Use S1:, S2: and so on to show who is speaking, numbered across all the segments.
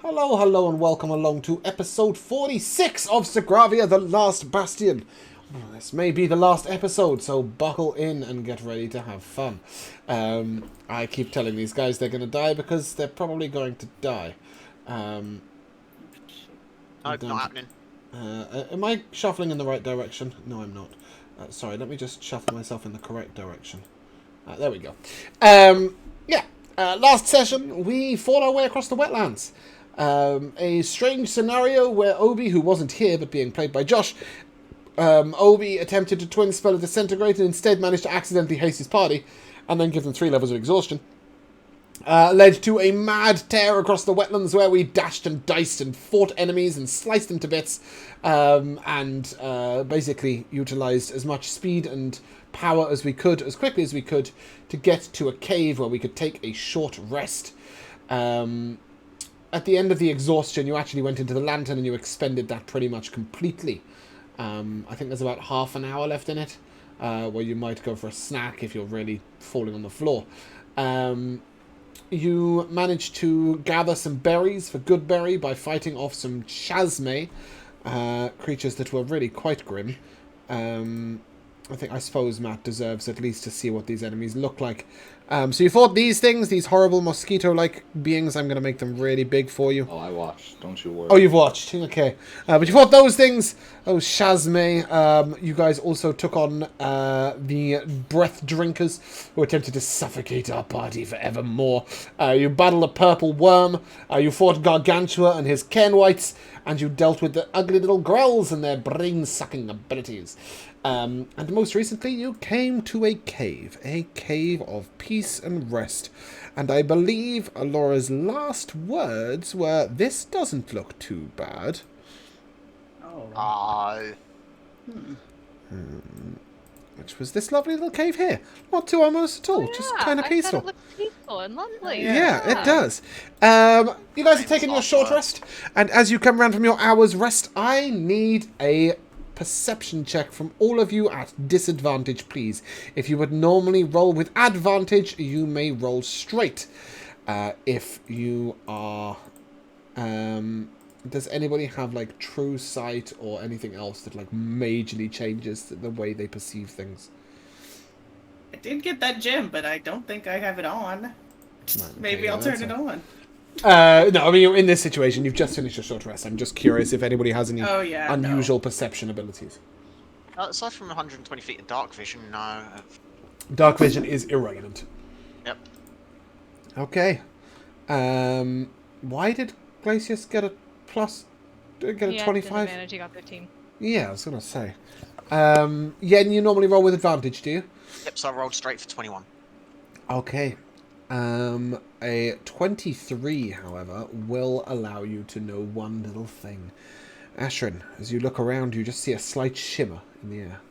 S1: Hello, hello, and welcome along to episode 46 of Sogravia, the last Bastion. Well, this may be the last episode, so buckle in and get ready to have fun. I keep telling these guys they're going to die because they're probably going to die.
S2: No, not happening.
S1: Am I shuffling in the right direction? No, I'm not. Sorry, let me just shuffle myself in the correct direction. There we go. Last session, we fought our way across the wetlands. A strange scenario where Obi, who wasn't here but being played by Josh, Obi attempted to twin spell a disintegrate and instead managed to accidentally haste his party and then give them 3 levels of exhaustion. Led to a mad tear across the wetlands where we dashed and diced and fought enemies and sliced them to bits, and basically utilised as much speed and power as we could, as quickly as we could, to get to a cave where we could take a short rest. At the end of the exhaustion, you actually went into the lantern and you expended that pretty much completely. I think there's about half an hour left in it, where you might go for a snack if you're really falling on the floor. You managed to gather some berries for Goodberry by fighting off some chasme, creatures that were really quite grim. I suppose Matt deserves at least to see what these enemies look like. So you fought these things, these horrible mosquito-like beings. I'm going to make them really big for you.
S3: Oh, I watched. Don't you worry.
S1: Oh, you've watched. Okay. But you fought those things. Those Shazme. You guys also took on the Breath Drinkers, who attempted to suffocate our party forevermore. You battled a purple worm. You fought Gargantua and his Cairnwights. And you dealt with the ugly little Grells and their brain-sucking abilities. And most recently, you came to a cave of peace and rest. And I believe Alora's last words were, "This doesn't look too bad."
S2: Oh.
S1: Which was this lovely little cave here. Not too almost at all, just kind of peaceful.
S4: It looked peaceful and lovely.
S1: Yeah, it does. You guys are taking your short rest, and as you come around from your hour's rest, I need a perception check from all of you at disadvantage, please. If you would normally roll with advantage, you may roll straight. If you are... does anybody have, like, true sight or anything else that, like, majorly changes the way they perceive things?
S5: I did get that gem, but I don't think I have it on. Maybe I'll turn it on.
S1: No, I mean, in this situation, you've just finished your short rest. I'm just curious if anybody has any unusual perception abilities.
S2: Aside from 120 feet of dark vision, no.
S1: Dark vision is irrelevant.
S2: Yep.
S1: Okay. Why did Glacius get a plus? Get a 25?
S4: Advantage, he got 15.
S1: Yeah, I was gonna say. Yeah, and you normally roll with advantage, do you?
S2: Yep, so I rolled straight for 21.
S1: Okay. A 23, however, will allow you to know one little thing. Ashrin, as you look around, you just see a slight shimmer in the air.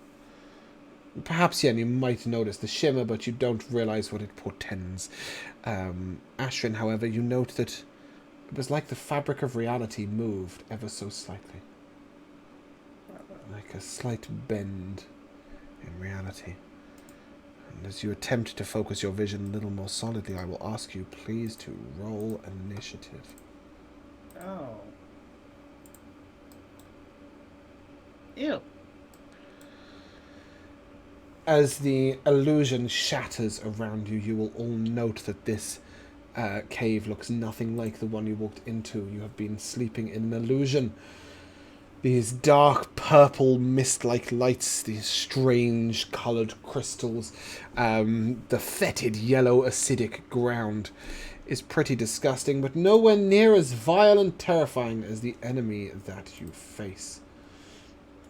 S1: Perhaps, Yen, you might notice the shimmer, but you don't realize what it portends. Ashrin, however, you note that it was like the fabric of reality moved ever so slightly. Like a slight bend in reality. And as you attempt to focus your vision a little more solidly, I will ask you please to roll initiative.
S5: Oh. Ew.
S1: As the illusion shatters around you, you will all note that this cave looks nothing like the one you walked into. You have been sleeping in an illusion. These dark purple mist-like lights, these strange coloured crystals, the fetid yellow acidic ground is pretty disgusting, but nowhere near as vile and terrifying as the enemy that you face.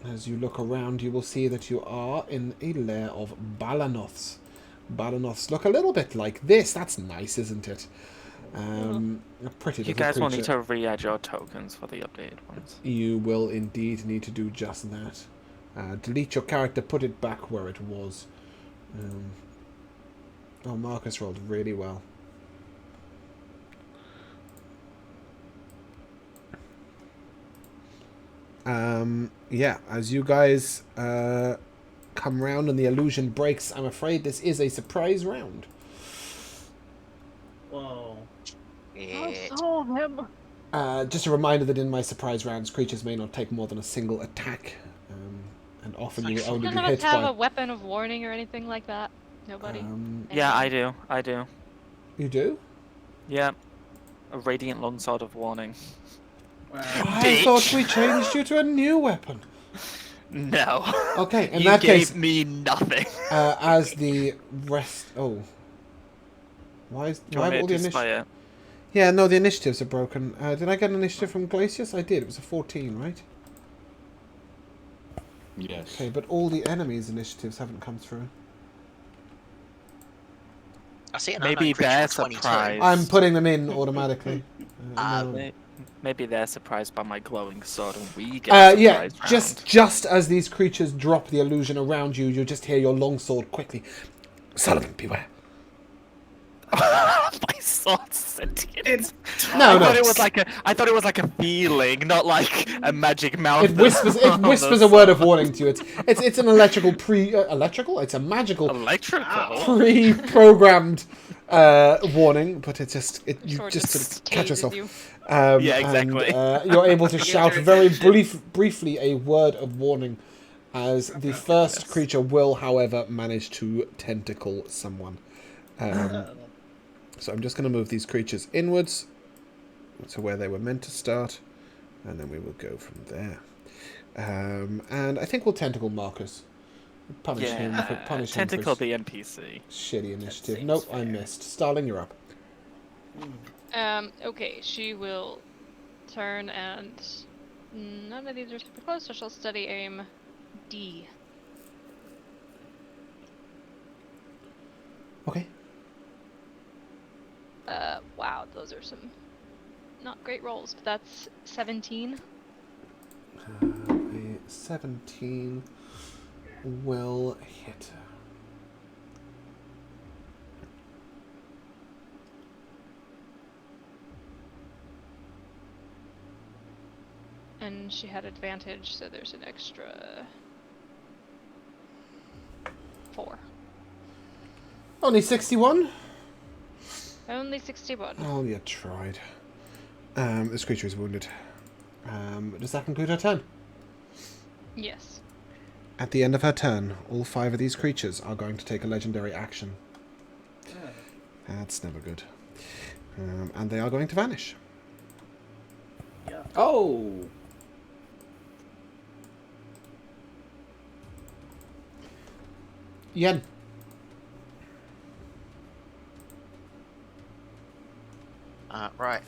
S1: As you look around, you will see that you are in a lair of Balanoths. Balanoths look a little bit like this. That's nice, isn't it? A pretty
S6: You
S1: little
S6: guys will
S1: creature.
S6: need to re-add your tokens for the updated ones.
S1: You will indeed need to do just that. Delete your character, put it back where it was. Marcus rolled really well. Yeah, as you guys come round and the illusion breaks, I'm afraid this is a surprise round.
S5: Whoa.
S2: Yeah.
S4: I told him.
S1: Just a reminder that in my surprise rounds, creatures may not take more than a single attack, and often you will only
S4: None
S1: be
S4: of us
S1: hit
S4: have
S1: by.
S4: a weapon of warning or anything like that. Nobody.
S6: Yeah, I
S4: Anyone?
S6: do. I do.
S1: You do?
S6: Yeah. A radiant longsword of warning.
S5: Wow.
S1: I thought we changed you to a new weapon.
S6: No.
S1: Okay, in
S6: you
S1: that
S6: gave
S1: case,
S6: me nothing.
S1: as the rest. Oh, why is
S6: Do you
S1: why
S6: want
S1: have
S6: me
S1: all
S6: to
S1: the initiatives?
S6: display it?
S1: Yeah, no, the initiatives are broken. Did I get an initiative from Glacius? I did. It was a 14, right?
S3: Yes.
S1: Okay, but all the enemies' initiatives haven't come through.
S2: I see an
S6: Maybe
S2: unknown creature
S6: they're
S2: with 22.
S6: surprised.
S1: I'm putting them in automatically. No.
S6: Maybe they're surprised by my glowing sword and we get a
S1: Yeah,
S6: surprise round.
S1: just as these creatures drop the illusion around you, you just hear your longsword quickly. Sullivan, beware.
S6: My sword's sentient.
S5: It's
S1: No,
S6: I
S1: no.
S6: thought it was like a feeling, not like a magic mouth.
S1: It whispers a word of warning to you. It's an electrical electrical? It's a magical
S6: Electrical.
S1: pre-programmed warning, but it you
S4: Sword
S1: just
S4: just
S1: sort of catch
S4: tases
S1: yourself.
S4: you.
S6: Yeah, exactly.
S1: And, you're able to shout very briefly a word of warning, as the first creature will, however, manage to tentacle someone. So I'm just going to move these creatures inwards to where they were meant to start, and then we will go from there. And I think we'll tentacle Marcus. Punish him for
S6: Tentacle
S1: his
S6: the NPC.
S1: shitty initiative.
S5: seems
S1: Nope, I
S5: fair.
S1: missed. Starling, you're up.
S4: Okay, she will turn and none of these are super close, so she'll steady aim D.
S1: Okay.
S4: Wow, those are some not great rolls, but that's 17.
S1: A 17 will hit.
S4: And she had advantage, so there's an extra 4.
S1: Only 61?
S4: Only 61.
S1: Oh, you tried. This creature is wounded. Does that conclude her turn?
S4: Yes.
S1: At the end of her turn, all 5 of these creatures are going to take a legendary action. That's never good. And they are going to vanish.
S5: Yeah.
S3: Oh!
S1: Yen.
S2: Right.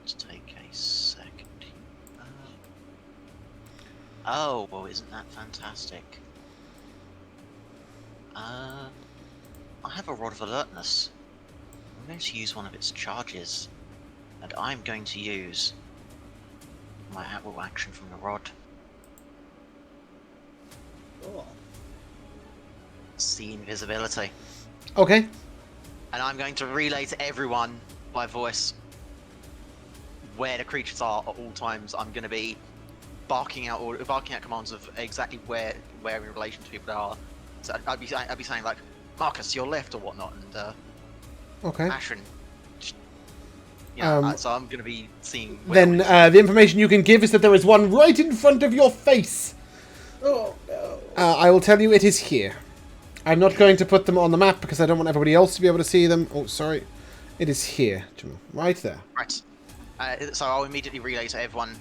S2: Let's take a second. Oh, well, isn't that fantastic? I have a Rod of Alertness. I'm going to use one of its charges, and I'm going to use my at-will action from the Rod.
S5: Cool.
S2: See invisibility.
S1: Okay.
S2: And I'm going to relay to everyone by voice where the creatures are at all times. I'm going to be barking out commands of exactly where in relation to people they are. So I'd be saying like, Marcus, your left or whatnot, and
S1: Okay.
S2: Ashrin. Yeah, so I'm going to be seeing.
S1: Then the information you can give is that there is one right in front of your face.
S5: Oh no.
S1: I will tell you it is here. I'm not going to put them on the map because I don't want everybody else to be able to see them. Oh, sorry. It is here, Jamal. Right there.
S2: Right. So I'll immediately relay to everyone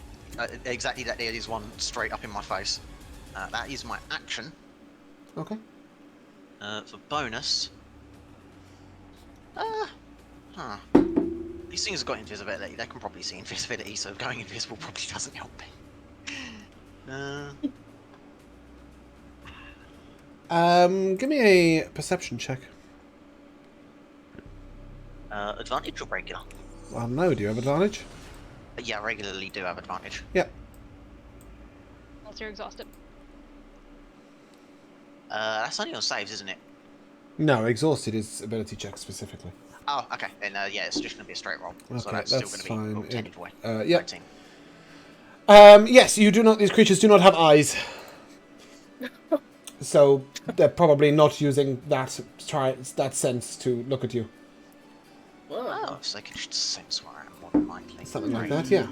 S2: exactly that there is one straight up in my face. That is my action.
S1: Okay.
S2: For bonus. These things have got invisibility. They can probably see invisibility, so going invisible probably doesn't help me.
S1: Give me a perception check.
S2: Advantage or regular?
S1: Well, no. Do you have advantage?
S2: Yeah, regularly do have advantage.
S1: Yep.
S4: Unless you're exhausted.
S2: That's only on saves, isn't it?
S1: No, exhausted is ability check specifically.
S2: Oh, okay. Then yeah, it's just going to be a straight roll. So
S1: Okay,
S2: that's
S1: that's
S2: still going to
S1: fine.
S2: be 10 anyway.
S1: Yep.
S2: 19.
S1: Yes, you do not. These creatures do not have eyes, so they're probably not using that sense to look at you.
S5: Whoa.
S2: Oh, so they can just sense where I am more than likely.
S1: Something like that, yeah.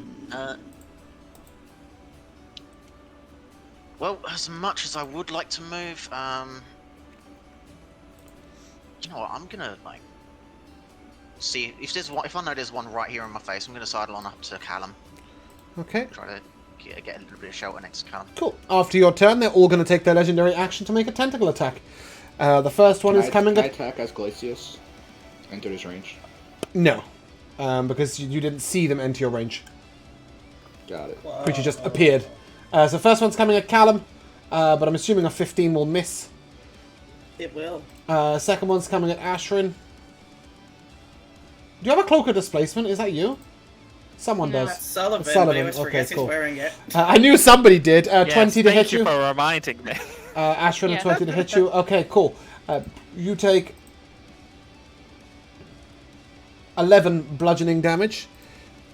S2: Well, as much as I would like to move, you know what? I'm gonna like see if there's one. If I know there's one right here on my face, I'm gonna sidle on up to Callum.
S1: Okay.
S2: Try to get a little bit of shelter next to Callum.
S1: Cool. After your turn, they're all going to take their legendary action to make a tentacle attack. The first one is coming.
S3: Can I attack as Glacius? Enter his range.
S1: No, because you didn't see them enter your range.
S3: Got it.
S1: Creature just appeared. So first one's coming at Callum, but I'm assuming a 15 will miss.
S5: It will.
S1: Second one's coming at Ashrin. Do you have a cloak of displacement? Is that you? Someone
S5: No,
S1: does.
S5: that's Sullivan,
S1: It's Sullivan.
S5: but he always
S1: Okay,
S5: forgets
S1: cool.
S5: he's wearing it.
S1: I knew somebody did. 20 to hit
S6: Thank
S1: you.
S6: you for reminding me.
S1: Ashrin,
S4: Yeah.
S1: a 20 to hit you. Okay, cool. You take 11 bludgeoning damage.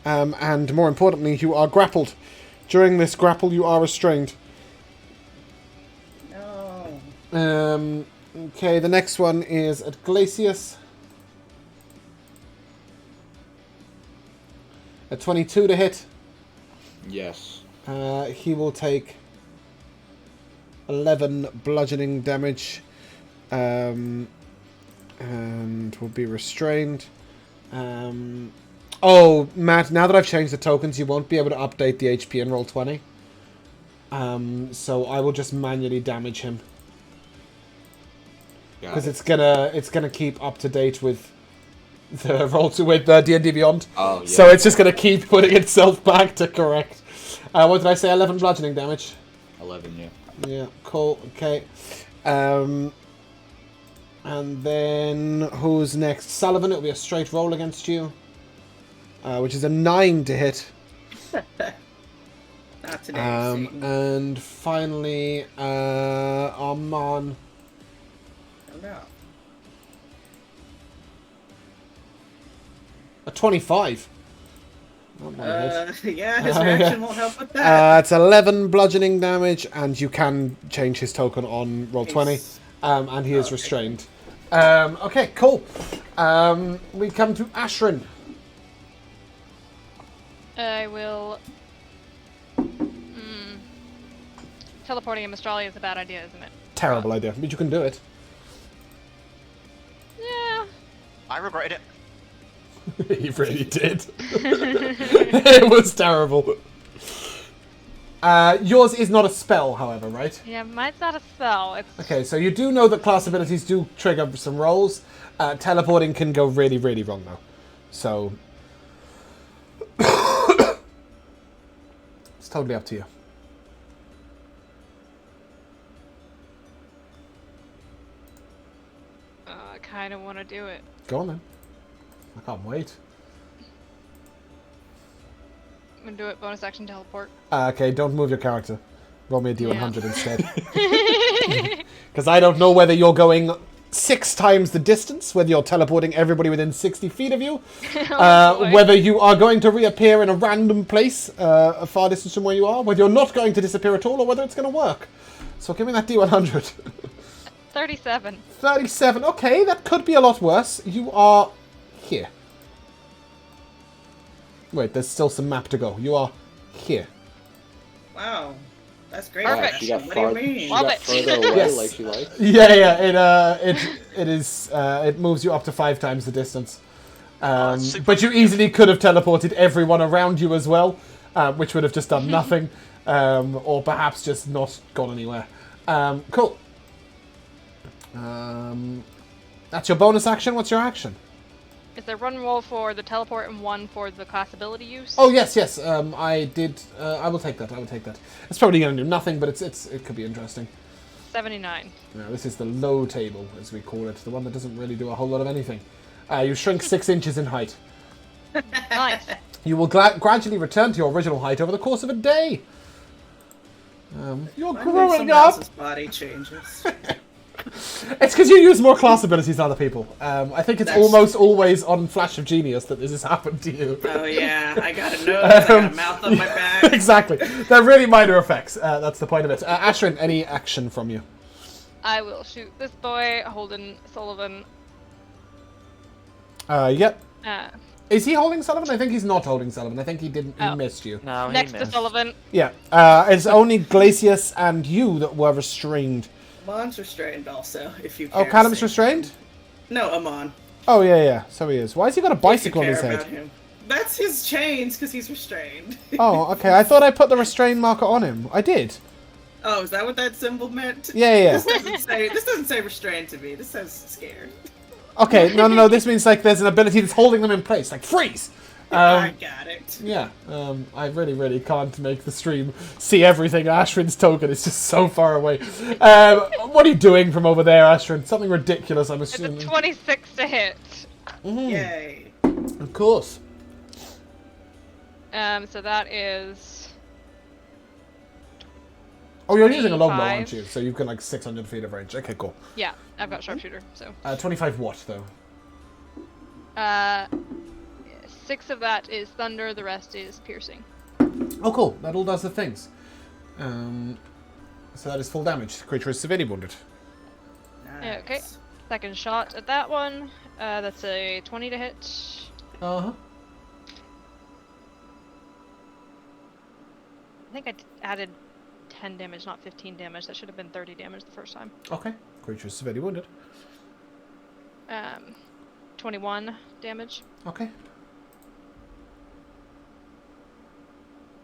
S1: And more importantly, you are grappled. During this grapple, you are restrained.
S5: No.
S1: Okay, the next one is at Glacius. A 22 to hit.
S3: Yes.
S1: He will take 11 bludgeoning damage. And will be restrained. Oh, Matt, now that I've changed the tokens, you won't be able to update the HP and roll 20. So I will just manually damage him. Because it's gonna keep up to date with the roll to with D&D Beyond.
S3: Oh, yeah.
S1: So it's just gonna keep putting itself back to correct. What did I say? 11 bludgeoning damage.
S3: 11, yeah.
S1: Yeah, cool. Okay. And then who's next? Sullivan. It'll be a straight roll against you, which is a 9 to hit.
S5: Not today.
S1: And finally, Arman.
S5: Oh, no.
S1: A 25. Not my head.
S5: Yeah, his reaction won't help with that.
S1: It's 11 bludgeoning damage, and you can change his token on roll 20. And he is restrained. Okay, cool. We come to Ashrin.
S4: I will. Teleporting in Mistralia is a bad idea, isn't it?
S1: Terrible idea, but you can do it.
S4: Yeah.
S2: I regretted it.
S1: He really did. It was terrible. Yours is not a spell, however, right?
S4: Yeah, mine's not a spell. It's
S1: Okay, so you do know that class abilities do trigger some rolls. Teleporting can go really, really wrong, though. So... it's totally up to you.
S4: I kind of want to do it.
S1: Go on, then. I can't wait.
S4: I'm gonna do it. Bonus action teleport.
S1: Okay, don't move your character. Roll me a D100 instead. Because I don't know whether you're going 6 times the distance, whether you're teleporting everybody within 60 feet of you,
S4: boy.
S1: whether you are going to reappear in a random place a far distance from where you are, whether you're not going to disappear at all, or whether it's going to work. So give me that D100.
S4: 37.
S1: 37. Okay, that could be a lot worse. You are here. Wait, there's still some map to go. You are here.
S5: Wow. That's great.
S4: Perfect.
S3: She got,
S5: What do you mean?
S3: she
S4: Love
S3: got
S4: it.
S3: further away
S1: Yes.
S3: like she likes.
S1: Yeah. It moves you up to 5 times the distance.
S2: Super
S1: But you easily could have teleported everyone around you as well, which would have just done nothing, or perhaps just not gone anywhere. Cool. That's your bonus action. What's your action?
S4: Is there one roll for the teleport and one for the class ability use?
S1: Oh yes. I did. I will take that. It's probably going to do nothing, but it could be interesting.
S4: 79.
S1: This is the low table, as we call it, the one that doesn't really do a whole lot of anything. You shrink 6 inches in height.
S4: Nice.
S1: You will gradually return to your original height over the course of a day. You're
S5: I think
S1: growing
S5: someone
S1: up.
S5: else's body changes.
S1: It's because you use more class abilities than other people. I think it's almost always on Flash of Genius that this has happened to you.
S5: Oh yeah, I got a nose, I got a mouth on my back.
S1: Exactly. They're really minor effects. That's the point of it. Ashrin, any action from you?
S4: I will shoot this boy, Holden Sullivan.
S1: Yep. Is he holding Sullivan? I think he's not holding Sullivan. I think he didn't. He
S4: Oh.
S1: missed you.
S6: No, he
S4: Next to
S6: missed.
S4: Sullivan.
S1: Yeah. It's only Glacius and you that were restrained.
S5: Amon's restrained also, if you care.
S1: Oh,
S5: to
S1: Callum's
S5: say.
S1: restrained?
S5: No, Amon.
S1: Oh, yeah. So he is. Why has he got a
S5: If you
S1: bicycle on
S5: care
S1: his head?
S5: about him. That's his chains, because he's restrained.
S1: Oh, okay. I thought I put the restrain marker on him. I did.
S5: Oh, is that what that symbol meant?
S1: Yeah.
S5: This doesn't say restrained to me. This says scared.
S1: Okay, no. This means like there's an ability that's holding them in place, like freeze.
S5: I got it.
S1: Yeah. I really can't make the stream see everything. Ashrin's token is just so far away. What are you doing from over there, Ashrin? Something ridiculous, I'm
S4: It's
S1: assuming.
S4: a 26 to hit.
S5: Yay.
S1: Of course.
S4: So that is
S1: Oh, you're using a longbow,
S4: 25.
S1: aren't you? So you've got like 600 feet of range. Okay, cool.
S4: yeah. I've got sharpshooter. So
S1: 25 what though?
S4: 6 of that is thunder. The rest is piercing.
S1: Oh, cool. That all does the things. So that is full damage. The creature is severely wounded.
S5: Nice.
S4: Okay. Second shot at that one. That's a 20 to hit.
S1: Uh-huh.
S4: I think I added 10 damage, not 15 damage. That should have been 30 damage the first time.
S1: Okay. Creature is severely wounded.
S4: 21 damage.
S1: Okay.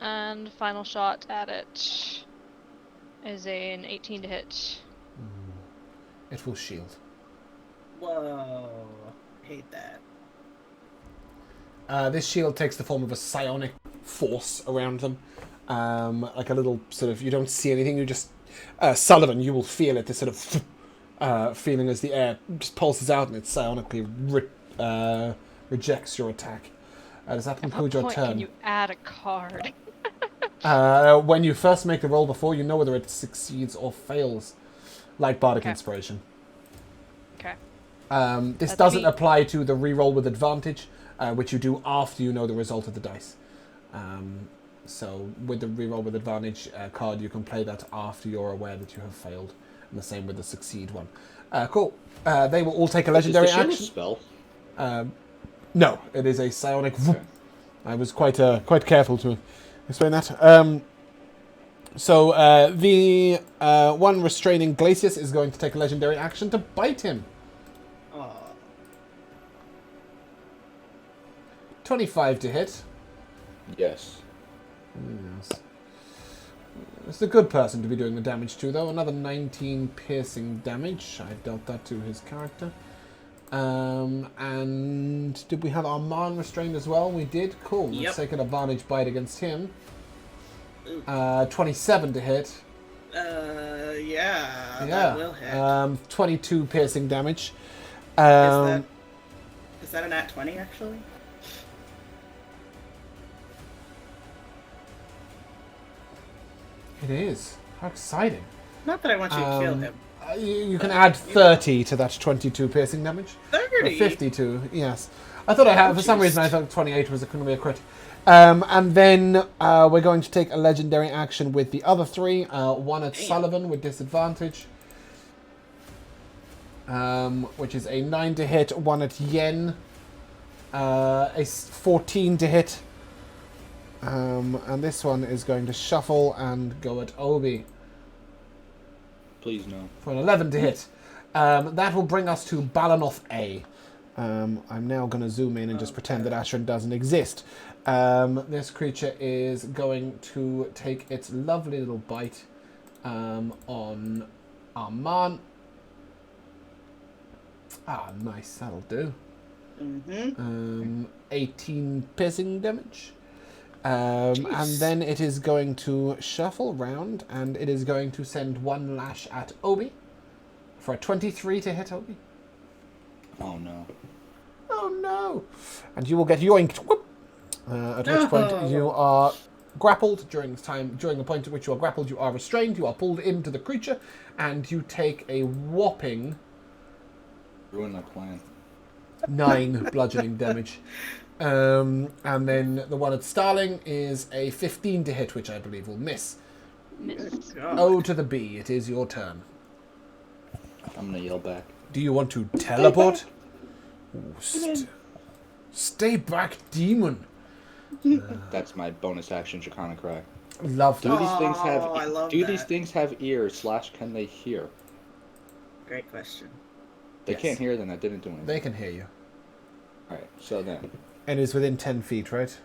S4: And final shot at it is an 18 to hit.
S1: It will shield.
S5: Whoa. Hate that.
S1: This shield takes the form of a psionic force around them. Like a little sort of, you don't see anything, you just, Sullivan, you will feel it, this sort of feeling as the air just pulses out and it psionically rejects your attack. Does that
S4: At
S1: conclude
S4: what
S1: your
S4: point
S1: turn?
S4: can you add a card?
S1: When you first make the roll before, you know whether it succeeds or fails. Like Bardic
S4: Okay.
S1: Inspiration.
S4: Okay.
S1: This
S4: That's
S1: doesn't
S4: neat.
S1: apply to the reroll with advantage, which you do after you know the result of the dice. So with the reroll with advantage card, you can play that after you're aware that you have failed, and the same with the succeed one. Cool. They will all take a legendary
S3: Is the shield a
S1: action.
S3: spell?
S1: No, it is a psionic.
S3: Okay.
S1: I was quite careful to explain that. So the one restraining Glacius is going to take a legendary action to bite him.
S5: Aw.
S1: 25 to hit.
S3: Yes.
S1: Yes. It's the good person to be doing the damage to, though. Another 19 piercing damage. I dealt that to his character. And did we have Armand restrained as well? We did. Cool. Let's
S5: Yep.
S1: take an advantage bite against him. 27 to hit.
S5: Yeah. That will hit.
S1: 22 piercing damage.
S5: Is that a nat 20 actually?
S1: It is. How exciting.
S5: Not that I want you to kill him.
S1: You can add 30 to that 22 piercing damage.
S5: 30.
S1: 52, yes. I thought I had, for some
S5: jeez.
S1: reason I thought 28 was going to be a crit. And then we're going to take a legendary action with the other three. One at
S5: Damn.
S1: Sullivan with disadvantage. Which is a 9 to hit. One at Yen. A 14 to hit. And this one is going to shuffle and go at Obi
S3: Please no.
S1: for an 11 to hit. That will bring us to Balanoth A. I'm now going to zoom in and just pretend that Ashran doesn't exist. This creature is going to take its lovely little bite on Arman. Ah, nice. That'll do. 18 piercing damage. And then it is going to shuffle round, and it is going to send one lash at Obi for a 23 to hit Obi.
S3: Oh no.
S1: Oh no! And you will get yoinked. Whoop. At which point you are grappled. During the point at which you are grappled, you are restrained. You are pulled into the creature, and you take a whopping
S3: Ruin my plan.
S1: 9 bludgeoning damage. And then the one at Starling is a 15 to hit, which I believe will miss.
S4: Miss.
S1: O to the B. It is your turn.
S3: I'm gonna yell back.
S1: Do you want to teleport? Ooh, Stay back, demon.
S3: That's my bonus action, Draconic Cry.
S1: Love
S3: Do
S1: that.
S3: these things have?
S5: Oh, I love
S3: Do these
S5: that.
S3: things have ears? / can they hear?
S5: Great question.
S3: They
S5: Yes.
S3: can't hear. Then I didn't do anything.
S1: They can hear you.
S3: All right. So then,
S1: And it's within 10 feet, right?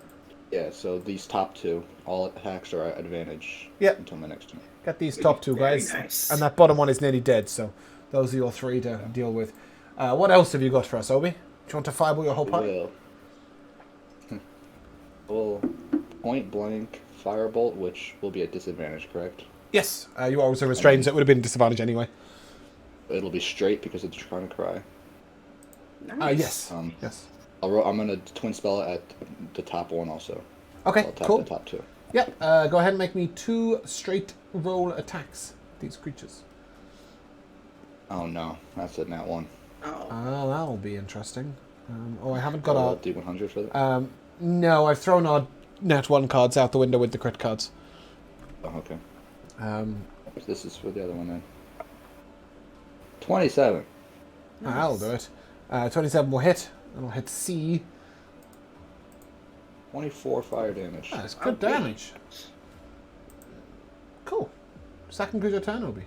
S3: yeah. So these top two, all attacks are at advantage.
S1: Yep.
S3: Until my next turn.
S1: Got these top two
S5: Very
S1: guys.
S5: nice.
S1: And that bottom one is nearly dead, so those are your three to deal with. What else have you got for us, Obi? Do you want to fireball your whole party?
S3: Well, point blank firebolt, which will be at disadvantage, correct?
S1: Yes. You are also restrained, so it would have been a disadvantage anyway.
S3: It'll be straight because of the Draconic Cry.
S5: Nice.
S1: Yes.
S3: Yes. I'm gonna twin spell it at the top one also.
S1: Okay,
S3: I'll tap
S1: cool.
S3: the top two.
S1: Yep. Go ahead and make me 2 straight roll attacks. These creatures.
S3: Oh no, that's a nat one.
S5: Oh.
S1: That'll be interesting. I haven't got a...
S3: D100 for that.
S1: No, I've thrown our net 1 cards out the window with the crit cards.
S3: Oh, okay.
S1: Um,
S3: This is for the other one then. 27.
S1: I'll do it. 27 will hit. And I'll hit C.
S3: 24 fire damage.
S1: That's good
S5: Okay.
S1: damage. Cool. Second creature turn, Obi.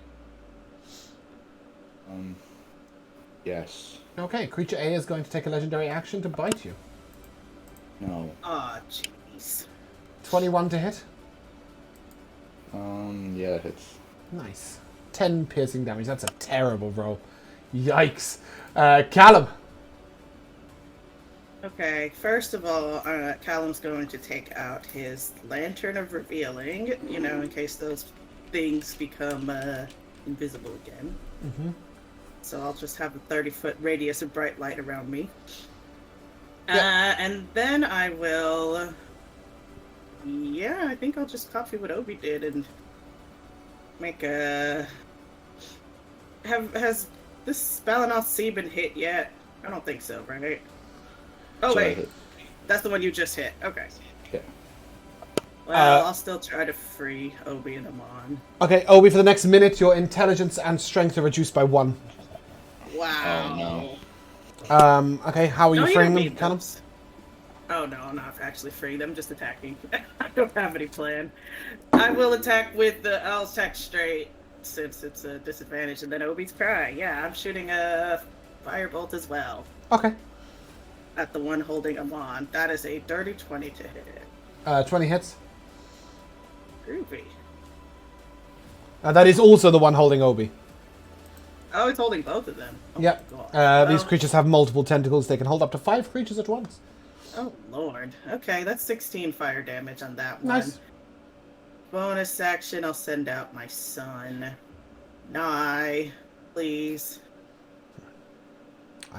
S3: Yes.
S1: Okay, creature A is going to take a legendary action to bite you.
S3: No.
S5: Oh, jeez.
S1: 21 to hit.
S3: Yeah, it hits.
S1: Nice. 10 piercing damage. That's a terrible roll. Yikes. Callum.
S5: Okay, first of all, Callum's going to take out his Lantern of Revealing, you know, in case those things become invisible again.
S1: Mm-hmm.
S5: So I'll just have a 30-foot radius of bright light around me.
S1: Yep.
S5: And then I will... Yeah, I think I'll just copy what Obi did and make a... Has this Spellenoth Sea been hit yet? I don't think so, right? Oh,
S3: So I
S5: wait.
S3: hit.
S5: That's the one you just hit. Okay.
S3: Yeah.
S5: Well, I'll still try to free Obi and Amon.
S1: Okay, Obi, for the next minute, your intelligence and strength are reduced by 1.
S5: Wow.
S3: Oh, no.
S1: Okay, how are you
S5: No,
S1: freeing
S5: don't
S1: them,
S5: need
S1: Callum?
S5: those. Oh, no, I'm not actually freeing them, just attacking. I don't have any plan. I will attack with the... I'll attack straight, since it's a disadvantage, and then Obi's Cry. Yeah, I'm shooting a firebolt as well.
S1: Okay.
S5: At the one holding Amon. That is a dirty 20 to hit.
S1: 20 hits.
S5: Groovy.
S1: That is also the one holding Obi.
S5: Oh, it's holding both of them. Oh,
S1: Yep.
S5: my God.
S1: These creatures have multiple tentacles. They can hold up to 5 creatures at once.
S5: Oh, Lord. Okay, that's 16 fire damage on that one.
S1: Nice.
S5: Bonus action, I'll send out my son. Nye, please.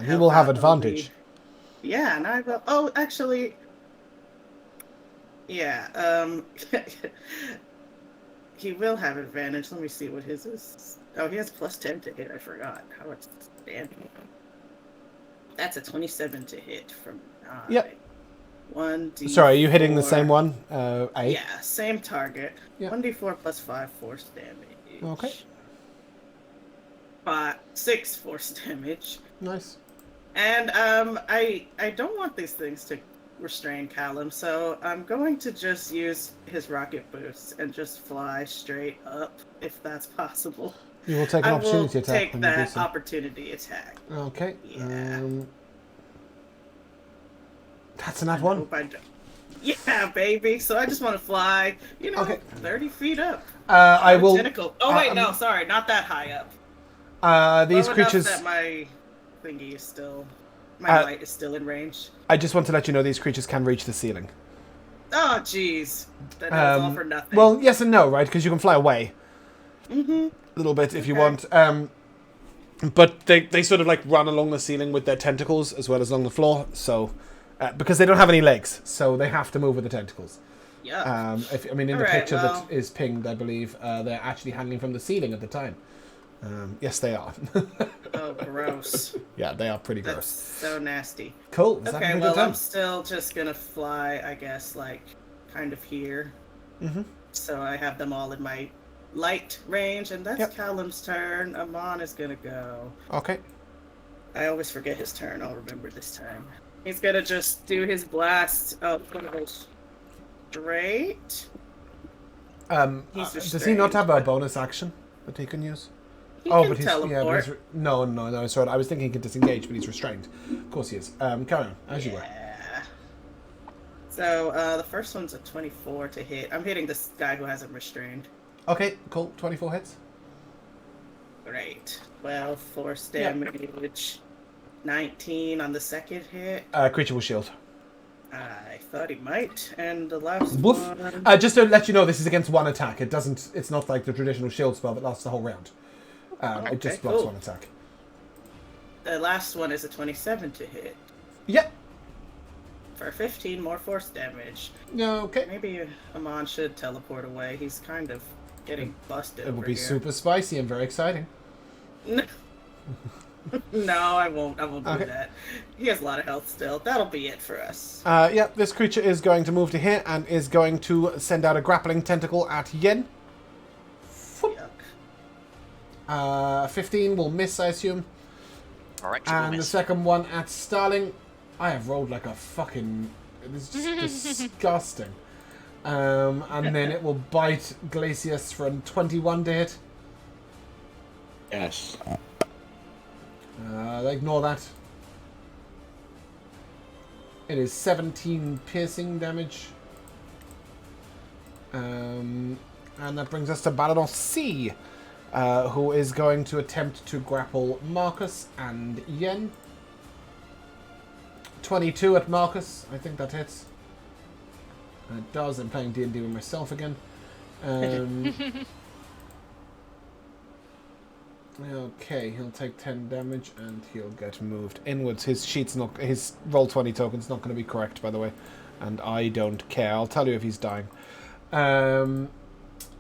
S1: He will have
S5: Obi.
S1: advantage.
S5: Yeah, and I will. Oh, actually. Yeah, he will have advantage. Let me see what his is. Oh, he has plus 10 to hit. I forgot how it's standing. That's a 27 to hit from 9.
S1: Yep.
S5: 1d4.
S1: Sorry, are you hitting the same one? A?
S5: Yeah, same target.
S1: Yep.
S5: 1d4 plus 5 force damage.
S1: Okay.
S5: 6 force damage.
S1: Nice.
S5: And I don't want these things to restrain Callum, so I'm going to just use his rocket boots and just fly straight up, if that's possible.
S1: You will take an
S5: I will
S1: opportunity attack
S5: take
S1: when you do
S5: that
S1: so.
S5: opportunity attack.
S1: Okay.
S5: Yeah.
S1: That's a nat
S5: I
S1: 1.
S5: hope I don't. Yeah, baby. So I just want to fly, you know,
S1: Okay.
S5: 30 feet up.
S1: I will.
S5: Tentacle. Oh wait, no, sorry, not that high up.
S1: These
S5: Low enough
S1: creatures.
S5: that my thingy is still, my light is still in range.
S1: I just want to let you know these creatures can reach the ceiling.
S5: Oh, jeez. That was all for nothing.
S1: Well, yes and no, right? Because you can fly away
S5: Mm-hmm.
S1: a little bit if you
S5: Okay.
S1: want. But they sort of like run along the ceiling with their tentacles as well as along the floor. So because they don't have any legs, so they have to move with the tentacles.
S5: Yeah.
S1: In the
S5: Alright,
S1: picture
S5: well-
S1: that is pinged, I believe they're actually hanging from the ceiling at the time. Yes, they are.
S5: Oh, gross.
S1: Yeah, they are pretty
S5: That's
S1: gross.
S5: so nasty.
S1: Cool.
S5: Okay, well, I'm still just gonna fly, I guess, like, kind of here.
S1: Mm-hmm.
S5: So I have them all in my light range, and that's
S1: Yep.
S5: Callum's turn. Amon is gonna go.
S1: Okay.
S5: I always forget his turn. I'll remember this time. He's gonna just do his blast. Oh, straight.
S1: Does he not have a bonus action that he can use?
S5: He
S1: Oh,
S5: can
S1: but he's
S5: teleport.
S1: no. Sorry, I was thinking he could disengage, but he's restrained. Of course he is. Carry on as you were.
S5: Yeah. So the first one's a 24 to hit. I'm hitting this guy who has him restrained.
S1: Okay, cool. 24 hits.
S5: Great. 12 force damage. 19 on the second hit.
S1: Creature will shield.
S5: I thought he might. And the last
S1: Woof.
S5: one.
S1: Just to let you know, this is against one attack. It doesn't. It's not like the traditional shield spell that lasts the whole round. It just blocks one attack.
S5: The last one is a 27 to hit.
S1: Yep.
S5: For 15 more force damage.
S1: Okay.
S5: Maybe Amon should teleport away. He's kind of getting busted.
S1: It will
S5: over
S1: be
S5: here.
S1: super spicy and very exciting.
S5: No, I won't do
S1: Okay.
S5: that. He has a lot of health still. That'll be it for us.
S1: This creature is going to move to here and is going to send out a grappling tentacle at Yen.
S5: Yuck.
S1: 15 will miss, I assume.
S2: Alright,
S1: And the second one at Starling. I have rolled like a fucking... It's just disgusting. And then it will bite Glacius for a 21 to hit.
S3: Yes.
S1: Ignore that. It is 17 piercing damage. And that brings us to Baladon C, who is going to attempt to grapple Marcus and Yen. 22 at Marcus. I think that hits. It does. I'm playing D&D with myself again. Okay, he'll take 10 damage and he'll get moved inwards. His roll 20 token's not going to be correct, by the way, and I don't care. I'll tell you if he's dying. And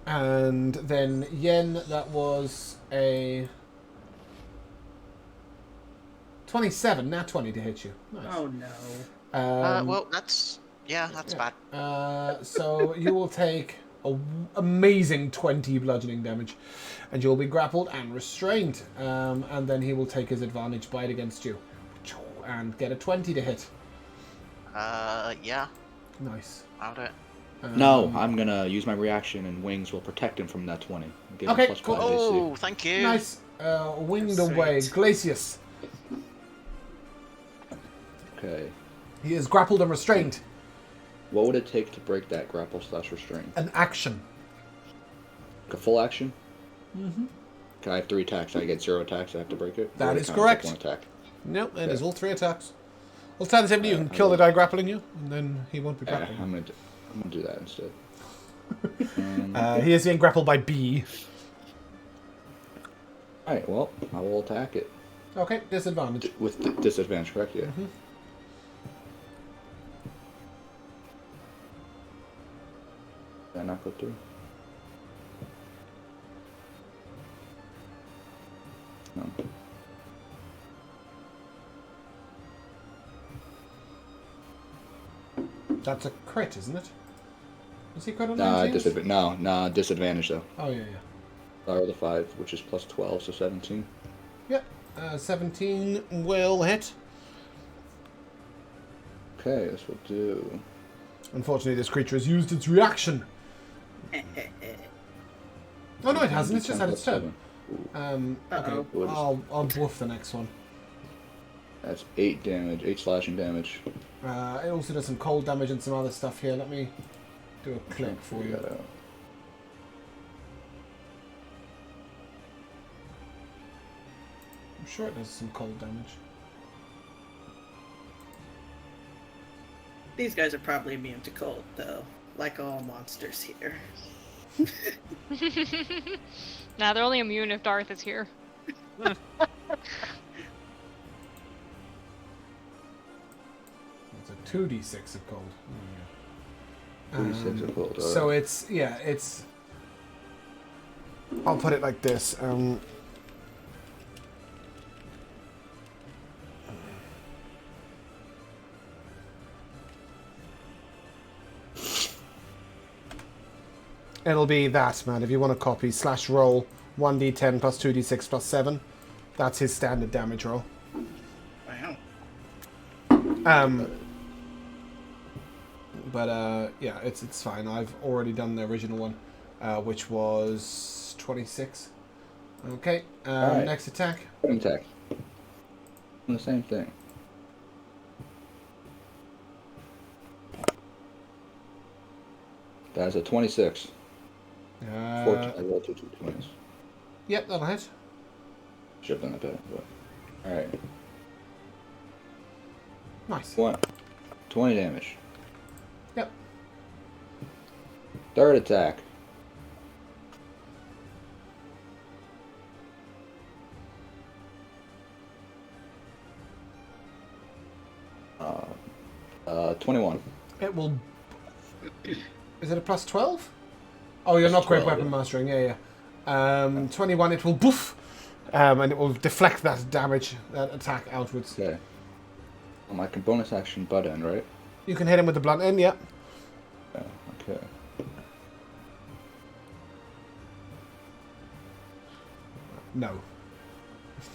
S1: then Yen, that was a 27, nat 20 to hit you. Nice.
S5: Oh no.
S2: well, that's bad.
S1: So you will take an amazing 20 bludgeoning damage, and you'll be grappled and restrained. And then he will take his advantage bite against you, and get a 20 to hit.
S2: Yeah,
S1: Nice.
S2: I'll do it.
S3: No, I'm gonna use my reaction, and wings will protect him from that 20. Give him
S1: Okay,
S3: plus
S1: cool.
S3: 5 AC.
S2: Oh, thank you.
S1: Nice. Winged
S5: Sweet.
S1: away. Glacius.
S3: Okay.
S1: He is grappled and restrained.
S3: What would it take to break that grapple / restraint?
S1: An action.
S3: Like a full action? Mm-hmm. Can I have 3 attacks? I get 0 attacks. I have to break it.
S1: That
S3: Or
S1: is
S3: can I
S1: correct.
S3: take 1 attack.
S1: Nope, it is all 3 attacks. Alternatively, you can kill the guy grappling you, and then he won't be
S3: Yeah,
S1: grappling.
S3: I'm gonna do that instead.
S1: He is being grappled by B.
S3: Alright, well, I will attack it.
S1: Okay, disadvantage.
S3: With disadvantage, correct? Yeah.
S1: Mm-hmm.
S3: Did I not go through? No.
S1: That's a crit, isn't it? Is he crit on
S3: Nah,
S1: 19?
S3: disadvantage though.
S1: Oh, yeah.
S3: I rolled a 5, which is plus 12, so 17.
S1: Yep. 17 will hit.
S3: Okay, this will do.
S1: Unfortunately, this creature has used its reaction. Oh, no, it hasn't. It's just had its turn. Okay,
S5: Uh-oh.
S1: I'll bluff the next one.
S3: That's 8 damage, 8 slashing damage.
S1: It also does some cold damage and some other stuff here. Let me do a click for
S3: Figure
S1: you.
S3: that out.
S1: I'm sure it does some cold damage.
S5: These guys are probably immune to cold, though, like all monsters here.
S4: Nah, they're only immune if Darth is here.
S1: It's a 2d6 of cold.
S3: 36 of cold.
S1: So it's I'll put it like this. It'll be that, man. If you want to copy, /roll 1d10 plus 2d6 plus 7. That's his standard damage roll.
S5: Wow.
S1: But yeah, it's fine. I've already done the original one, which was 26. Okay.
S3: Alright.
S1: Next attack.
S3: Second attack. The same thing. That's a 26. Fortunately, I rolled 2 20s.
S1: Yep, that'll hit.
S3: Should have done that better, but... Alright.
S1: Nice.
S3: 20 damage.
S1: Yep.
S3: Third attack. Uh, 21.
S1: It will. Is it a plus 12? Oh, you're
S3: Plus
S1: not great
S3: 12,
S1: weapon
S3: yeah.
S1: mastering. Yeah, yeah. 21. It will boof, and it will deflect that damage, that attack outwards.
S3: Okay. Well, my bonus action butt end, right?
S1: You can hit him with the blunt end. Yeah.
S3: Yeah, okay.
S1: No.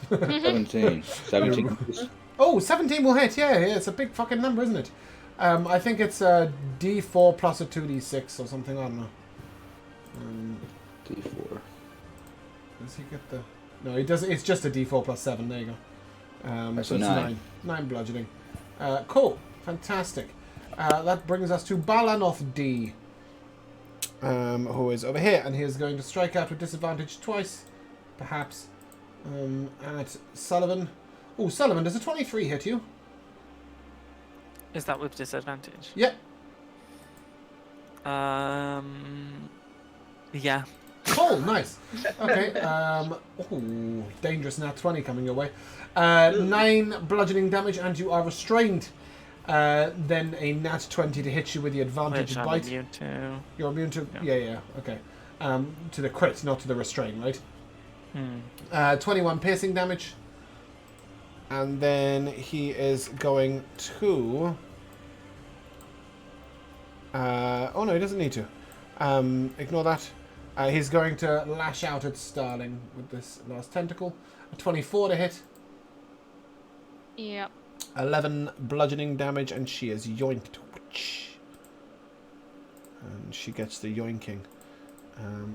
S3: 17. 17.
S1: Oh, 17 will hit. Yeah, yeah. It's a big fucking number, isn't it? I think it's a D4 plus a 2D6 or something. I don't know.
S3: D4.
S1: Does he get the? No, he doesn't. It's just a D4 plus 7. There you go.
S3: That's
S1: So
S3: a
S1: it's
S3: 9.
S1: 9 bludgeoning. Cool. Fantastic. That brings us to Balanoth D, who is over here, and he is going to strike out with disadvantage twice, perhaps, at Sullivan. Oh, Sullivan, does a 23 hit you?
S6: Is that with disadvantage?
S1: Yep.
S6: Yeah.
S1: Cool, nice. Okay. Oh, dangerous nat 20 coming your way. 9 bludgeoning damage, and you are restrained. Then a nat 20 to hit you with the advantage
S6: Which I'm
S1: bite.
S6: immune to.
S1: You're immune to.
S6: Yeah.
S1: Yeah, okay. To the crit, not to the restrain, right? 21 piercing damage. And then he is going to... oh no, he doesn't need to. Ignore that. He's going to lash out at Starling with this last tentacle. A 24 to hit.
S4: Yep.
S1: 11 bludgeoning damage, and she is yoinked. And she gets the yoinking.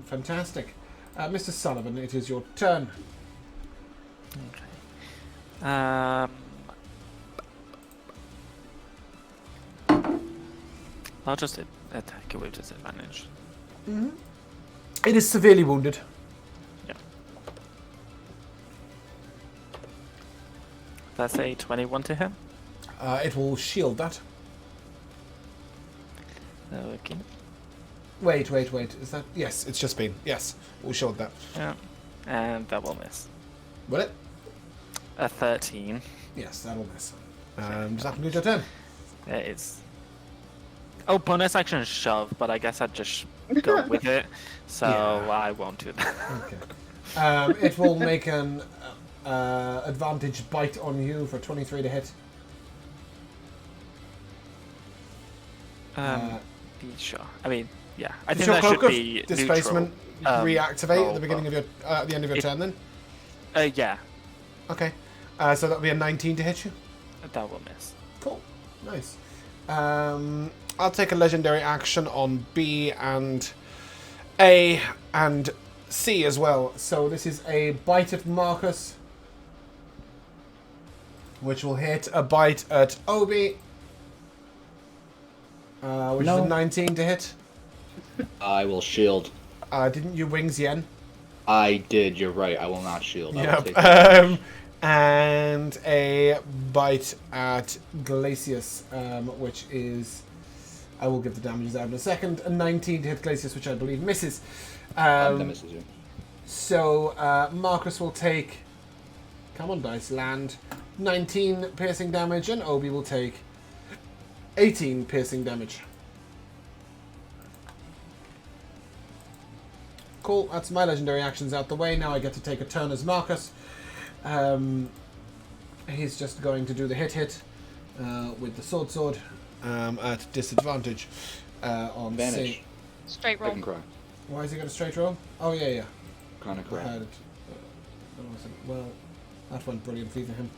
S1: Fantastic. Mr. Sullivan, it is your turn.
S6: Okay. I'll just attack it with disadvantage.
S1: It is severely wounded.
S6: Yeah. That's a 21 to hit.
S1: It will shield that.
S6: Okay.
S1: Wait. Is that... Yes, it's just been. Yes, we'll shield that.
S6: Yeah. And that will miss.
S1: Will it?
S6: A 13.
S1: Yes, that'll miss. Does that conclude your turn?
S6: It is. Oh, bonus action is shove, but I guess I'd just go with it. So
S1: Yeah.
S6: I won't do that.
S1: Okay. It will make an advantage bite on you for 23 to hit.
S6: Be sure. I mean, yeah. I
S1: Does
S6: think
S1: your
S6: that
S1: cloak
S6: should
S1: of
S6: be
S1: displacement
S6: neutral.
S1: reactivate
S6: roll,
S1: at the beginning of your at the end of your turn then?
S6: Yeah.
S1: Okay. So that'll be a 19 to hit you.
S6: That will miss.
S1: Cool. Nice. I'll take a legendary action on B and A and C as well. So this is a bite at Marcus, which will hit a bite at Obi, which is a 19 to hit.
S3: I will shield.
S1: Didn't you wings yen?
S3: I did, you're right. I will not shield. I will
S1: Yep.
S3: take that.
S1: And a bite at Glacius, which is... I will give the damages out in a second. A 19 to hit Glacius, which I believe misses.
S3: That misses you.
S1: So Marcus will take... Come on, dice, land. 19 piercing damage, and Obi will take 18 piercing damage. Cool, that's my legendary actions out the way. Now I get to take a turn as Marcus. He's just going to do the hit with the sword at disadvantage on
S3: Advantage.
S1: C.
S4: Straight
S3: I
S4: roll.
S3: can cry.
S1: Why has he got a straight roll? Oh yeah.
S3: Kind of
S1: I
S3: cry.
S1: had it. Well, that went brilliantly for him.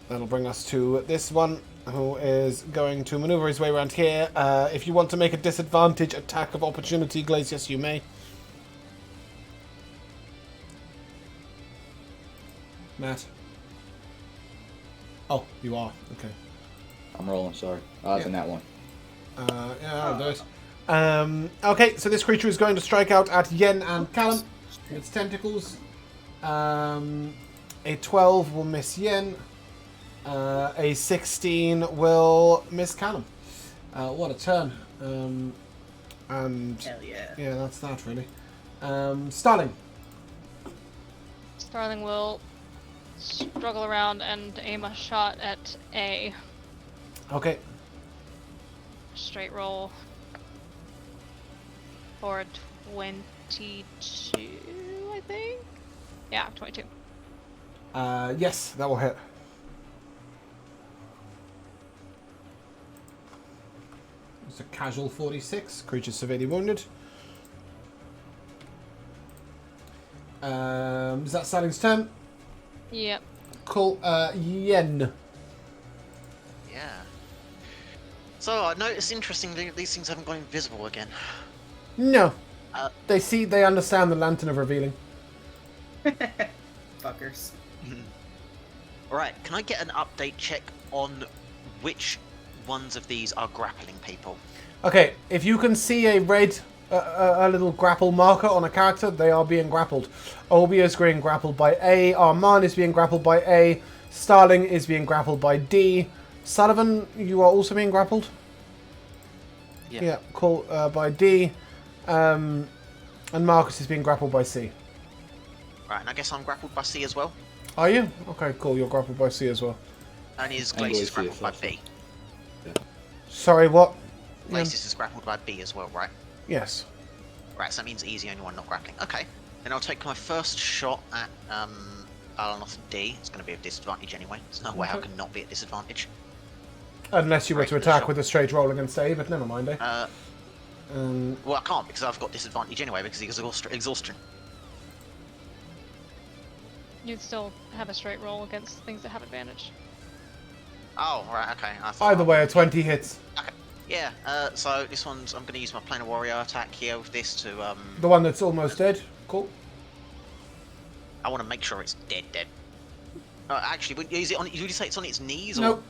S1: That'll bring us to this one, who is going to maneuver his way around here. If you want to make a disadvantage attack of opportunity, Glacius, you may. Matt. Oh, you are. Okay.
S3: I'm rolling, sorry. I was in that one.
S1: Yeah, I'll do it. Okay, so this creature is going to strike out at Yen and Callum with its tentacles. A 12 will miss Yen. A 16 will miss Callum. What a turn. And
S5: Hell yeah.
S1: yeah, that's that really. Starling.
S4: Starling will struggle around and aim a shot at A.
S1: Okay.
S4: Straight roll for 22, I think? Yeah, 22.
S1: Yes, that will hit. It's a casual 46. Creature severely wounded. Is that Starling's turn?
S4: Yep.
S1: Cool. Yen.
S2: Yeah. So I noticed, interestingly, these things haven't gone invisible again.
S1: No.
S2: Uh,
S1: They understand the Lantern of Revealing.
S5: Fuckers.
S2: Right, can I get an update check on which ones of these are grappling people?
S1: Okay, if you can see a red, a little grapple marker on a character, they are being grappled. Obi is being grappled by A, Arman is being grappled by A, Starling is being grappled by D. Sullivan, you are also being grappled? Yeah, cool, by D. And Marcus is being grappled by C.
S2: Right, and I guess I'm grappled by C as well.
S1: Are you? Okay, cool, you're grappled by C as well.
S2: And is
S3: And
S2: Glacius
S3: Glacius
S2: grappled by
S3: also.
S2: B?
S1: Sorry, what?
S2: Glacius is grappled by B as well, right?
S1: Yes.
S2: Right, so that means easy, only one not grappling. Okay, then I'll take my first shot at Alanoth D. It's going to be a disadvantage anyway. There's no way I can not be at disadvantage.
S1: Unless you were
S2: Right,
S1: to
S2: the
S1: attack
S2: shot.
S1: with a straight roll against A, but never mind, eh?
S2: Well, I can't because I've got disadvantage anyway because of exhaustion.
S4: You'd still have a straight roll against things that have advantage.
S2: Oh, right, okay. I thought
S1: Either way, a 20 hits.
S2: Okay. Yeah, so this one's... I'm going to use my Planar Warrior attack here with this to...
S1: The one that's almost dead. Cool.
S2: I want to make sure it's dead. Actually, is it on... Would you say it's on its knees? Or...
S1: Nope.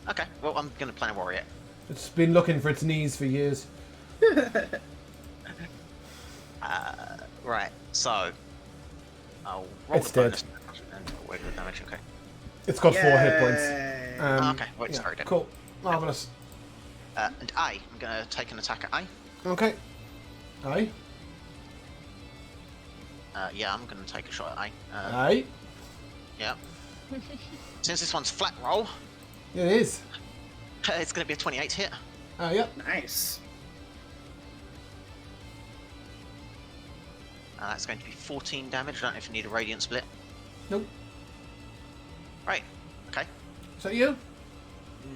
S2: Okay, well, I'm going to Planar Warrior it.
S1: It's been looking for its knees for years.
S2: Right, so... I'll roll
S1: It's
S2: the
S1: dead.
S2: bonus and regular damage, okay.
S1: It's got 4 hit points.
S5: Yay.
S2: Okay, well, it's very dead.
S1: Cool. Marvellous.
S2: And A, I'm going to take an attack at A.
S1: Okay. Aye.
S2: Yeah, I'm going to take a shot at A.
S1: Aye.
S2: Yeah. Since this one's flat roll,
S1: It is.
S2: it's going to be a 28 hit.
S1: Yep.
S5: Nice.
S2: That's going to be 14 damage. I don't know if you need a radiant split.
S1: Nope.
S2: Right. Okay.
S1: Is that you?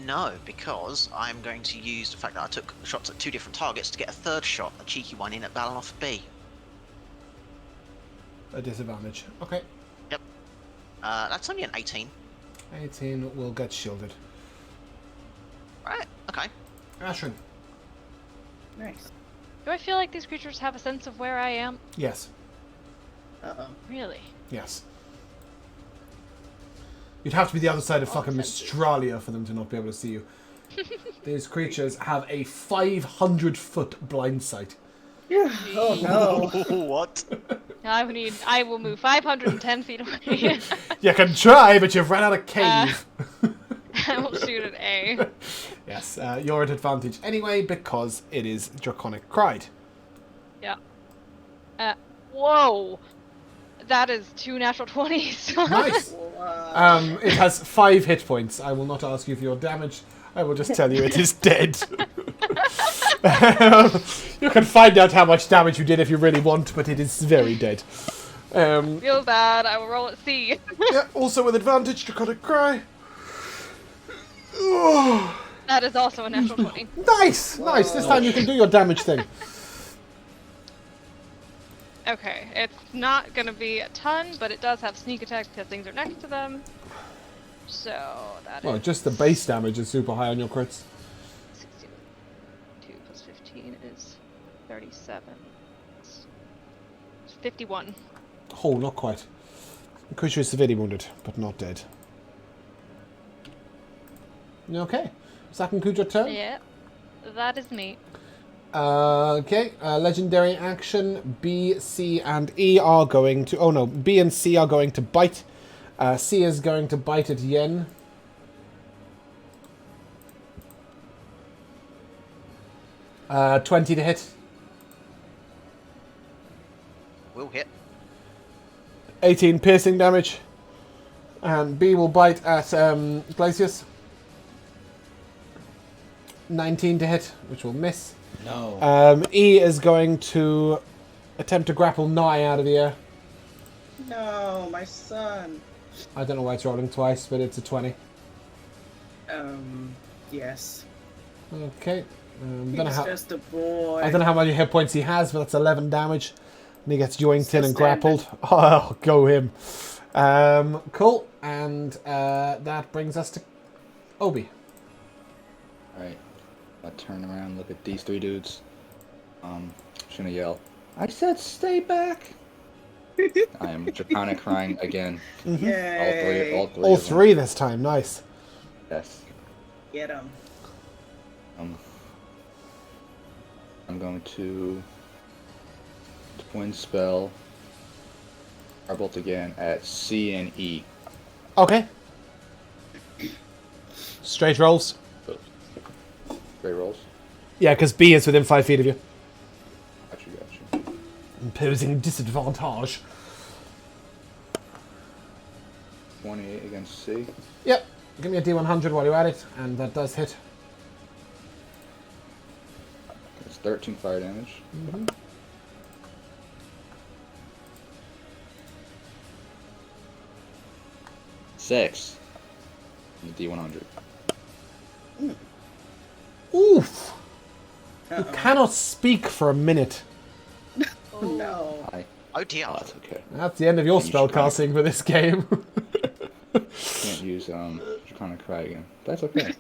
S2: No, because I'm going to use the fact that I took shots at 2 different targets to get a third shot, a cheeky one in at Balanoff B.
S1: A disadvantage. Okay.
S2: Yep. That's only an 18.
S1: 18 will get shielded.
S2: Right. Okay.
S1: Ashrin.
S5: Nice.
S4: Do I feel like these creatures have a sense of where I am?
S1: Yes.
S5: Uh-oh.
S4: Really?
S1: Yes. You'd have to be the other side of fucking Mistralia for them to not be able to see you. These creatures have a 500-foot blind sight.
S5: Oh no.
S2: What?
S4: I will move 510 feet away.
S1: You can try, but you've run out of cave.
S4: I will shoot at A.
S1: Yes, you're at advantage anyway because it is Draconic Pride.
S4: Yeah. Whoa! That is 2 natural 20s.
S1: Nice. It has 5 hit points. I will not ask you for your damage. I will just tell you it is dead. You can find out how much damage you did if you really want, but it is very dead.
S4: Feel bad. I will roll at C.
S1: Yeah, also with advantage, Draconic Cry.
S4: That is also a natural 20.
S1: Nice, nice. This time you can do your damage thing.
S4: Okay, it's not gonna be a ton, but it does have sneak attack because things are next to them. So that
S1: Well,
S4: is
S1: just the base damage is super high on your crits.
S4: 62 plus 15 is 37. It's 51.
S1: Oh, not quite. The creature is severely wounded, but not dead. Okay. Does that conclude your turn?
S4: Yeah, that is me.
S1: Okay. Legendary action. B, C, and E are going to... Oh, no. B and C are going to bite. C is going to bite at Yen. Uh, 20 to hit.
S2: Will hit.
S1: 18 piercing damage. And B will bite at Glacius. 19 to hit, which will miss.
S3: No.
S1: E is going to attempt to grapple Nye out of the air.
S5: No, my son.
S1: I don't know why it's rolling twice, but it's a 20.
S5: Yes.
S1: Okay.
S5: He's just a boy.
S1: I don't know how many hit points he has, but that's 11 damage. And he gets joinked
S5: Still
S1: in and
S5: standing.
S1: grappled. Oh, go him. Cool. And that brings us to Obi.
S3: Alright. I turn around, look at these three dudes. Just gonna yell, I said stay back! I am Draconic crying again.
S5: Yay.
S3: All three.
S1: All
S3: of them.
S1: three this time. Nice.
S3: Yes.
S5: Get him.
S3: I'm going to twin spell Firebolt again at C and E.
S1: Okay. Straight rolls.
S3: Great rolls.
S1: Yeah, because B is within 5 feet of you.
S3: Gotcha.
S1: Imposing disadvantage.
S3: 28 against C.
S1: Yep. Give me a D100 while you're at it, and that does hit.
S3: It's 13 fire damage.
S1: Mm-hmm.
S3: Six. D100.
S1: Oof. You
S5: Uh-oh.
S1: cannot speak for a minute.
S5: No.
S3: Hi.
S2: Oh dear.
S3: Oh, that's okay.
S1: That's the end of your
S3: You
S1: spell
S3: should try.
S1: casting for this game.
S3: Can't use Draconic Cry again. That's okay.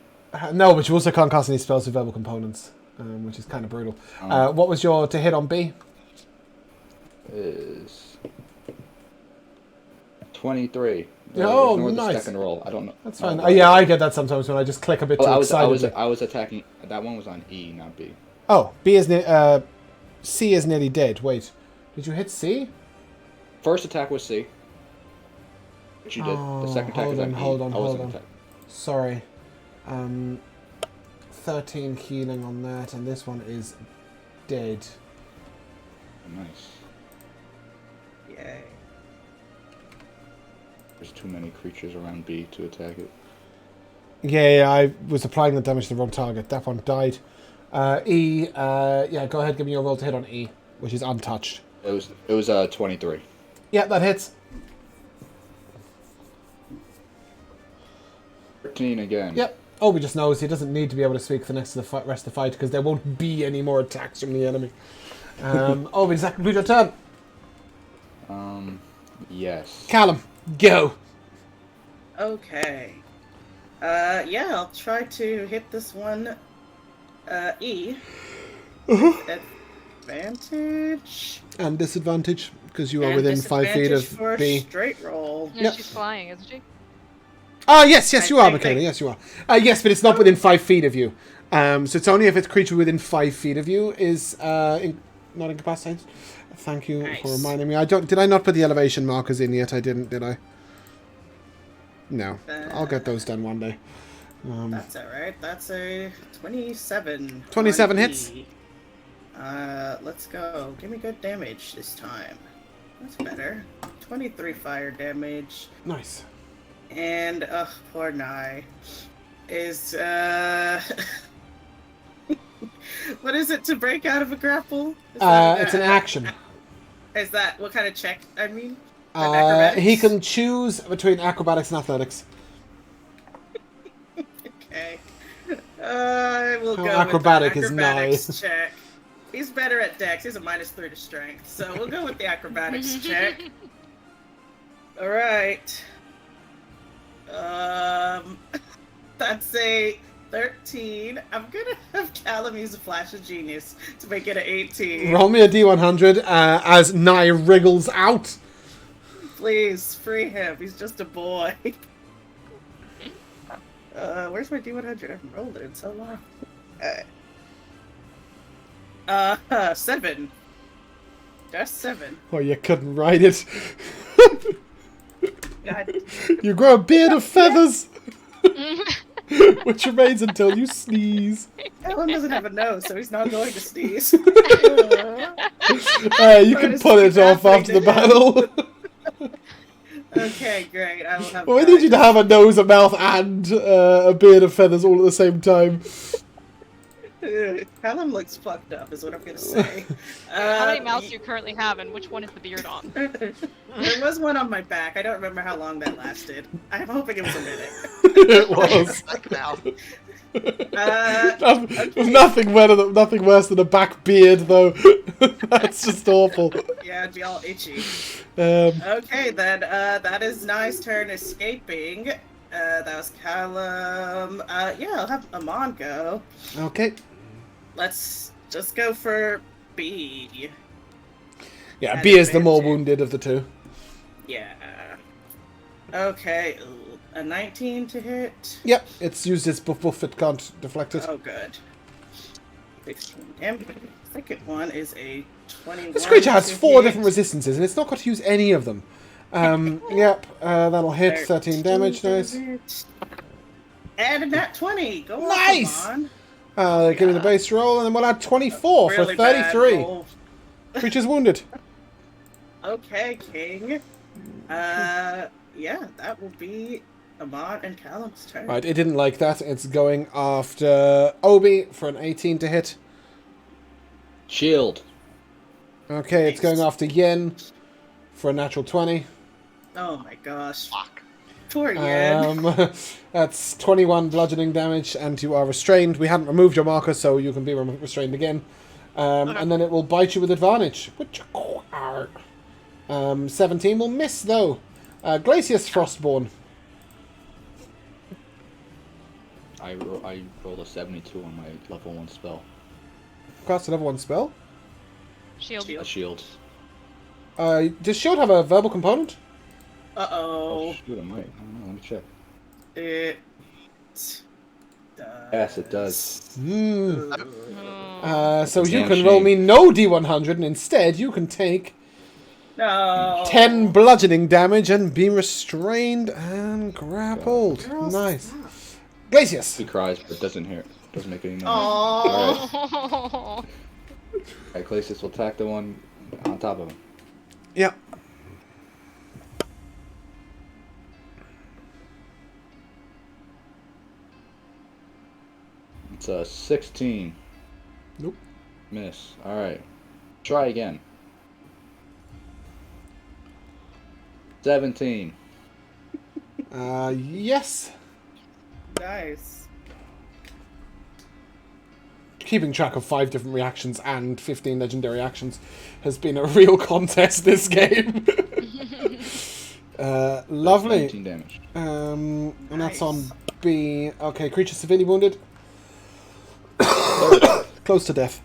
S1: No, but you also can't cast any spells with verbal components, which is kind of brutal. What was your to hit on B?
S3: Is 23.
S1: Oh,
S3: Ignore the
S1: nice.
S3: second roll. I don't know.
S1: That's fine. Yeah, I get that sometimes when I just click a bit too
S3: I
S1: excitedly.
S3: was attacking. That one was on E, not B.
S1: Oh, C is nearly dead. Wait, did you hit C?
S3: First attack was C. Which you did. The second attack was on E.
S1: Hold
S3: I wasn't
S1: on.
S3: attacking.
S1: Sorry. 13 healing on that, and this one is dead.
S3: Nice.
S5: Yay.
S3: There's too many creatures around B to attack it.
S1: Yeah, I was applying the damage to the wrong target. That one died. E, yeah, go ahead, give me your roll to hit on E, which is untouched.
S3: It was 23.
S1: Yeah, that hits.
S3: 13 again.
S1: Yep. Obi just knows he doesn't need to be able to speak for the rest of the fight because there won't be any more attacks from the enemy. Obi, does that conclude your turn?
S3: Yes.
S1: Callum, go.
S5: Okay. Yeah, I'll try to hit this one. E. Advantage.
S1: And disadvantage because you are
S5: And
S1: within 5 feet
S5: disadvantage
S1: of
S5: for a
S1: B.
S5: straight roll.
S4: Yeah,
S1: Yep.
S4: she's flying, isn't she?
S1: Yes, you are,
S5: I think
S1: Michaela.
S5: they-
S1: Yes, you are. Yes, but it's not within 5 feet of you. So it's only if it's a creature within 5 feet of you is not incapacitated. Thank you for
S5: Nice.
S1: reminding me. Did I not put the elevation markers in yet? I didn't, did I? No. I'll get those done one day.
S5: That's alright. That's a 27.
S1: 27
S5: on
S1: hits.
S5: E. Let's go. Give me good damage this time. That's better. 23 fire damage.
S1: Nice.
S5: And, poor Nye. Is, what is it to break out of a grapple? Is that
S1: It's an action.
S5: Is that what kind of check? I mean, acrobatics?
S1: He can choose between acrobatics and athletics.
S5: Okay. I will
S1: How
S5: go
S1: acrobatic
S5: with
S1: is
S5: the acrobatics
S1: Nye?
S5: check. He's better at dex. He's a -3 to strength, so we'll go with the acrobatics check. All right. That's a 13. I'm gonna have Callum use a flash of genius to make it an 18.
S1: Roll me a D100 as Nye wriggles out.
S5: Please, free him. He's just a boy. Where's my D100? I haven't rolled it in so long. 7. Just 7.
S1: Oh, you couldn't write it.
S5: God.
S1: You grow a beard of feathers, which remains until you sneeze.
S5: Callum doesn't have a nose, so he's not going to sneeze.
S1: You can pull it off after the battle.
S5: Okay, great. I will have.
S1: Well, we need you to have a nose, a mouth, and a beard of feathers all at the same time.
S5: Callum looks fucked up, is what I'm gonna say.
S4: How many mouths do you currently have, and which one is the beard on?
S5: There was one on my back. I don't remember how long that lasted. I'm hoping it was a minute.
S1: It was.
S2: Back now.
S1: There's nothing worse than a back beard, though. That's just awful.
S5: Yeah, it'd be all itchy.
S1: Um,
S5: Okay, then that is Nye's turn escaping. That was Callum. Yeah, I'll have Amon go.
S1: okay.
S5: Let's just go for B.
S1: Yeah,
S5: At
S1: B is the more
S5: advantage.
S1: wounded of the two.
S5: Yeah. Okay, ooh, a 19 to hit.
S1: Yep, it's used its buff, it can't deflect it.
S5: Oh, good. 16 damage. Second one is a 21.
S1: This creature has
S5: to
S1: 4
S5: hit.
S1: different resistances, and it's not got to use any of them. Yep, that'll hit 13 damage,
S5: to
S1: nice.
S5: hit. And a nat 20. Go on,
S1: Nice!
S5: come
S1: Give me the base roll, and then we'll add 24
S5: on.
S1: for
S5: Really bad
S1: 33.
S5: roll.
S1: Creature's wounded.
S5: Okay, King. Yeah, that will be Amon and Callum's turn.
S1: Right, it didn't like that. It's going after Obi for an 18 to hit.
S3: Shield.
S1: Okay, it's going after Yen for a natural 20.
S5: Oh my gosh.
S2: Fuck.
S5: Poor Yen.
S1: That's 21 bludgeoning damage, and you are restrained. We hadn't removed your marker, so you can be restrained again. And then it will bite you with advantage. 17 will miss, though. Glacius Frostborn.
S3: I rolled a 72 on my level 1 spell.
S1: Cast a level 1 spell.
S4: Shield.
S3: A shield.
S1: Does Shield have a verbal component?
S5: Uh-oh.
S3: Shoot, it might. I don't know. Let me check.
S5: It does.
S3: Yes, it does.
S4: Oh.
S1: So you
S3: Damn
S1: can roll
S3: shame.
S1: me no D100, and instead you can take
S5: No.
S1: 10 bludgeoning damage and be restrained and grappled. Nice. Glacius.
S3: He cries, but doesn't hear it. Doesn't make any noise.
S5: Aww.
S3: Alright. Alright, Glacius will attack the one on top of him.
S1: Yep.
S3: It's a 16.
S1: Nope.
S3: Miss. Alright. Try again. 17.
S1: Yes.
S5: Nice.
S1: Keeping track of 5 different reactions and 15 legendary actions has been a real contest this game. Lovely.
S3: 19 damage.
S1: And that's
S5: Nice.
S1: on B. Okay, creature severely wounded. Close to death.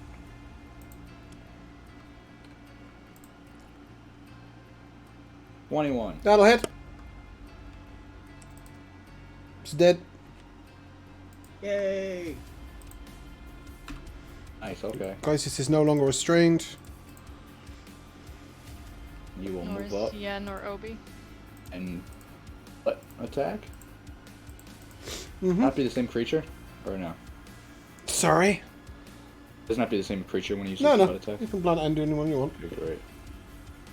S3: $21.
S1: That'll hit. It's dead.
S5: Yay.
S3: Nice, okay.
S1: Glacius is no longer restrained.
S3: You will
S4: Nor
S3: move up
S4: is Yen or Obi.
S3: and attack?
S1: Mm-hmm.
S3: Not be the same creature? Or no?
S1: Sorry.
S3: Doesn't have to be the same creature when you use
S1: No,
S3: the
S1: no.
S3: attack?
S1: You can blunt and do anyone you want.
S3: Okay, great.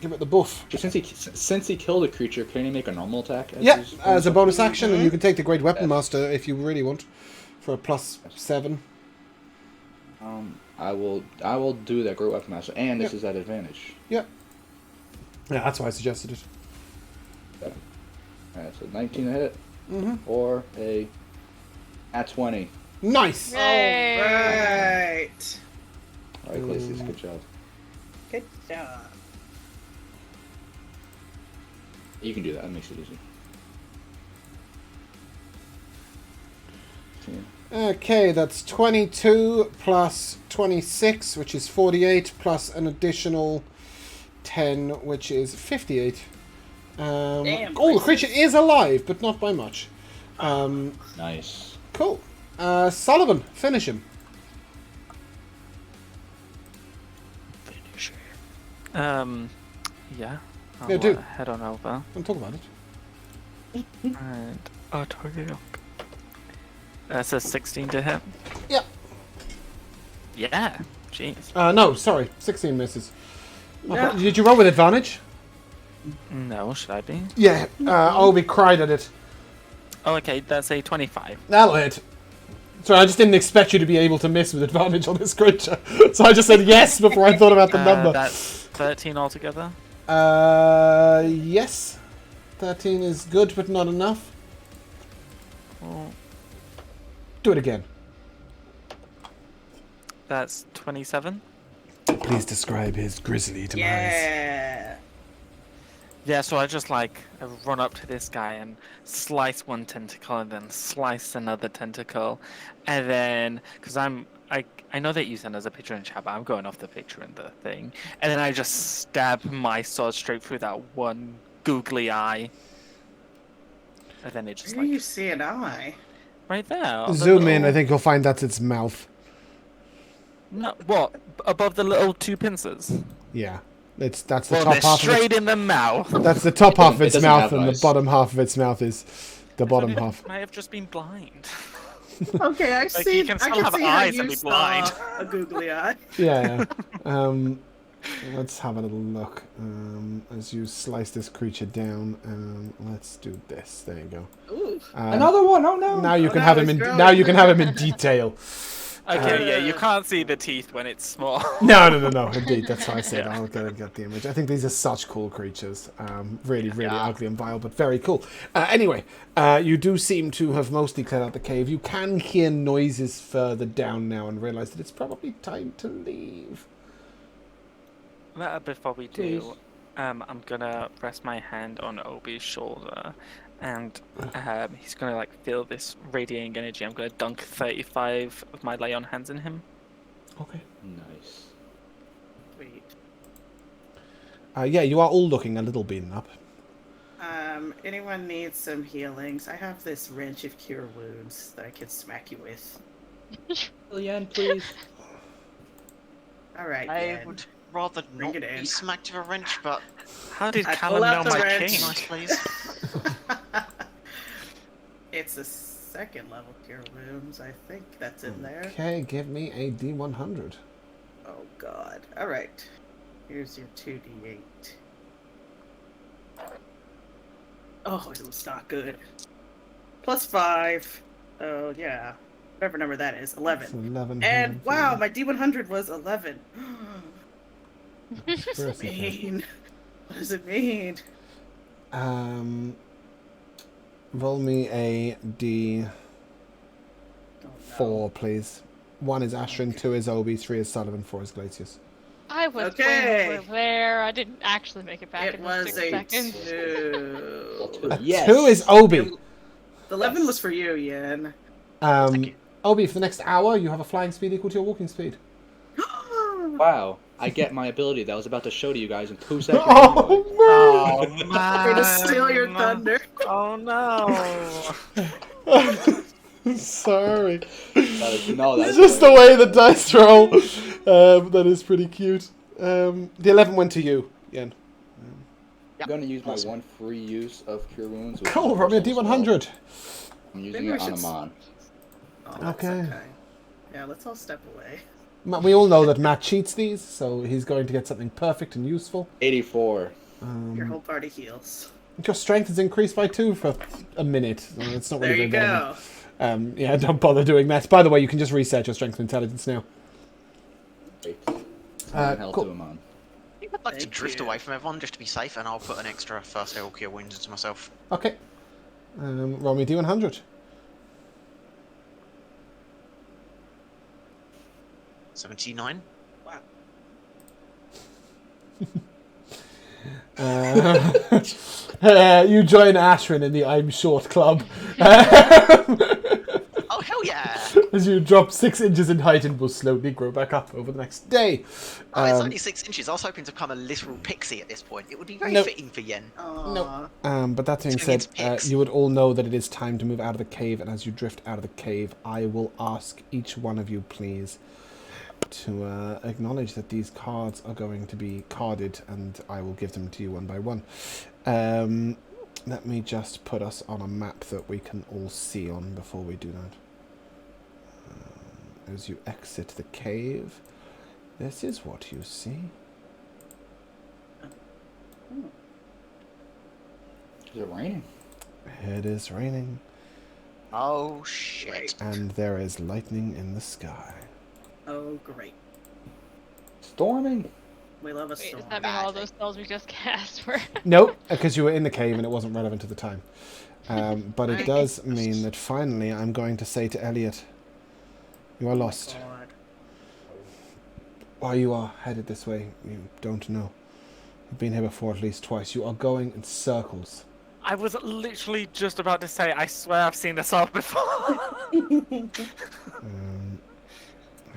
S1: Give it the buff.
S3: Since he killed a creature, can he make a normal attack?
S1: Yeah,
S3: his
S1: as a bonus action, and
S5: Mhm.
S1: you can take the Great Weapon
S3: Yes.
S1: Master if you really want, for a +7.
S3: I will do that Great Weapon Master, and this
S1: Yep.
S3: is at advantage.
S1: Yeah, that's why I suggested it.
S3: Alright, so 19 to hit,
S1: Mm-hmm.
S3: or a at 20.
S1: Nice.
S4: Yay!
S5: Alright.
S3: Alright, Glacius, good job.
S5: Good job.
S3: You can do that, that makes it easy.
S1: Okay, that's 22 plus 26, which is 48, plus an additional 10, which is 58.
S5: Damn,
S1: The creature is alive, but not by much.
S3: Nice.
S1: Cool. Sullivan, finish him.
S6: Yeah. I'll
S1: Yeah, do.
S6: head on over
S1: Don't talk about it.
S6: and target up. That's a 16 to hit.
S1: Yeah.
S6: Yeah. Jeez.
S1: No, sorry. 16 misses.
S5: No.
S1: Okay. Did you roll with advantage?
S6: No, should I be?
S1: Yeah. Obi cried at it.
S6: Oh, okay. That's a 25.
S1: That'll hit. Sorry, I just didn't expect you to be able to miss with advantage on this creature. So I just said yes before I thought about the number.
S6: That's 13 altogether.
S1: Yes. 13 is good, but not enough.
S6: Well,
S1: Do it again.
S6: that's 27.
S1: Please describe his grisly demise.
S5: Yeah.
S6: Yeah, so I just I run up to this guy and slice one tentacle and then slice another tentacle, and then because I know that you sent us a picture in chat, but I'm going off the picture in the thing, and then I just stab my sword straight through that one googly eye, and then it just
S5: Where do you see an eye?
S6: right there. on the
S1: Zoom in,
S6: little-
S1: I think you'll find that's its mouth.
S6: No, what above the little two pincers?
S1: Yeah. That's the
S6: Well,
S1: top
S6: they're
S1: half of
S6: straight
S1: it.
S6: in the mouth.
S1: That's the top half of
S3: It
S1: its
S3: doesn't
S1: mouth,
S3: have
S1: and the
S3: eyes.
S1: bottom half of its mouth is the bottom half.
S6: I have just been blind.
S5: Okay, I
S6: Like, you
S5: see.
S6: can
S5: I
S6: still
S5: can
S6: have
S5: see how
S6: eyes
S5: you
S6: and be
S5: saw
S6: blind.
S5: a googly eye.
S1: Yeah. Let's have a little look. As you slice this creature down, let's do this. There you go.
S5: Ooh.
S3: Another one. Oh no.
S1: Now you
S5: Oh,
S1: can
S5: now
S1: have him
S5: it's
S1: in.
S5: growing.
S1: Now you can have him in detail.
S6: Okay, yeah, you can't see the teeth when it's small.
S1: No. Indeed, that's why I said
S6: Yeah.
S1: I'll get the image. I think these are such cool creatures. Really ugly and vile, but very cool. Anyway, you do seem to have mostly cleared out the cave. You can hear noises further down now and realise that it's probably time to leave.
S6: Before we do, I'm gonna rest my hand on Obi's shoulder, and he's gonna feel this radiating energy. I'm gonna dunk 35 of my lay on hands in him.
S1: Okay.
S3: Nice.
S5: Sweet.
S1: Yeah, you are all looking a little beaten up.
S5: Anyone needs some healings? I have this wrench of cure wounds that I can smack you with.
S3: Yen, please.
S5: All right.
S2: I
S5: Yen.
S2: would rather
S5: Bring
S2: not
S5: it in.
S2: be smacked with a wrench, but
S6: How did
S5: I
S6: Callum
S5: pull out
S6: know
S5: the
S6: my
S5: wrench.
S6: king?
S2: nice, please.
S5: It's a second level cure wounds. I think that's in there.
S1: Okay, give me a D100.
S5: Oh God. All right. Here's your 2d8. Oh, it was not good. +5. Oh yeah. Whatever number that is. 11.
S1: It's 11.
S5: And wow, my D100 was 11. What does it
S1: Merciful.
S5: mean? What does it mean?
S1: Roll me a D4,
S5: Oh, no.
S1: please. 1 is Ashrin, 2 is Obi, 3 is Sullivan, 4 is Glacius.
S4: I was
S5: Okay.
S4: way over there. I didn't actually make it back
S5: It
S4: in
S5: was
S4: 6
S5: a
S4: seconds.
S5: 2.
S3: Yes.
S1: 2 is Obi.
S5: The 11 was for you, Yen.
S2: Thank you.
S1: Obi, for the next hour, you have a flying speed equal to your walking speed.
S3: Wow. I get my ability that I was about to show to you guys in 2 seconds.
S1: Oh,
S6: Oh man!
S5: I'm gonna steal your thunder.
S6: Oh no!
S1: man. Sorry.
S3: That's
S1: It's just the way the dice roll. That is pretty cute. The 11 went to you, Yen.
S3: I'm gonna use my one free use of Cure Wounds. which
S1: Cool,
S3: is
S1: roll me a
S3: personal
S1: D100.
S3: spell. I'm using
S5: Maybe
S3: it
S5: we
S3: on
S5: should
S3: Amon.
S5: Oh, that's
S1: Okay.
S5: Yeah, let's all step away.
S1: We all know that Matt cheats these, so he's going to get something perfect and useful.
S3: 84.
S5: Your whole party heals.
S1: Your strength is increased by 2 for a minute. It's not
S5: There
S1: really
S5: you
S1: very
S5: go.
S1: relevant. Yeah, don't bother doing that. By the way, you can just reset your strength and intelligence now.
S3: Great. Hell
S1: cool.
S3: to Amon.
S2: I think I'd like to
S5: Thank
S2: drift
S5: you.
S2: away from everyone just to be safe, and I'll put an extra first level cure wounds into myself.
S1: Okay. Roll me a D100.
S2: 79.
S1: You join Ashrin in the I'm Short Club.
S2: Oh hell yeah!
S1: As you drop 6 inches in height and will slowly grow back up over the next day.
S2: Oh, it's only 6 inches. I was hoping to become a literal pixie at this point. It would be very
S1: Nope.
S2: fitting for Yen.
S1: No. But that being
S2: Turning
S1: said,
S2: into pigs.
S1: you would all know that it is time to move out of the cave, and as you drift out of the cave, I will ask each one of you, please, to acknowledge that these cards are going to be carded, and I will give them to you one by one. Let me just put us on a map that we can all see on before we do that. As you exit the cave, this is what you see.
S3: Is it raining?
S1: It is raining,
S2: Oh, shit.
S1: and there is lightning in the sky.
S5: Oh, great.
S3: Storming.
S5: We love a
S4: Wait,
S5: storm.
S4: does that mean all those spells we just cast were?
S1: Nope, because you were in the cave and it wasn't relevant at the time. But it does mean that finally I'm going to say to Elliot, you are lost.
S5: God.
S1: Why you are headed this way, you don't know. You've been here before at least twice. You are going in circles.
S6: I was literally just about to say, I swear I've seen this all before.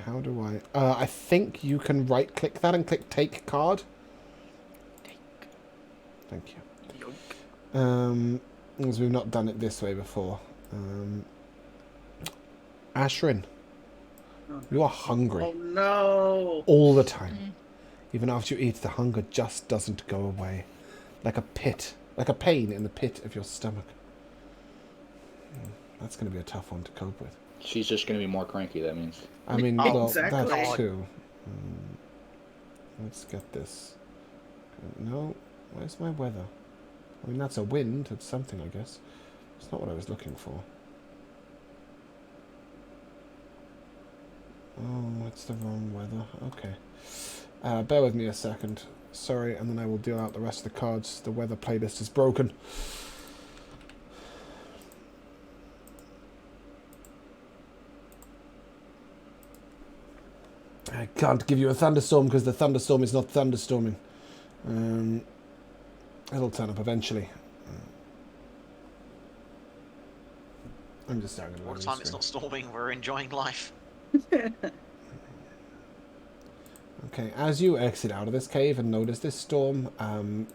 S1: How do I... I think you can right-click that and click Take Card. Thank you. As we've not done it this way before. Ashrin, you are hungry.
S5: Oh no!
S1: All the time. Even after you eat, the hunger just doesn't go away. Like a pit. Like a pain in the pit of your stomach. That's going to be a tough one to cope with.
S3: She's just gonna be more cranky. That means.
S1: I mean,
S2: Oh,
S1: well,
S5: exactly.
S1: that too. Let's get this. No, where's my weather? I mean, that's a wind. It's something, I guess. It's not what I was looking for. Oh, it's the wrong weather. Okay. Bear with me a second. Sorry, and then I will deal out the rest of the cards. The weather playlist is broken. I can't give you a thunderstorm because the thunderstorm is not thunderstorming. It'll turn up eventually. I'm just staring at
S2: All
S1: the
S2: the time it's not storming, we're enjoying life.
S1: Okay, as you exit out of this cave and notice this storm,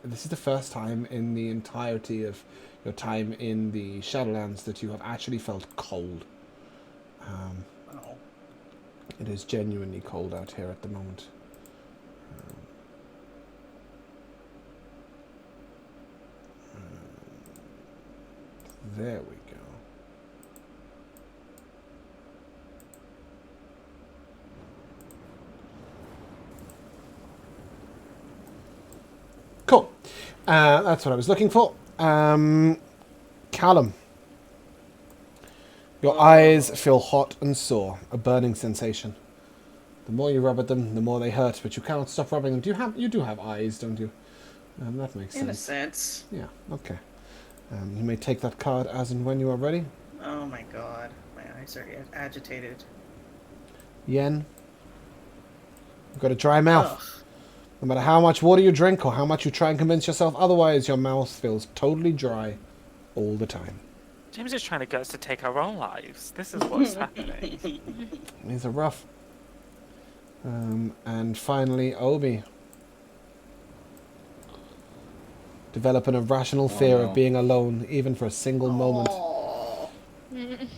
S1: this is the first time in the entirety of your time in the Shadowlands that you have actually felt cold.
S5: Oh.
S1: It is genuinely cold out here at the moment. There we go. Cool. That's what I was looking for. Callum. Your eyes feel hot and sore, a burning sensation. The more you rub at them, the more they hurt, but you cannot stop rubbing them. You do have eyes, don't you? That makes
S5: In a
S1: sense.
S5: sense.
S1: Yeah, okay. You may take that card as and when you are ready.
S5: Oh my god. My eyes are agitated.
S1: Yen. You've got a dry mouth.
S5: Ugh.
S1: No matter how much water you drink or how much you try and convince yourself otherwise, your mouth feels totally dry all the time.
S6: James is trying to get us to take our own lives. This is what's happening.
S1: These are rough. And finally, Obi. Develop an irrational fear
S3: no.
S1: of being alone, even for a single moment.
S5: Oh.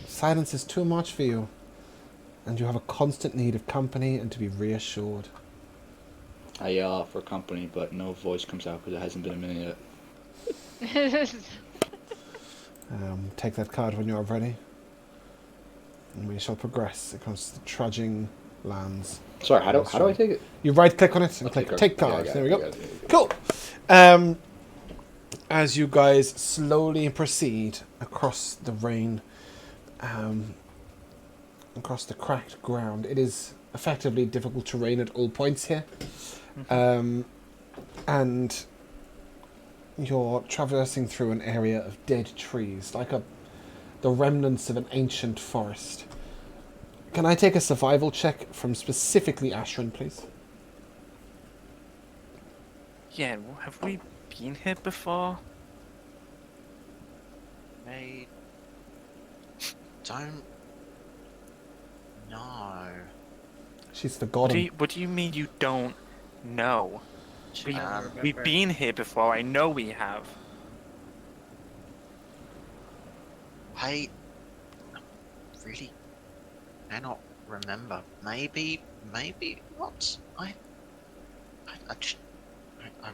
S1: Silence is too much for you. And you have a constant need of company and to be reassured.
S3: I yell out for company, but no voice comes out because it hasn't been a minute yet.
S1: Take that card when you are ready. And we shall progress across the trudging lands.
S3: Sorry, how do I take it?
S1: You right click on it and click
S3: card.
S1: take
S3: Yeah, I
S1: cards.
S3: got
S1: There
S3: it,
S1: we
S3: I
S1: go.
S3: got it.
S1: Cool. As you guys slowly proceed across the rain, across the cracked ground, it is effectively difficult terrain at all points here. And you're traversing through an area of dead trees, like the remnants of an ancient forest. Can I take a survival check from specifically Ashrin, please?
S6: Yeah, have we been here before?
S2: They don't
S1: She's forgotten.
S6: What do you mean you don't know?
S5: I don't remember.
S6: We've been here before. I know we have.
S2: I really cannot remember. Maybe not. I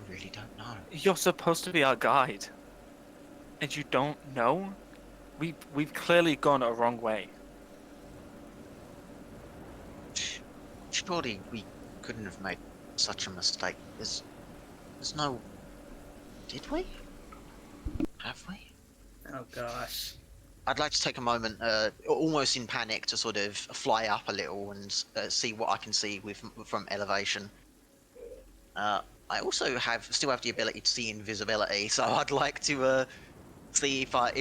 S2: really don't know.
S6: You're supposed to be our guide, and you don't know? We've clearly gone a wrong way.
S2: Surely we couldn't have made such a mistake. There's no... Did we? Have we?
S5: Oh gosh.
S2: I'd like to take a moment, almost in panic, to sort of fly up a little and see what I can see from elevation. I also still have the ability to see invisibility, so I'd like to see if I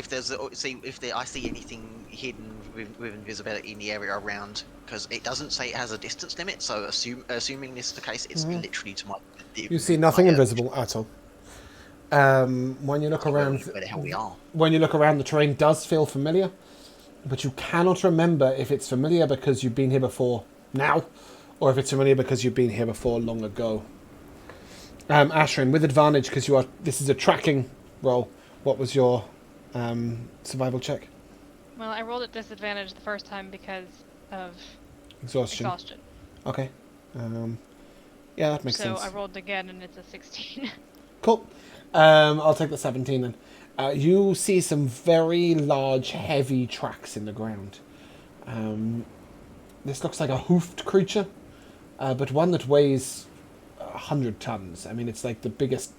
S2: see anything hidden with invisibility in the area around, because it doesn't say it has a distance limit. So assuming this is the case, it's literally to my.
S1: You see nothing invisible at all. When you look around,
S2: where the hell we are.
S1: when you look around, the terrain does feel familiar, but you cannot remember if it's familiar because you've been here before now, or if it's familiar because you've been here before long ago. Ashrin, with advantage because this is a tracking roll. What was your survival check?
S4: Well, I rolled at disadvantage the first time because of
S1: Exhaustion. Okay. Yeah, that makes sense.
S4: So I rolled again and it's a 16.
S1: Cool. I'll take the 17 then. You see some very large, heavy tracks in the ground. This looks like a hoofed creature, but one that weighs 100 tons. I mean, it's like the biggest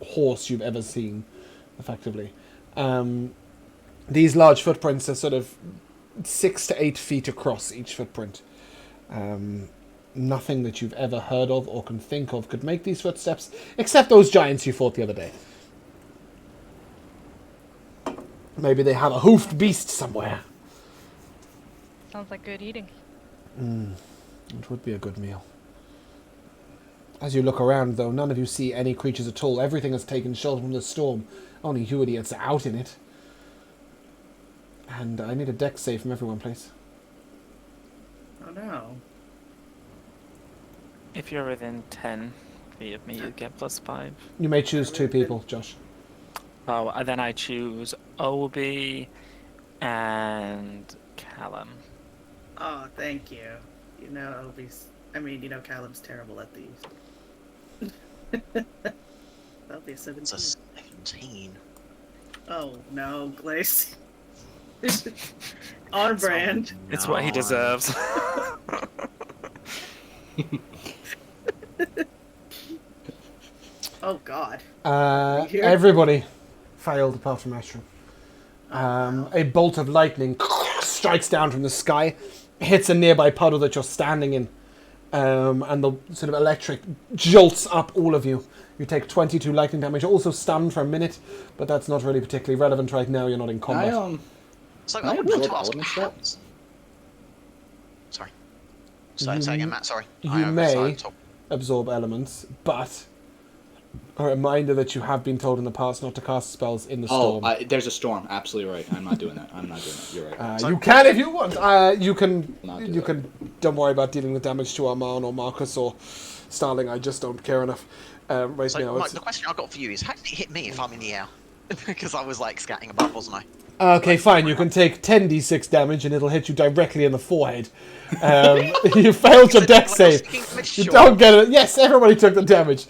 S1: horse you've ever seen, effectively. These large footprints are sort of 6 to 8 feet across each footprint. Nothing that you've ever heard of or can think of could make these footsteps, except those giants you fought the other day. Maybe they have a hoofed beast somewhere.
S4: Sounds like good eating.
S1: It would be a good meal. As you look around, though, none of you see any creatures at all. Everything has taken shelter from the storm. Only you idiots are out in it. And I need a dex save from everyone, please.
S5: Oh no.
S6: If you're within 10 feet of me, you get +5.
S1: You may choose 2 people, Josh.
S6: Oh, and then I choose Obi and Callum.
S5: Oh, thank you. You know, Callum's terrible at these. That'll be a 17.
S2: It's a 17.
S5: Oh no, Glace. On brand.
S6: It's what he deserves.
S5: Oh god. Here?
S1: Everybody failed apart from Ashram. A bolt of lightning strikes down from the sky, hits a nearby puddle that you're standing in, and the sort of electric jolts up all of you. You take 22 lightning damage. You're also stunned for a minute, but that's not really particularly relevant right now. You're not in combat.
S2: So
S3: Can I
S2: I would like
S3: absorb
S2: to ask
S3: elements
S2: perhaps... Sorry. Say again, Matt, sorry.
S1: You may absorb elements, but a reminder that you have been told in the past not to cast spells in the storm.
S3: There's a storm. Absolutely right. I'm not doing that. You're right.
S1: You can if you want. You can.
S3: Not do
S1: You
S3: that.
S1: can. Don't worry about dealing with damage to Armand or Marcus or Starling. I just don't care enough right
S2: So,
S1: now.
S2: Mike,
S1: It's...
S2: the question I've got for you is, how did it hit me if I'm in the air? Because I was, like, scatting above, wasn't I?
S1: Okay, fine. You can take 10d6 damage and it'll hit you directly in the forehead. You failed your dex save. You don't get it. Yes, everybody took the damage.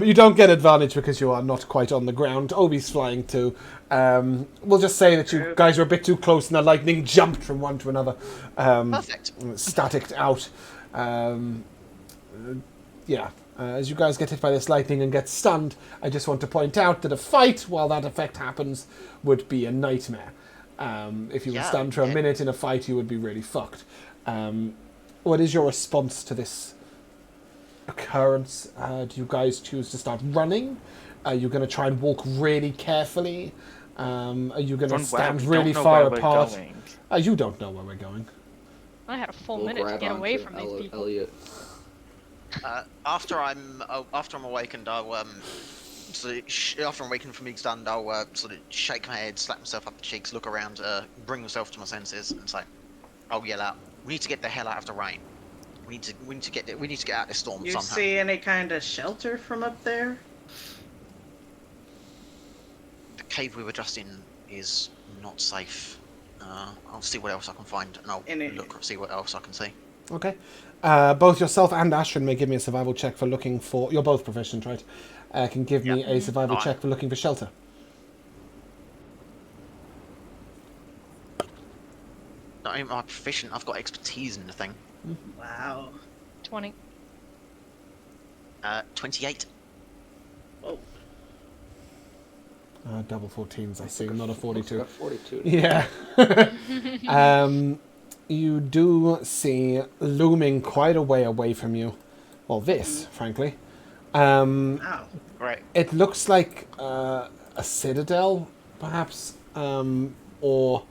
S1: You don't get advantage because you are not quite on the ground. Obi's flying too. We'll just say that you guys were a bit too close and the lightning jumped from one to another.
S2: Perfect.
S1: Staticked out. As you guys get hit by this lightning and get stunned, I just want to point out that a fight, while that effect happens, would be a nightmare. If you were stunned for a minute in a fight, you would be really fucked. What is your response to this occurrence? Do you guys choose to start running? Are you going to try and walk really carefully? Are you going to stand really far apart? You don't know where we're going.
S4: I had a full minute to get away from these people.
S3: Elliot.
S2: After I'm awakened, I'll after I'm awakened from being stunned, I'll sort of shake my head, slap myself up the cheeks, look around, bring myself to my senses, and say, I'll yell out, "We need to get the hell out of the rain. We need to get out of this storm
S5: You
S2: somehow.
S5: see any kind of shelter from up there?
S2: The cave we were just in is not safe. I'll see what else I can find, and I'll see what else I can see.
S1: Okay. Both yourself and Ashton may give me a survival check for looking for... You're both proficient, right? Can give me a survival check for looking for shelter.
S2: Not only am I proficient, I've got expertise in the thing.
S5: Wow.
S4: 20.
S2: 28.
S5: Oh.
S1: Double 14s, I see. Not a 42.
S3: 42.
S1: Yeah. You do see looming quite a way away from you. Well, this, frankly.
S5: Wow.
S2: Right.
S1: It looks like a citadel, perhaps, or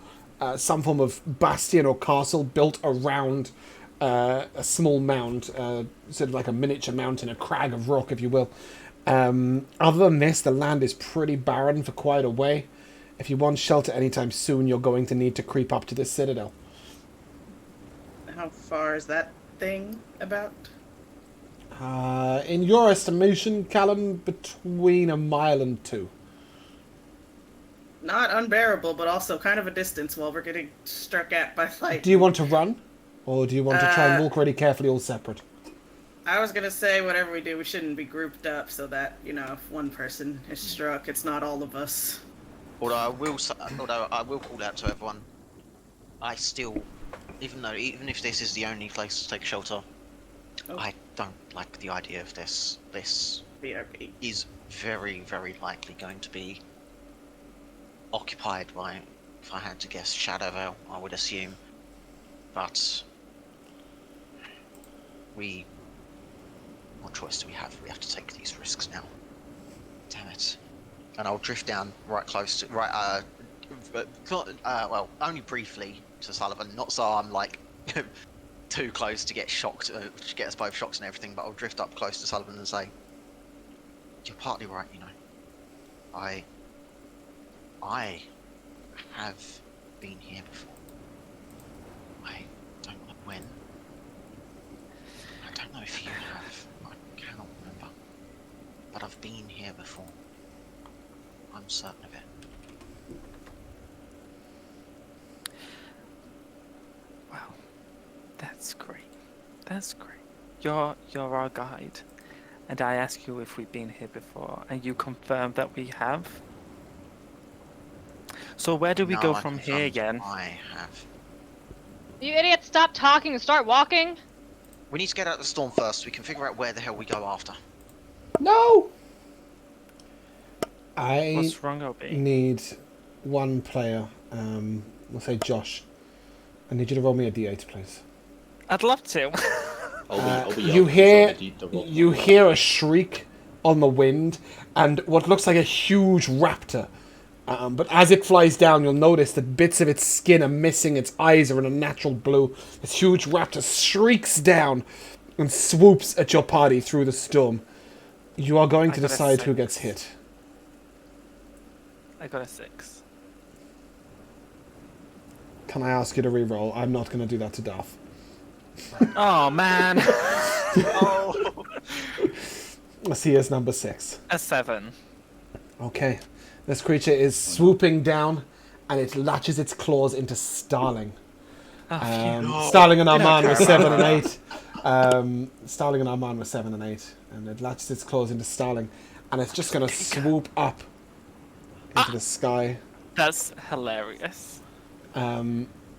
S1: some form of bastion or castle built around a small mound, sort of like a miniature mountain, a crag of rock, if you will. Other than this, the land is pretty barren for quite a way. If you want shelter anytime soon, you're going to need to creep up to this citadel.
S5: How far is that thing about?
S1: In your estimation, Callum, between 1 mile and 2.
S5: Not unbearable, but also kind of a distance while we're getting struck at by lightning.
S1: Do you want to run? Or do you want to try and walk really carefully, all separate?
S5: I was gonna say, whatever we do, we shouldn't be grouped up so that, you know, if one person is struck, it's not all of us.
S2: Although I will call out to everyone. I still, even if this is the only place to take shelter, I don't like the idea of this. This
S5: BRB.
S2: is very, very likely going to be occupied by, if I had to guess, Shadowveil, I would assume. But what choice do we have? We have to take these risks now. Damn it. And I'll drift down right close to, well, only briefly to Sullivan, not so I'm like too close to get shocked, to get us both shocked and everything, but I'll drift up close to Sullivan and say, you're partly right, you know. I have been here before. I don't know when. I don't know if you have. I cannot remember. But I've been here before. I'm certain of it.
S6: Wow, that's great. That's great. You're our guide, and I ask you if we've been here before, and you confirm that we have. So where do we go from here again?
S2: I have.
S4: You idiot, stop talking and start walking!
S2: We need to get out of the storm first. We can figure out where the hell we go after.
S3: No!
S1: I
S6: What's wrong, Obi?
S1: need one player, we'll say Josh. I need you to roll me a d8, please.
S6: I'd love to.
S1: You hear a shriek on the wind, and what looks like a huge raptor. But as it flies down, you'll notice that bits of its skin are missing, its eyes are in a natural blue. This huge raptor shrieks down and swoops at your party through the storm. You are going to decide who gets hit.
S6: I got a 6.
S1: Can I ask you to re-roll? I'm not going to do that to Darth.
S6: Oh, man.
S2: Oh!
S1: Let's see, here's number 6.
S6: A 7.
S1: Okay. This creature is swooping down, and it latches its claws into Starling. Starling and Arman were 7 and 8. Starling and Arman were 7 and 8, and it latches its claws into Starling, and it's just going to swoop up into the sky.
S6: That's hilarious.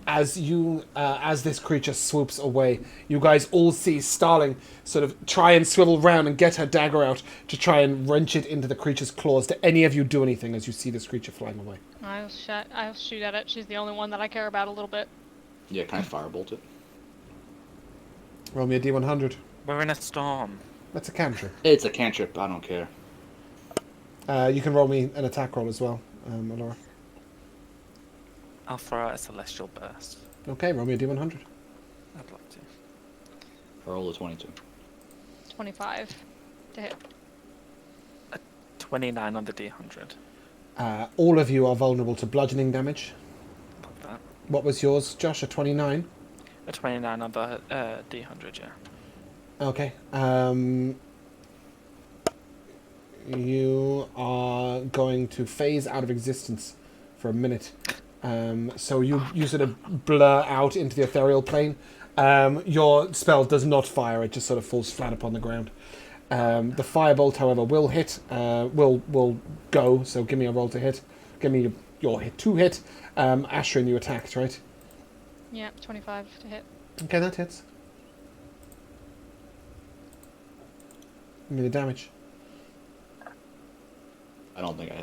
S1: As this creature swoops away, you guys all see Starling sort of try and swivel round and get her dagger out to try and wrench it into the creature's claws. Do any of you do anything as you see this creature flying away?
S4: I'll shoot at it. She's the only one that I care about a little bit.
S3: Yeah, can I firebolt it?
S1: Roll me a d100.
S6: We're in a storm.
S1: That's a cantrip.
S3: It's a cantrip, I don't care.
S1: You can roll me an attack roll as well, Alora.
S6: I'll throw out a celestial burst.
S1: Okay, roll me a d100.
S6: I'd love to.
S3: Roll a 22.
S4: 25 to hit.
S6: 29 on the D100.
S1: All of you are vulnerable to bludgeoning damage.
S6: Love that.
S1: What was yours, Josh? A 29?
S6: A 29 on the D100, yeah.
S1: Okay. You are going to phase out of existence for a minute. So you sort of blur out into the ethereal plane. Your spell does not fire; it just sort of falls flat upon the ground. The firebolt, however, will hit. Will go. So give me a roll to hit. Give me your hit to hit. Ashrin, you attacked, right?
S4: Yeah, 25 to hit.
S1: Okay, that hits. Give me the damage.
S3: I don't think I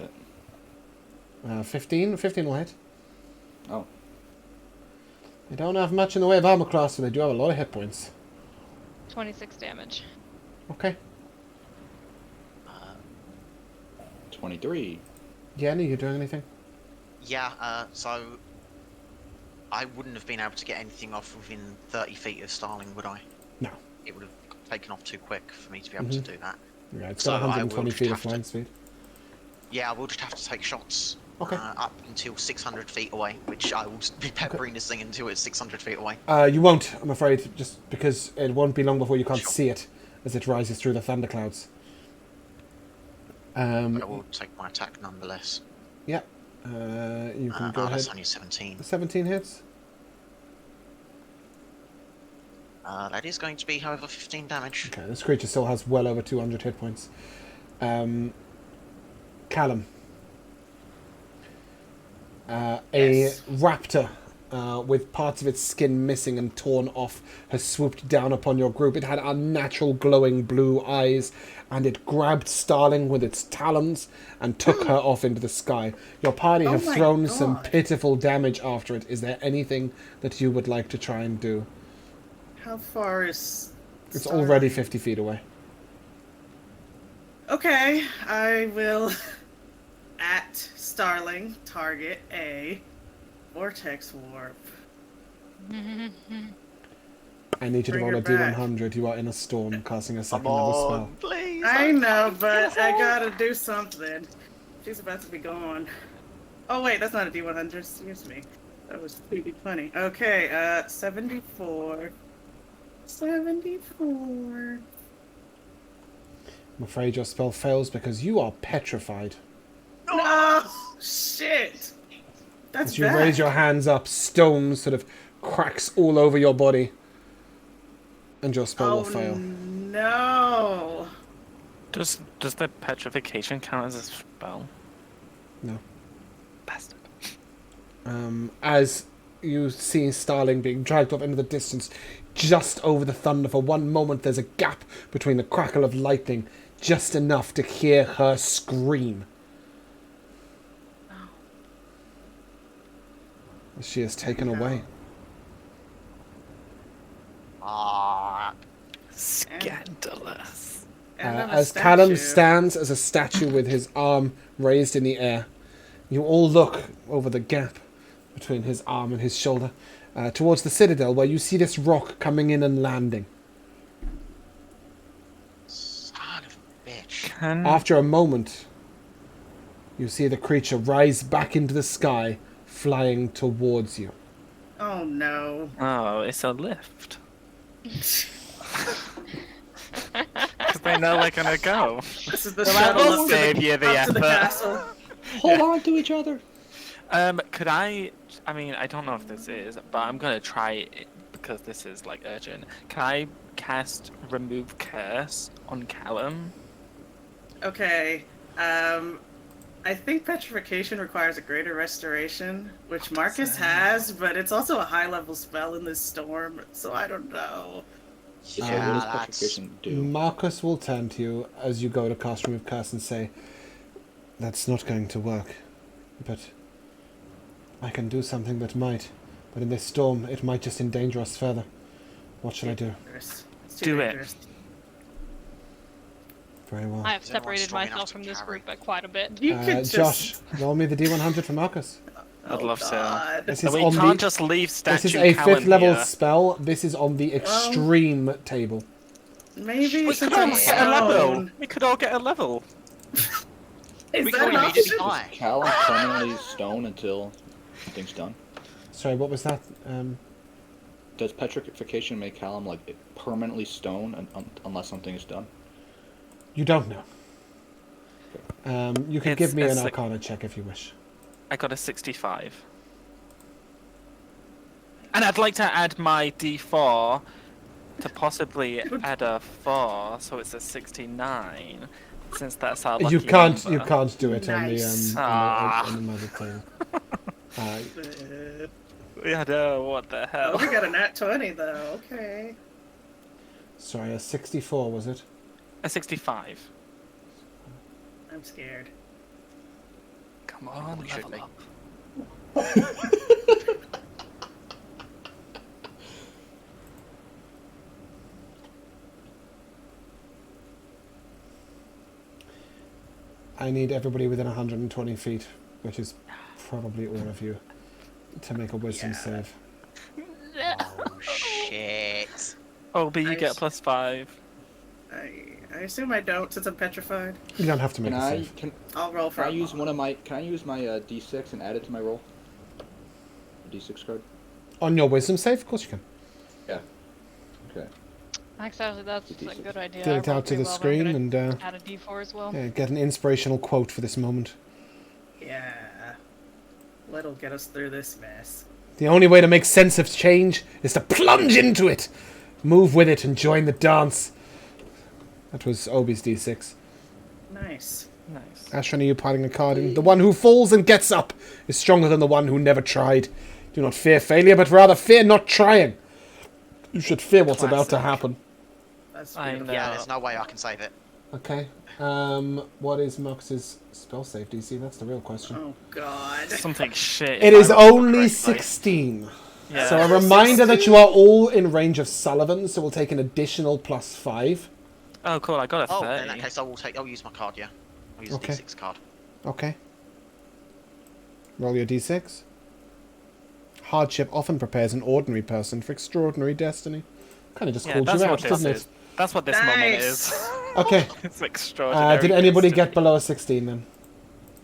S3: hit.
S1: 15. 15 will hit.
S3: Oh.
S1: They don't have much in the way of armor class, but they do have a lot of hit points.
S4: 26 damage.
S1: Okay.
S3: 23.
S1: Yenny, you doing anything?
S2: Yeah, so I wouldn't have been able to get anything off within 30 feet of Starling, would I?
S1: No.
S2: It would have taken off too quick for me to be able to do that.
S1: Yeah, it's
S2: So
S1: got
S2: I will
S1: 120
S2: just
S1: feet of
S2: have to-
S1: flying speed.
S2: Yeah, I will just have to take shots
S1: Okay.
S2: up until 600 feet away, which I will be peppering this thing until it's 600 feet away.
S1: You won't, I'm afraid, just because it won't be long before you can't
S2: Sure.
S1: see it as it rises through the thunderclouds.
S2: But I will take my attack nonetheless.
S1: Yeah. You can go
S2: That's
S1: ahead.
S2: only 17.
S1: 17 hits.
S2: That is going to be, however, 15 damage.
S1: Okay, this creature still has well over 200 hit points. Callum. A
S5: Yes.
S1: raptor with parts of its skin missing and torn off has swooped down upon your group. It had unnatural glowing blue eyes, and it grabbed Starling with its talons and took her off into the sky. Your party
S5: Oh
S1: have
S5: my
S1: thrown some
S5: God.
S1: pitiful damage after it. Is there anything that you would like to try and do?
S5: How far is...
S1: It's
S5: Starling?
S1: already 50 feet away.
S5: Okay, I will at Starling target a vortex warp.
S1: I need you to
S5: Bring
S1: roll a
S5: her back.
S1: D100. You are in a storm, casting a
S2: Come
S1: second level spell.
S2: on, please.
S5: I know, but I gotta do something. She's about to be gone. Oh wait, that's not a D100. Excuse me. That was 2D20. Okay, 74. 74.
S1: I'm afraid your spell fails because you are petrified.
S5: No! Shit! That's
S1: As you
S5: bad.
S1: raise your hands up, stone sort of cracks all over your body. And your spell will fail.
S5: No!
S6: Does the petrification count as a spell?
S1: No.
S6: Bastard.
S1: As you see Starling being dragged off into the distance, just over the thunder, for one moment there's a gap between the crackle of lightning, just enough to hear her scream. As she is taken away.
S2: Ah,
S6: Scandalous.
S5: And I'm a
S1: As Callum
S5: statue.
S1: stands as a statue with his arm raised in the air, you all look over the gap between his arm and his shoulder towards the citadel, where you see this rock coming in and landing.
S2: son of a bitch.
S6: Can
S1: After a moment, you see the creature rise back into the sky, flying towards you.
S5: Oh no.
S6: Oh, it's a lift. Because they know they're gonna go.
S5: This is the
S6: Well,
S5: shuttle
S6: we'll
S5: up,
S6: save you the
S5: up to the
S6: effort.
S5: castle.
S3: Hold on to each other.
S6: Could I mean, I don't know if this is, but I'm gonna try it because this is like urgent. Can I cast Remove Curse on Callum?
S5: Okay. I think petrification requires a greater restoration, which Marcus has, but it's also a high level spell in this storm, so I don't know.
S3: So what
S2: Yeah,
S3: does
S2: that's...
S3: petrification do?
S1: Marcus will turn to you as you go to cast Remove Curse and say, "That's not going to work, but I can do something that might. But in this storm, it might just endanger us further. What should I do?"
S5: It's too
S6: Do it.
S5: dangerous.
S1: Very well.
S4: I have
S2: Is anyone
S4: separated
S2: strong enough
S4: myself
S2: to
S4: from this
S2: carry?
S4: group by quite a bit.
S5: You could just...
S1: Josh, roll me the D100 for Marcus.
S6: I'd love to.
S5: God.
S1: This
S6: So
S1: is
S6: we
S1: on
S6: can't
S1: the.
S6: just leave statue
S1: This is a
S6: Callum
S1: 5th level
S6: here.
S1: spell. This is on the extreme table.
S5: Maybe
S6: We
S5: since
S6: could all
S5: I'm
S6: get a level.
S5: stone.
S6: We could all get a level.
S5: Is
S2: We
S5: that
S2: can
S5: an
S2: immediately
S5: option?
S2: die.
S3: Callum permanently stone until something's done.
S1: Sorry, what was that?
S3: does petrification make Callum like permanently stone unless something is done?
S1: You don't know. You can give me an
S6: It's
S1: Arcana check if you wish.
S6: I got a 65. And I'd like to add my D4 to possibly add a 4, so it's a 69. Since that's our lucky
S1: You can't
S6: number.
S1: do it
S5: Nice.
S1: on the magic thing.
S6: Yeah, no, what the hell?
S5: Oh, we got a nat 20 though. Okay.
S1: Sorry, a 64 was it?
S6: A 65.
S5: I'm scared.
S6: Come on,
S2: We should
S6: level
S2: be.
S6: up.
S1: I need everybody within 120 feet, which is probably all of you, to make a wisdom save.
S2: Oh shit.
S6: Oh, but you get
S5: Nice.
S6: +5.
S5: I assume I don't since I'm petrified.
S1: You don't have to make
S3: Can
S1: a
S3: I
S1: save.
S5: I'll roll for
S3: can I
S5: a
S3: use
S5: mod.
S3: one of my D6 and add it to my roll? A D6 card.
S1: On your wisdom save, of course you can.
S3: Yeah. Okay.
S4: Actually, that's a good idea.
S1: Get
S4: I
S1: it
S4: rolled
S1: out to
S4: pretty
S1: the
S4: well, but I'm
S1: screen
S4: gonna
S1: and
S4: add a D4 as well.
S1: yeah, get an inspirational quote for this moment.
S5: Yeah. What'll get us through this mess?
S1: The only way to make sense of change is to plunge into it, move with it, and join the dance. That was Obi's D6.
S5: Nice.
S6: Nice.
S1: Ashran, are you piling a card in? The one who falls and gets up is stronger than the one who never tried. Do not fear failure, but rather fear not trying. You should fear what's about to
S6: Classic.
S1: happen.
S5: That's
S6: I
S5: beautiful.
S6: know.
S2: Yeah, there's no way I can save it.
S1: Okay. What is Mox's spell save DC? That's the real question.
S5: Oh god.
S6: Something shit.
S1: It
S6: if
S1: is
S6: I remember
S1: only
S6: correctly.
S1: 16.
S6: Yeah.
S1: So a reminder that you are all in range of Sullivan, so we'll take an additional +5.
S6: Oh, cool. I got a
S2: Oh,
S6: 30.
S2: in that case, I'll use my card. Yeah, I'll use
S1: Okay.
S2: the D6 card.
S1: Okay. Roll your D6. Hardship often prepares an ordinary person for extraordinary destiny. Kind of just
S6: Yeah,
S1: called
S6: that's
S1: you out,
S6: what this
S1: didn't
S6: is.
S1: it?
S6: That's what this moment
S5: Nice.
S6: is.
S1: Okay.
S6: It's extraordinary.
S1: Did anybody get
S6: destiny.
S1: below a 16 then?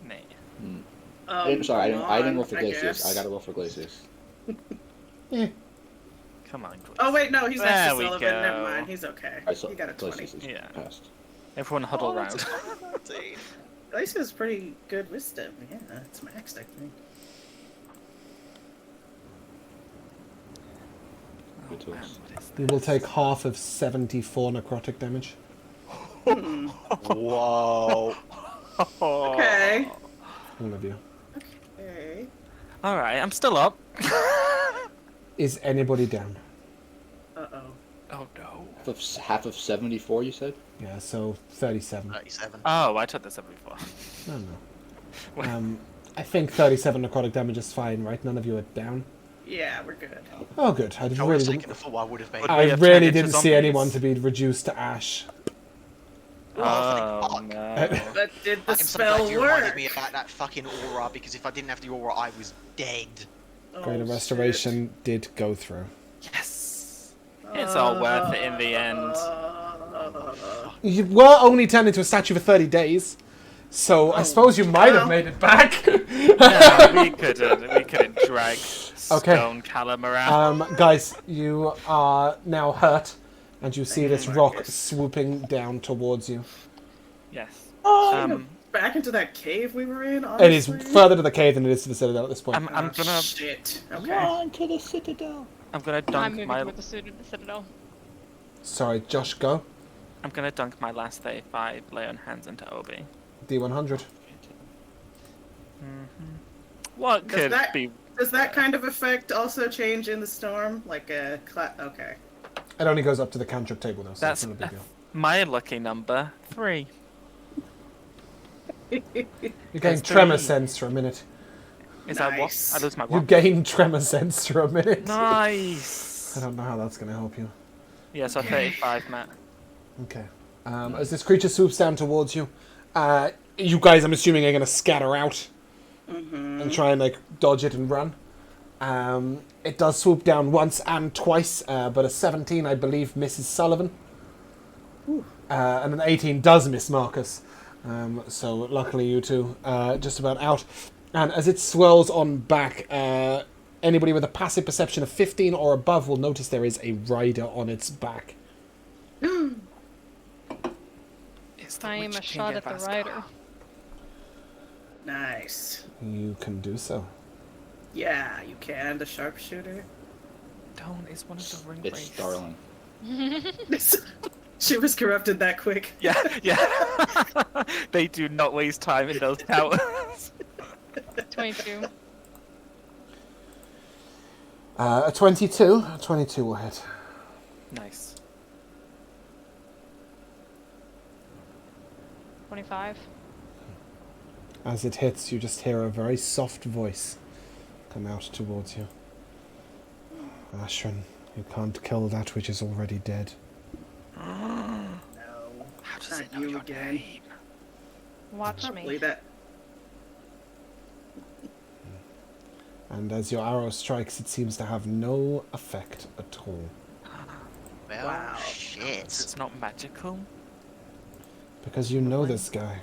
S6: Nay.
S3: Sorry, I didn't roll for
S5: I
S3: Glacius.
S5: guess.
S3: I got to roll for Glacius.
S1: Yeah.
S6: Come on, Grace.
S5: Oh wait, no, he's next
S6: There
S5: to
S6: we
S5: Sullivan. Never
S6: go.
S5: mind, he's okay.
S3: Alright, so
S5: He got a 20.
S3: Glacius is
S6: Yeah.
S3: passed.
S6: Everyone huddle
S2: Oh,
S6: round.
S5: Glacius is pretty good wisdom. Yeah, it's maxed, I think.
S3: Good tools.
S1: You will take half of 74 necrotic damage.
S2: Whoa.
S5: Okay.
S1: All of you.
S5: Okay.
S6: Alright, I'm still up.
S1: Is anybody down?
S5: Uh-oh.
S6: Oh no.
S3: Half of 74, you said?
S1: Yeah, so 37.
S2: 37.
S6: Oh, I took this up before.
S1: No. I think 37 necrotic damage is fine, right? None of you are down.
S5: Yeah, we're good.
S1: Oh, good. I
S2: If I would
S1: really
S2: have
S1: didn't,
S2: taken the full, I would have been.
S6: Would
S1: I
S6: we have
S1: really
S6: turned into
S1: didn't see
S6: zombies?
S1: anyone to be reduced to ash.
S6: Oh
S2: fuck.
S6: no.
S5: But did the
S2: I'm so
S5: spell
S2: glad you reminded
S5: work?
S2: me about that fucking aura, because if I didn't have the aura, I was dead.
S1: Greater
S5: Oh,
S1: Restoration did go through.
S6: Yes. It's all worth it in the end.
S1: You were only turned into a statue for 30 days, so I suppose you might have
S5: well.
S1: made it back.
S6: No, we couldn't drag Stone Callum around.
S1: Guys, you are now hurt, and you see this rock
S5: Marcus.
S1: swooping down towards you.
S6: Yes.
S5: Oh, back into that cave we were in,
S1: It is
S5: honestly?
S1: further to the cave than it is to the citadel at this point.
S6: I'm gonna
S5: Shit. Okay.
S3: Run to the Citadel!
S6: I'm gonna
S4: I'm
S6: dunk
S4: moving
S6: my
S4: toward the Citadel.
S1: Sorry, Josh, go.
S6: I'm gonna dunk my last 35 lay on hands into Obi.
S1: D100.
S6: What
S5: Does
S6: could
S5: that-
S6: be?
S5: Does that kind of effect also change in the storm? Like a okay.
S1: It only goes up to the cantrip table, though, so
S6: That's
S1: it's not a big deal.
S6: my lucky number 3.
S1: You gain
S6: That's
S1: tremor
S6: 3.
S1: sense for a minute.
S6: Is that what?
S5: Nice.
S6: I lose my
S1: You
S6: what?
S1: gain tremor sense for a minute.
S6: Nice.
S1: I don't know how that's going to help you.
S6: Yeah, so 35, Matt.
S1: Okay. As this creature swoops down towards you, you guys, I'm assuming, are going to scatter out and try and like dodge it and run. It does swoop down once and twice, but a 17, I believe, misses Sullivan. And an 18 does miss Marcus. So luckily you two just about out. And as it swirls on back, Anybody with a passive perception of 15 or above will notice there is a rider on its back.
S6: It's the
S4: Aim
S6: Witch
S4: a
S6: King
S4: shot
S6: of
S4: at the
S6: Asgard.
S4: rider.
S5: Nice.
S1: You can do so.
S5: Yeah, you can. The sharpshooter.
S6: Don't. It's one of the ring
S3: It's
S6: wraiths.
S3: darling.
S5: She was corrupted that quick.
S6: Yeah, yeah. They do not waste time in those towers.
S4: 22.
S1: A 22. A 22 will hit.
S6: Nice.
S4: 25.
S1: As it hits, you just hear a very soft voice come out towards you. Ashran, you can't kill that which is already dead.
S5: No.
S6: How does
S5: Not
S6: it know
S5: you
S6: your
S5: again.
S6: name?
S4: Watch
S5: Probably
S4: me.
S5: that.
S1: And as your arrow strikes, it seems to have no effect at all.
S2: Well,
S5: Wow.
S2: shit.
S6: It's not magical.
S1: Because you know this guy.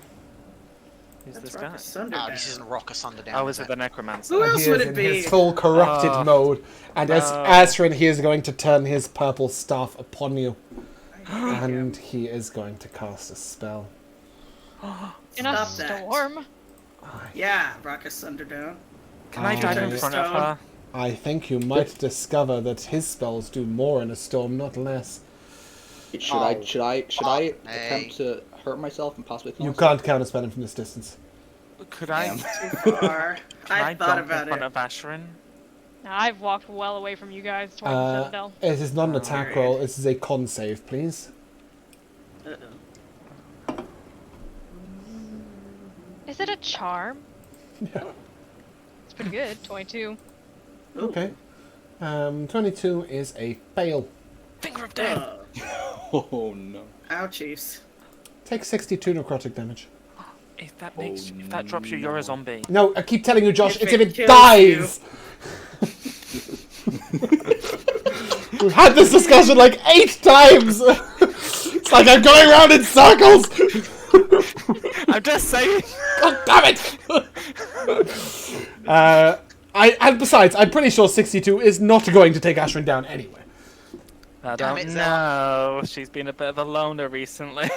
S6: Who's
S5: That's
S6: this guy?
S5: Rock Sunderdown.
S2: Oh, this isn't Rock Asunder down.
S6: Oh, is it the necromancer?
S5: Who
S1: And
S5: else
S1: he
S5: would
S1: is
S5: it
S1: in
S5: be?
S1: his full corrupted
S6: Oh.
S1: mode. And as
S6: No.
S1: Ashran, he is going to turn his purple staff upon you.
S5: I hate him.
S1: And he is going to cast a spell.
S4: In a
S5: Stop that.
S4: storm?
S5: Yeah, Rock Sunderdown.
S6: Can I dive in
S1: Okay.
S6: front of her?
S1: I think you might discover that his spells do more in a storm, not less.
S3: Should I
S2: Hey.
S3: attempt to hurt myself and possibly kill
S1: You
S3: myself?
S1: can't counterspell him from this distance.
S6: Could I?
S3: Damn.
S5: Too far.
S6: Can I
S5: I thought
S6: jump in
S5: about
S6: front
S5: it.
S6: of Ashrin?
S4: Now, I've walked well away from you guys towards the Citadel.
S1: It is not an attack
S5: Alright.
S1: roll, this is a con save, please.
S5: Uh-oh.
S4: Is it a charm?
S1: Yeah.
S4: It's pretty good. 22.
S5: Ooh.
S1: Okay. 22 is a fail.
S6: Finger of death!
S3: Oh no.
S5: Ouchies.
S1: Take 62 necrotic damage.
S6: If that drops you, you're a zombie.
S1: No, I keep telling you, Josh,
S5: If
S1: it's
S5: it
S1: if it
S5: kills
S1: dies! We've had this discussion like 8 times! It's like I'm going around in circles!
S6: I'm just saying.
S1: God damn it! And besides, I'm pretty sure 62 is not going to take Ashrin down anyway.
S6: I
S2: Damn
S6: don't
S2: it,
S6: know. She's been a bit of a loner recently.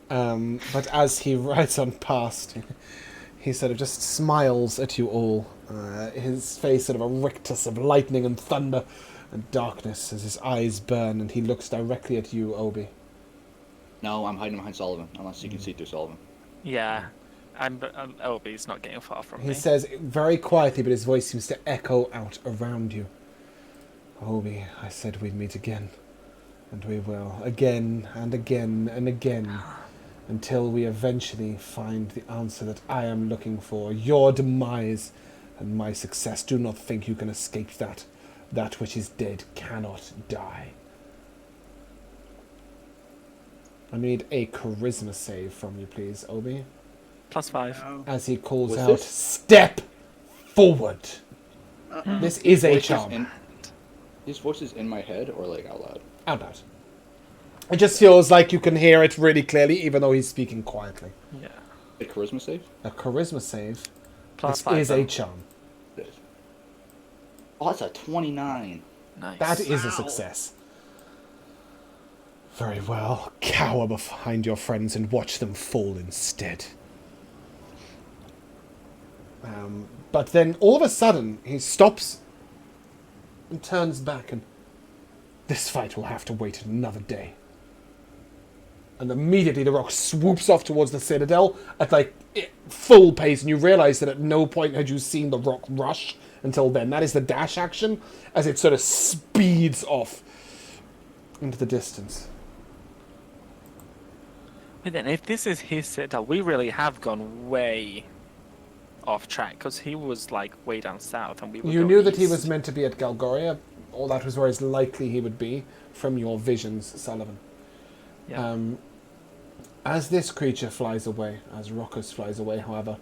S1: But as he rides on past, he sort of just smiles at you all. His face sort of a rictus of lightning and thunder and darkness as his eyes burn, and he looks directly at you, Obi.
S3: No, I'm hiding behind Sullivan, unless you can see through Sullivan.
S6: Yeah. Obi's not getting far from
S1: He
S6: me.
S1: says very quietly, but his voice seems to echo out around you. Obi, I said we'd meet again. And we will. Again and again and again. Until we eventually find the answer that I am looking for. Your demise and my success. Do not think you can escape that. That which is dead cannot die. I need a charisma save from you, please, Obi.
S6: +5.
S5: No.
S1: As he calls
S3: Was
S1: out,
S3: this-
S1: step forward.
S5: Uh-oh.
S1: This is a
S3: Voice is
S1: charm.
S3: His voice is in my head or like out loud?
S1: Out loud. It just feels like you can hear it really clearly, even though he's speaking quietly.
S6: Yeah.
S3: A charisma save?
S1: A charisma save. This
S6: +5.
S1: is a charm.
S3: It is. Oh, that's a 29.
S6: Nice.
S1: That is a
S5: Wow.
S1: success. Very well. Cower behind your friends and watch them fall instead. But then all of a sudden he stops and turns back, and this fight will have to wait another day. And immediately the rock swoops off towards the citadel at full pace, and you realize that at no point had you seen the rock rush until then. That is the dash action as it sort of speeds off into the distance.
S6: But then, if this is his citadel, we really have gone way off track, because he was like way down south, and we were
S1: You
S6: going
S1: knew that he
S6: east.
S1: was meant to be at Galgoria, or that was where it's likely he would be from your visions, Sullivan.
S6: Yeah.
S1: As this creature flies away, as Rockus flies away, however,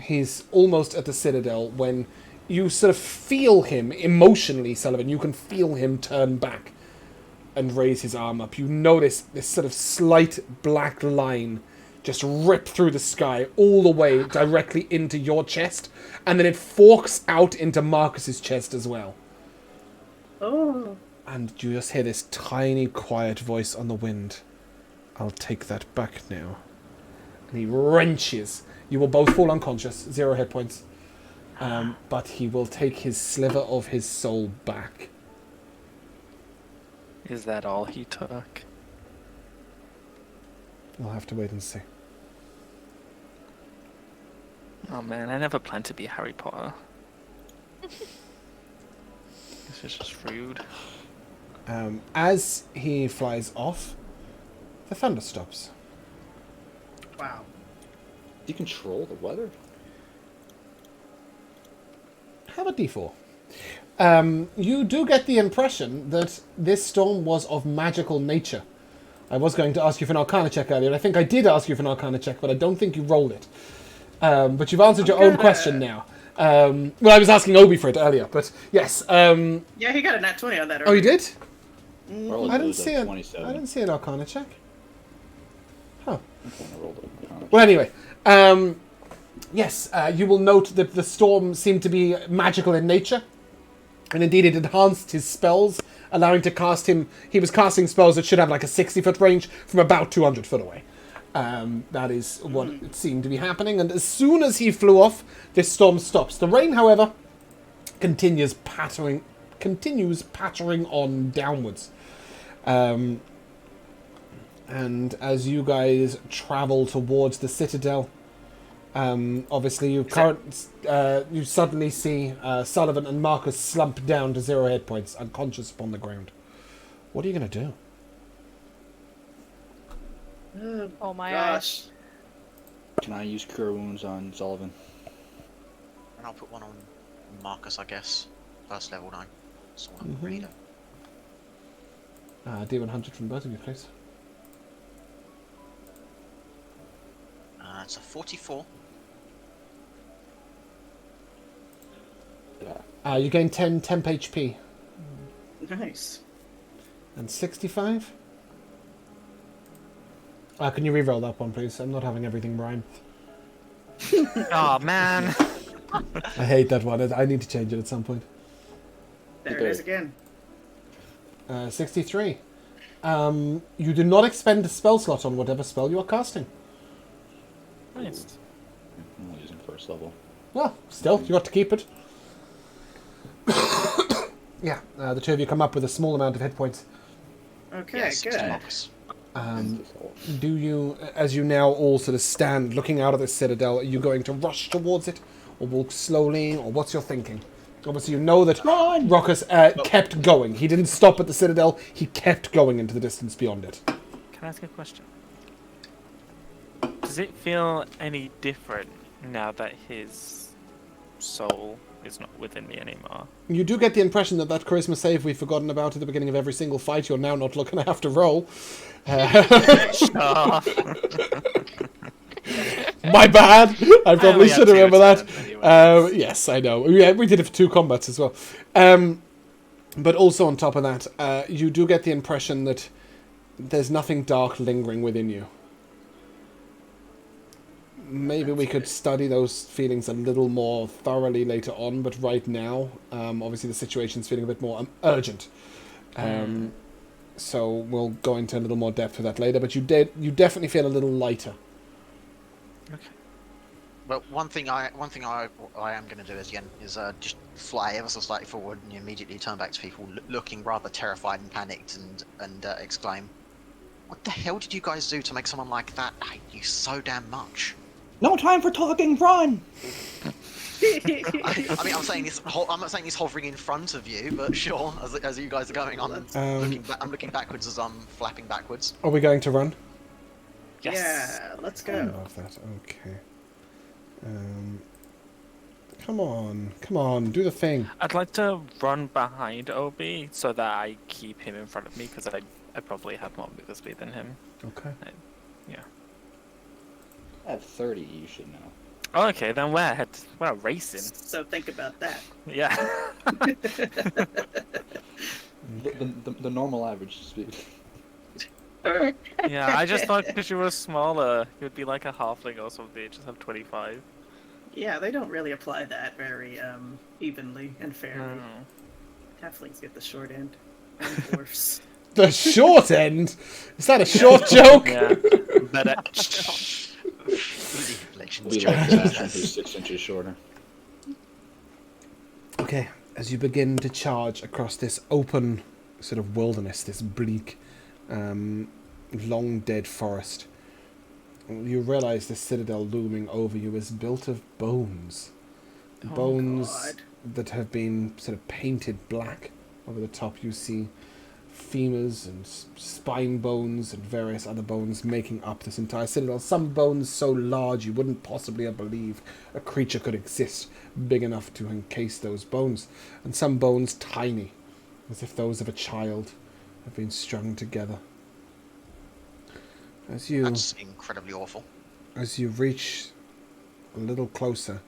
S1: he's almost at the citadel when you sort of feel him emotionally, Sullivan. You can feel him turn back and raise his arm up. You notice this sort of slight black line just rip through the sky all the way directly into your chest, and then it forks out into Marcus's chest as well.
S5: Oh.
S1: And you just hear this tiny, quiet voice on the wind. I'll take that back now. And he wrenches. You will both fall unconscious, 0 hit points. But he will take his sliver of his soul back.
S6: Is that all he took?
S1: We'll have to wait and see.
S6: Oh man, I never planned to be Harry Potter. This is just rude.
S1: As he flies off, the thunder stops.
S5: Wow.
S3: Do you control the weather?
S1: Have a d4. You do get the impression that this storm was of magical nature. I was going to ask you for an Arcana check earlier. I think I did ask you for an Arcana check, but I don't think you rolled it. But you've answered your own question now. Well, I was asking Obi for it earlier, but yes.
S5: Yeah, he got a nat 20 on that.
S1: Oh, you did?
S3: Or
S1: I
S3: it
S1: didn't
S3: was
S1: see
S3: a
S1: it.
S3: 27.
S1: I didn't see an Arcana check. Huh.
S3: Okay, I rolled an Arcana
S1: Well, anyway, yes, you will note that the storm seemed to be magical in nature, and indeed it enhanced his spells, allowing to cast him. He was casting spells that should have like a 60-foot range from about 200 foot away. That is what it seemed to be happening, and as soon as he flew off, this storm stops. The rain, however, continues pattering on downwards. And as you guys travel towards the citadel, obviously you suddenly see Sullivan and Marcus slump down to 0 hit points, unconscious upon the ground. What are you going to do?
S4: Oh my
S5: Gosh.
S3: Can I use Cure Wounds on Sullivan?
S2: And I'll put one on Marcus, I guess. First level 9. So I'm reader.
S1: D100 from both of you, please.
S2: It's a 44.
S3: Yeah.
S1: You gain 10 temp HP.
S5: Nice.
S1: And 65? Can you reroll that one, please? I'm not having everything rhyme.
S6: Oh man.
S1: I hate that one. I need to change it at some point.
S5: There it is again.
S1: 63. You do not expend a spell slot on whatever spell you are casting.
S6: Nice.
S3: I'm only using first level.
S1: Well, still, you got to keep it. Yeah, the two of you come up with a small amount of hit points.
S5: Okay,
S2: Yes,
S5: good.
S2: Marcus.
S1: Do you, as you now all sort of stand looking out of the citadel, are you going to rush towards it, or walk slowly, or what's your thinking? Obviously, you know that Rockus kept going. He didn't stop at the citadel. He kept going into the distance beyond it.
S6: Can I ask a question? Does it feel any different now that his soul is not within me anymore?
S1: You do get the impression that that charisma save we've forgotten about at the beginning of every single fight, you're now not looking to have to roll. My bad. I probably should remember that. Yes, I know. We did it for 2 combats as well. But also on top of that, you do get the impression that there's nothing dark lingering within you. Maybe we could study those feelings a little more thoroughly later on, but right now, obviously the situation's feeling a bit more urgent. So we'll go into a little more depth with that later, but you definitely feel a little lighter.
S6: Okay.
S2: Well, one thing I am going to do again is just fly ever so slightly forward and immediately turn back to people, looking rather terrified and panicked, and exclaim, "What the hell did you guys do to make someone like that hate you so damn much?"
S3: No time for talking, run!
S2: I mean, I'm not saying this hovering in front of you, but sure, as you guys are going on, I'm looking backwards as I'm flapping backwards.
S1: Are we going to run?
S6: Yes.
S5: Yeah, let's
S1: I
S5: go.
S1: love that. Okay. Come on, do the thing.
S6: I'd like to run behind Obi so that I keep him in front of me, because I probably have more movement speed than him.
S1: Okay.
S6: Yeah.
S3: I have 30, you should know.
S6: Oh, okay, then we're racing.
S5: So think about that.
S6: Yeah.
S3: The normal average speed.
S6: Yeah, I just thought because you were smaller, you would be like a halfling or something. Just have 25.
S5: Yeah, they don't really apply that very evenly and fairly.
S6: No.
S5: Halflings get the short end. And dwarfs.
S1: The short end? Is that a short joke?
S6: Yeah. Better.
S2: League of Legends
S3: Be
S2: joke.
S3: like the Bastion, who's 6 inches shorter.
S1: Okay, as you begin to charge across this open sort of wilderness, this bleak, long dead forest, you realise the citadel looming over you is built of bones. Bones
S5: God.
S1: that have been sort of painted black. Over the top you see femurs and spine bones and various other bones making up this entire citadel. Some bones so large you wouldn't possibly have believed a creature could exist big enough to encase those bones. And some bones tiny, as if those of a child have been strung together. As you
S2: That's incredibly awful.
S1: reach a little closer,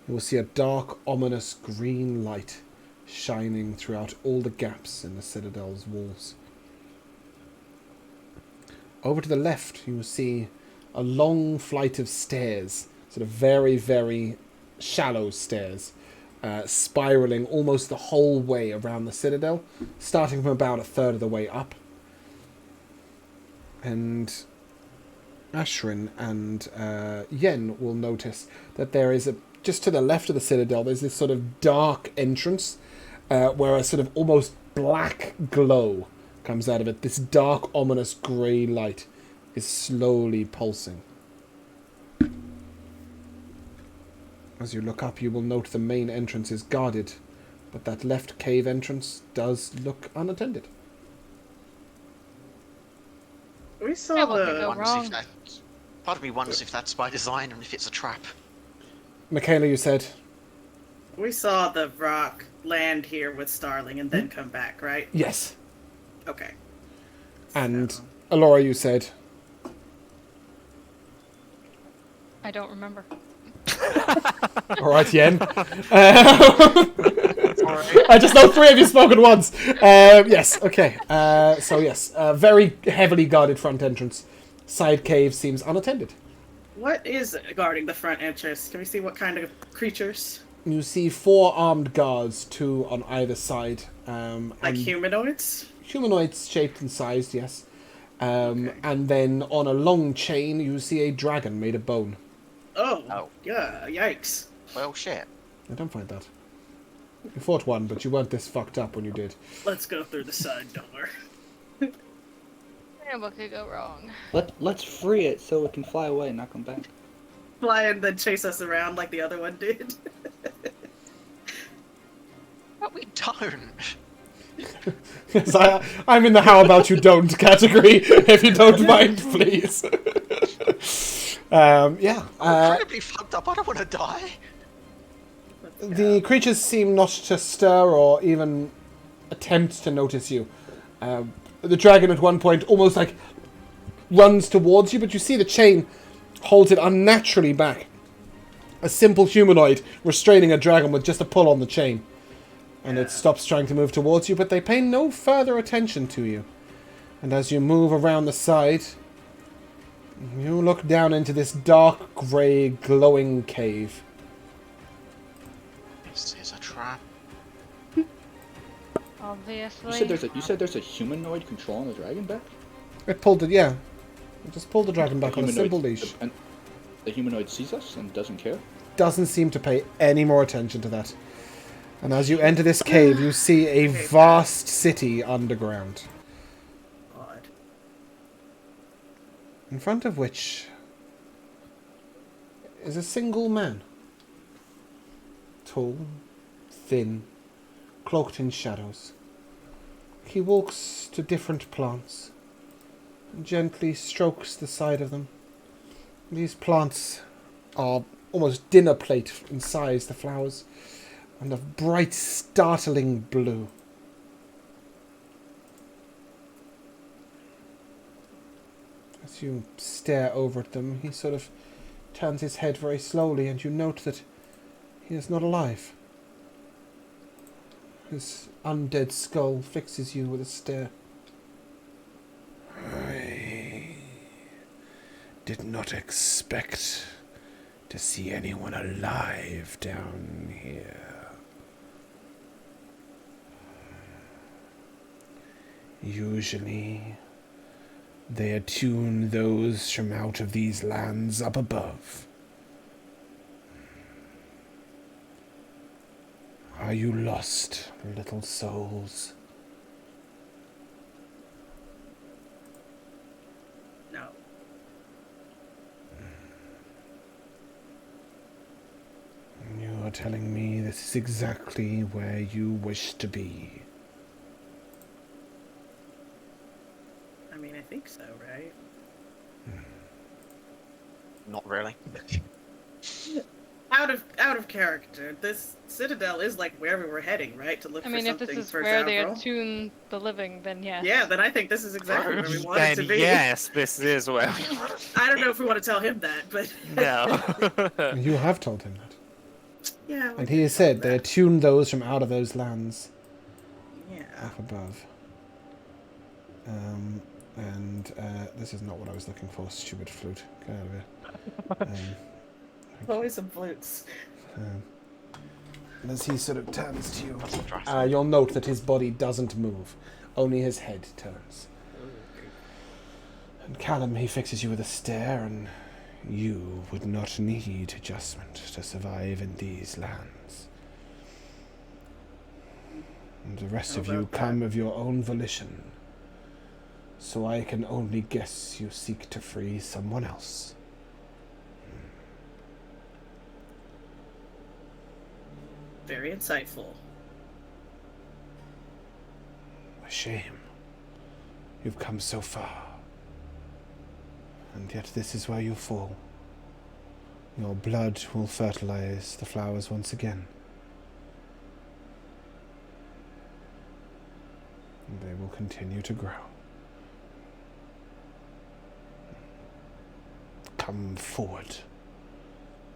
S1: you will see a dark, ominous green light shining throughout all the gaps in the citadel's walls. Over to the left, you will see a long flight of stairs, sort of very, very shallow stairs, spiraling almost the whole way around the citadel, starting from about a third of the way up. And Ashrin and Yen will notice that there is just to the left of the citadel, there's this sort of dark entrance where a sort of almost black glow comes out of it. This dark, ominous grey light is slowly pulsing. As you look up, you will note the main entrance is guarded, but that left cave entrance does look unattended.
S5: We saw
S4: Yeah, what could go
S5: the.
S4: wrong?
S2: Part of me wonders if that's by design and if it's a trap.
S1: Michaela, you said?
S5: We saw the rock land here with Starling and then come back, right?
S1: Yes.
S5: Okay.
S1: And
S5: So-
S1: Alora, you said?
S4: I don't remember.
S1: All right, Yen. I just know three of you spoke at once. Yes, okay. So yes, very heavily guarded front entrance. Side cave seems unattended.
S5: What is guarding the front entrance? Can we see what kind of creatures?
S1: You see 4 armed guards, 2 on either side.
S5: Like
S1: and
S5: humanoids?
S1: humanoids shaped and sized, yes.
S5: Okay.
S1: And then on a long chain, you see a dragon made of bone.
S2: Oh.
S5: Yeah, yikes.
S2: Well, shit.
S1: I don't find that. You fought one, but you weren't this fucked up when you did.
S5: Let's go through the side door.
S4: Yeah, what could go wrong?
S3: Let's free it so it can fly away and not come back.
S5: Fly and then chase us around like the other one did.
S2: But we don't.
S1: Yes, I'm in the how about you don't category, if you don't mind, please. Yeah.
S2: I'm incredibly fucked up. I don't want to die.
S1: The creatures seem not to stir or even attempt to notice you. The dragon at one point almost like runs towards you, but you see the chain holds it unnaturally back. A simple humanoid restraining a dragon with just a pull on the chain. And it stops trying to move towards you, but they pay no further attention to you. And as you move around the side, you look down into this dark, grey, glowing cave.
S2: This is a trap.
S4: Obviously.
S3: You said there's a humanoid controlling the dragon back?
S1: It pulled it, yeah. It just pulled the dragon back on a simple leash.
S3: And the humanoid sees us and doesn't care?
S1: Doesn't seem to pay any more attention to that. And as you enter this cave, you see a vast city underground,
S5: God.
S1: in front of which is a single man. Tall, thin, cloaked in shadows. He walks to different plants and gently strokes the side of them. These plants are almost dinner plate in size, the flowers, and of bright, startling blue. As you stare over at them, he sort of turns his head very slowly, and you note that he is not alive. His undead skull fixes you with a stare. I not expect to see anyone alive down here. Usually, they attune those from out of these lands up above. Are you lost, little souls?
S5: No.
S1: You are telling me this is exactly where you wish to be.
S5: I mean, I think so, right?
S2: Not really.
S5: Out of character. This citadel is like where we were heading, right? To look
S4: I
S5: for
S4: mean, if
S5: something
S4: this is
S5: for
S4: where they
S5: Zavril.
S4: attune the living, then yes.
S5: Yeah, then I think this is exactly where we wanted
S6: Then
S5: to be.
S6: yes, this is where we
S5: I don't know if we want to tell him that, but
S6: No.
S1: You have told him that.
S5: yeah. we
S1: And
S5: can
S1: he has
S5: tell him
S1: said they
S5: that.
S1: attune those from out of those lands
S5: Yeah.
S1: up above. This is not what I was looking for, stupid flute. Get out of here.
S5: Always some flutes.
S1: And as he sort of turns to you,
S2: That's interesting.
S1: you'll note that his body doesn't move. Only his head turns. And Callum, he fixes you with a stare, and you would not need adjustment to survive in these lands. And the rest
S5: How
S1: of you
S5: about that?
S1: come of your own volition. So I can only guess you seek to free someone else.
S5: Very insightful.
S1: A shame. You've come so far. And yet this is where you fall. Your blood will fertilize the flowers once again. And they will continue to grow. Come forward.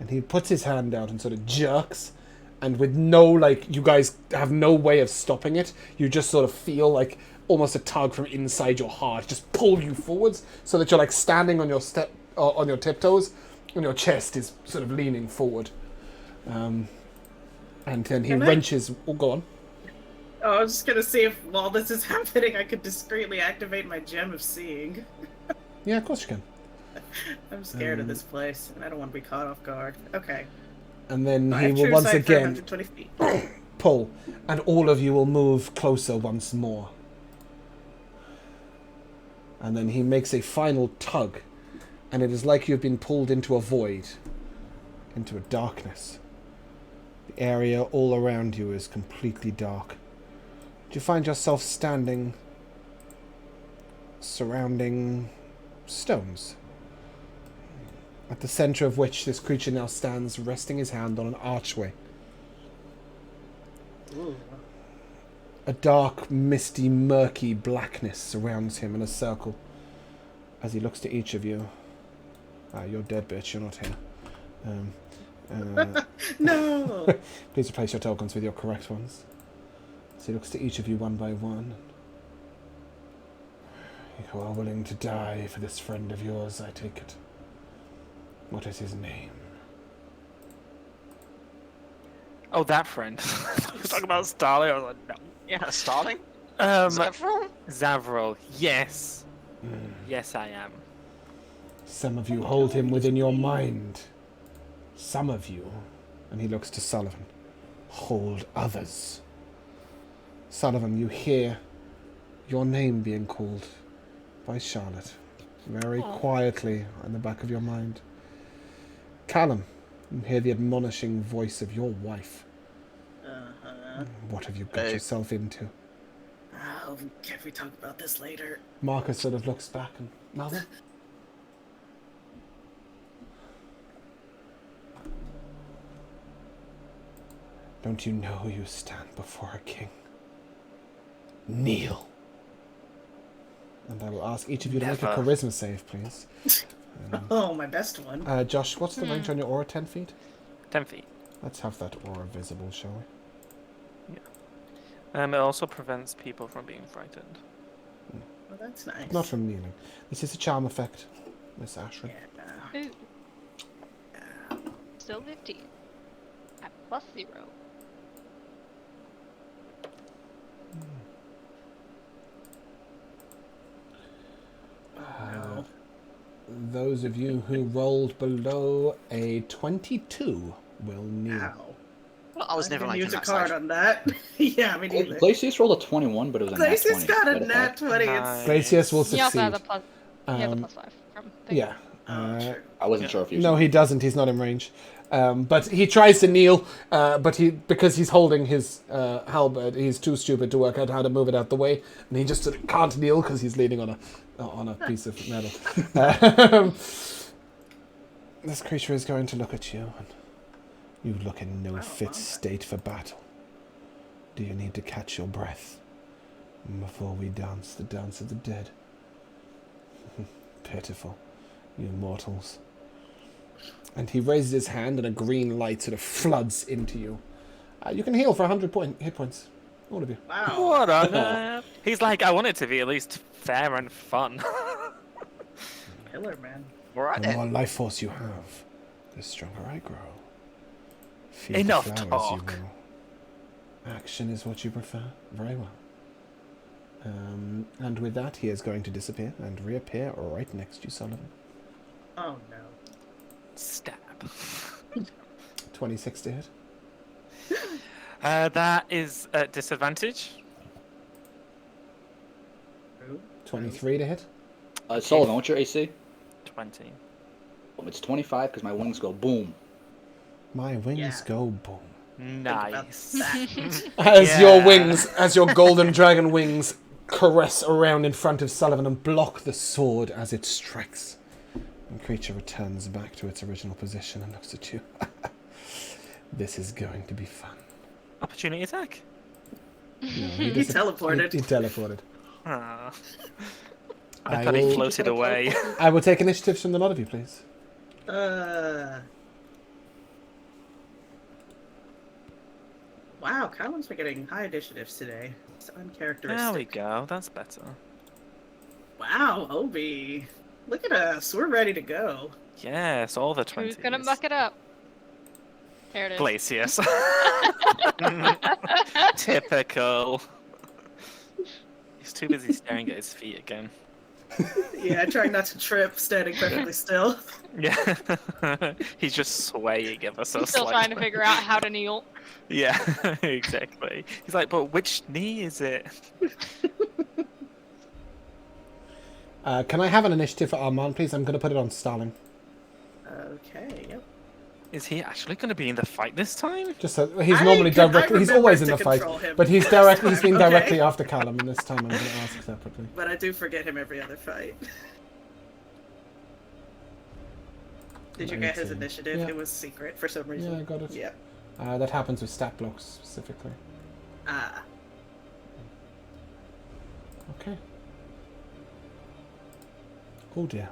S1: And he puts his hand out and sort of jerks, and with no, you guys have no way of stopping it. You just sort of feel like almost a tug from inside your heart just pull you forwards, so that you're standing on your on your tiptoes, and your chest is sort of leaning forward. And then he
S5: Can I-
S1: wrenches. Oh, go on.
S5: Oh, I was just gonna see if while this is happening, I could discreetly activate my gem of seeing.
S1: Yeah, of course you can.
S5: I'm scared of this place, and I don't want to be caught off guard. Okay.
S1: And then
S5: I
S1: he
S5: have
S1: will
S5: true
S1: once
S5: sight for
S1: again
S5: 120 feet.
S1: pull, and all of you will move closer once more. And then he makes a final tug, and it is like you've been pulled into a void, into a darkness. The area all around you is completely dark. You find yourself standing surrounding stones, at the center of which this creature now stands, resting his hand on an archway.
S5: Ooh.
S1: A dark, misty, murky blackness surrounds him in a circle as he looks to each of you. You're dead, bitch. You're not here.
S5: No!
S1: Please replace your tokens with your correct ones. So he looks to each of you one by one. You are willing to die for this friend of yours, I take it. What is his name?
S6: Oh, that friend. You were talking about Starling. I was like, no.
S2: Yeah, starting.
S6: Zavril? Zavril, yes.
S1: Mm.
S6: Yes, I am.
S1: Some of you hold him within your mind. Some of you, and he looks to Sullivan, hold others. Sullivan, you hear your name being called by Charlotte, very quietly in the back of your mind. Callum, you hear the admonishing voice of your wife.
S5: Uh-huh.
S1: What have you got yourself into?
S5: Oh, can we talk about this later?
S1: Marcus sort of looks back and, Mother? Don't you know you stand before a king? Kneel. And I will ask each of you to make a
S6: Never.
S1: charisma save, please.
S5: Oh, my best one.
S1: Josh, what's the range on your aura? 10 feet?
S6: 10 feet.
S1: Let's have that aura visible, shall we?
S6: It also prevents people from being frightened.
S5: Oh, that's nice.
S1: Not from kneeling. This is a charm effect. Miss Ashrin.
S5: Yeah.
S4: Ooh. Still 15. At +0.
S5: No.
S1: Those of you who rolled below a 22 will kneel.
S5: Ow.
S2: Well, I was
S5: I
S2: never
S5: didn't
S2: making
S5: use a
S2: that
S5: card
S2: save.
S5: on that. Yeah, me neither.
S3: Glacius rolled a 21, but it was a nat 20.
S5: Glacius got a
S3: What the
S5: nat
S3: fuck?
S5: 20.
S6: Nice.
S1: Glacius will
S4: He also has
S1: succeed.
S4: he has a
S1: Um,
S4: +5 from thing.
S1: Yeah.
S5: Oh, true.
S3: I wasn't sure if you.
S1: No, he doesn't. He's not in range. But he tries to kneel, but because he's holding his halberd, he's too stupid to work out how to move it out the way, and he just sort of can't kneel because he's leaning on a piece of metal. This creature is going to look at you, and you look in no fit state for battle. Do you need to catch your breath before we dance the dance of the dead? Pitiful, you mortals. And he raises his hand, and a green light sort of floods into you. You can heal for 100 hit points, all of you.
S5: Wow.
S6: What on earth? He's like, I want it to be at least fair and fun.
S5: Killer, man.
S2: Alright
S1: The more
S2: then.
S1: life force you have, the stronger I grow. Feed the
S6: Enough
S1: flowers,
S6: talk.
S1: You will. Action is what you prefer. Very well. And with that, he is going to disappear and reappear right next to you, Sullivan.
S5: Oh, no.
S6: Stab.
S1: 26 to hit.
S6: That is at disadvantage.
S5: True.
S1: 23 to hit.
S3: Sullivan, what's your AC?
S6: 20.
S3: It's 25 because my wings go boom.
S1: My wings
S5: Yeah.
S1: go boom.
S6: Nice.
S1: As your
S6: Yeah.
S1: wings, as your golden dragon wings caress around in front of Sullivan and block the sword as it strikes. The creature returns back to its original position and looks at you. This is going to be fun.
S6: Opportunity attack.
S1: No,
S5: He teleported.
S1: He teleported.
S6: Ah.
S1: I
S6: I thought he
S1: will-
S6: floated away.
S1: I will take initiatives from the lot of you, please.
S5: Wow, Colin's been getting high initiatives today. It's uncharacteristic.
S6: There we go. That's better.
S5: Wow, Obi. Look at us. We're ready to go.
S6: Yes, all the 20s.
S4: Who's gonna muck it up? There it is.
S6: Glacius. Typical. He's too busy staring at his feet again.
S5: Yeah, trying not to trip, standing perfectly still.
S6: Yeah. He's just swaying ever so
S4: Still
S6: slightly.
S4: trying to figure out how to kneel.
S6: Yeah, exactly. He's like, but which knee is it?
S1: Can I have an initiative for Armand, please? I'm going to put it on Starling.
S5: Okay, yep.
S6: Is he actually going to be in the fight this time?
S1: Just so he's
S5: I
S1: normally
S5: can- I
S1: directly. He's
S5: remember
S1: always in
S5: to
S1: the fight,
S5: control him
S1: but he's
S5: this
S1: directly. He's
S5: time,
S1: been
S5: okay?
S1: directly after Callum, and this time I'm going to ask separately.
S5: But I do forget him every other fight. Did you get his
S1: 18.
S5: initiative?
S1: Yeah.
S5: It was secret for some reason.
S1: Yeah, I got it.
S5: Yep.
S1: That happens with stat blocks specifically.
S5: Ah.
S1: Okay. Oh dear,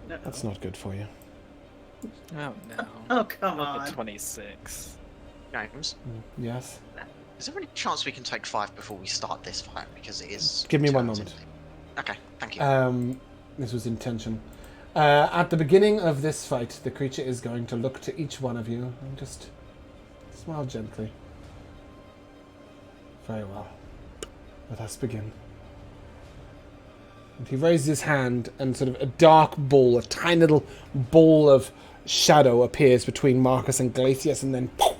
S5: No.
S1: that's not good for you.
S6: Oh no.
S5: Oh, come
S6: Look
S5: on.
S6: at 26.
S2: James,
S1: Yes.
S2: is there any chance we can take 5 before we start this fight? Because it is.
S1: Give me 1
S2: turns
S1: moment.
S2: into- Okay, thank you.
S1: This was intentional. At the beginning of this fight, the creature is going to look to each one of you and just smile gently. Very well. Let us begin. And he raises his hand, and sort of a dark ball, a tiny little ball of shadow appears between Marcus and Glacius, and then poof,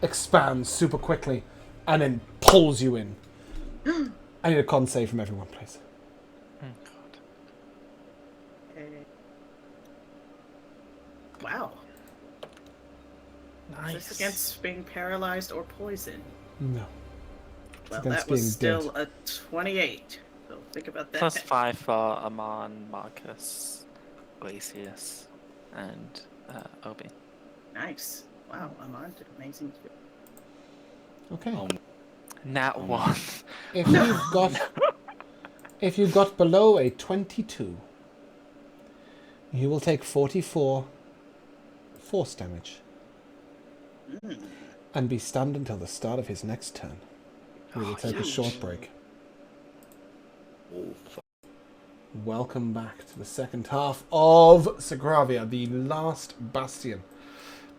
S1: expands super quickly, and then pulls you in. I need a con save from everyone, please.
S6: Oh god.
S5: Okay. Wow. Is
S6: Nice.
S5: this against being paralyzed or poisoned?
S1: No.
S5: Well,
S1: against
S5: that was
S1: being
S5: still a 28. So think about that.
S6: +5 for Aman, Marcus, Glacius, and Obi.
S5: Nice. Wow, Amon did amazing too.
S1: Okay.
S6: Nat 1.
S1: If you've got below a 22, you will take 44 force damage and be stunned until the start of his next turn. We will take a short break.
S3: Oh, fuck.
S1: Welcome back to the second half of Sogravia, the last Bastion.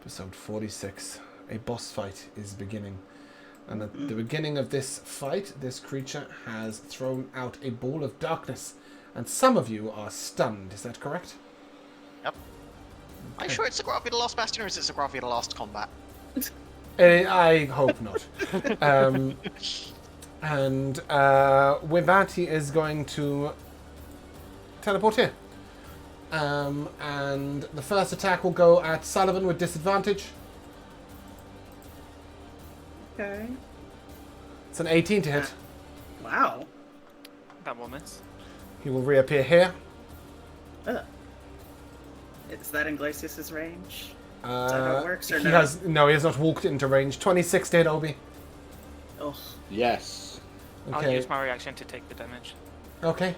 S1: Episode 46. A boss fight is beginning. And at the beginning of this fight, this creature has thrown out a ball of darkness. And some of you are stunned, is that correct?
S2: Yep. Are you sure it's Sogravia the last Bastion, or is it Sogravia the last combat?
S1: I hope not. And with that, he is going to teleport here. And the first attack will go at Sullivan with disadvantage.
S5: Okay.
S1: It's an 18 to hit.
S5: Wow.
S6: That will miss.
S1: He will reappear here.
S5: Is that in Glacius's range? Is that how it works, or
S1: He
S5: no?
S1: has not walked into range. 26 to hit, Obi.
S5: Oh.
S3: Yes.
S6: I'll
S1: Okay.
S6: use my reaction to take the damage.
S1: Okay.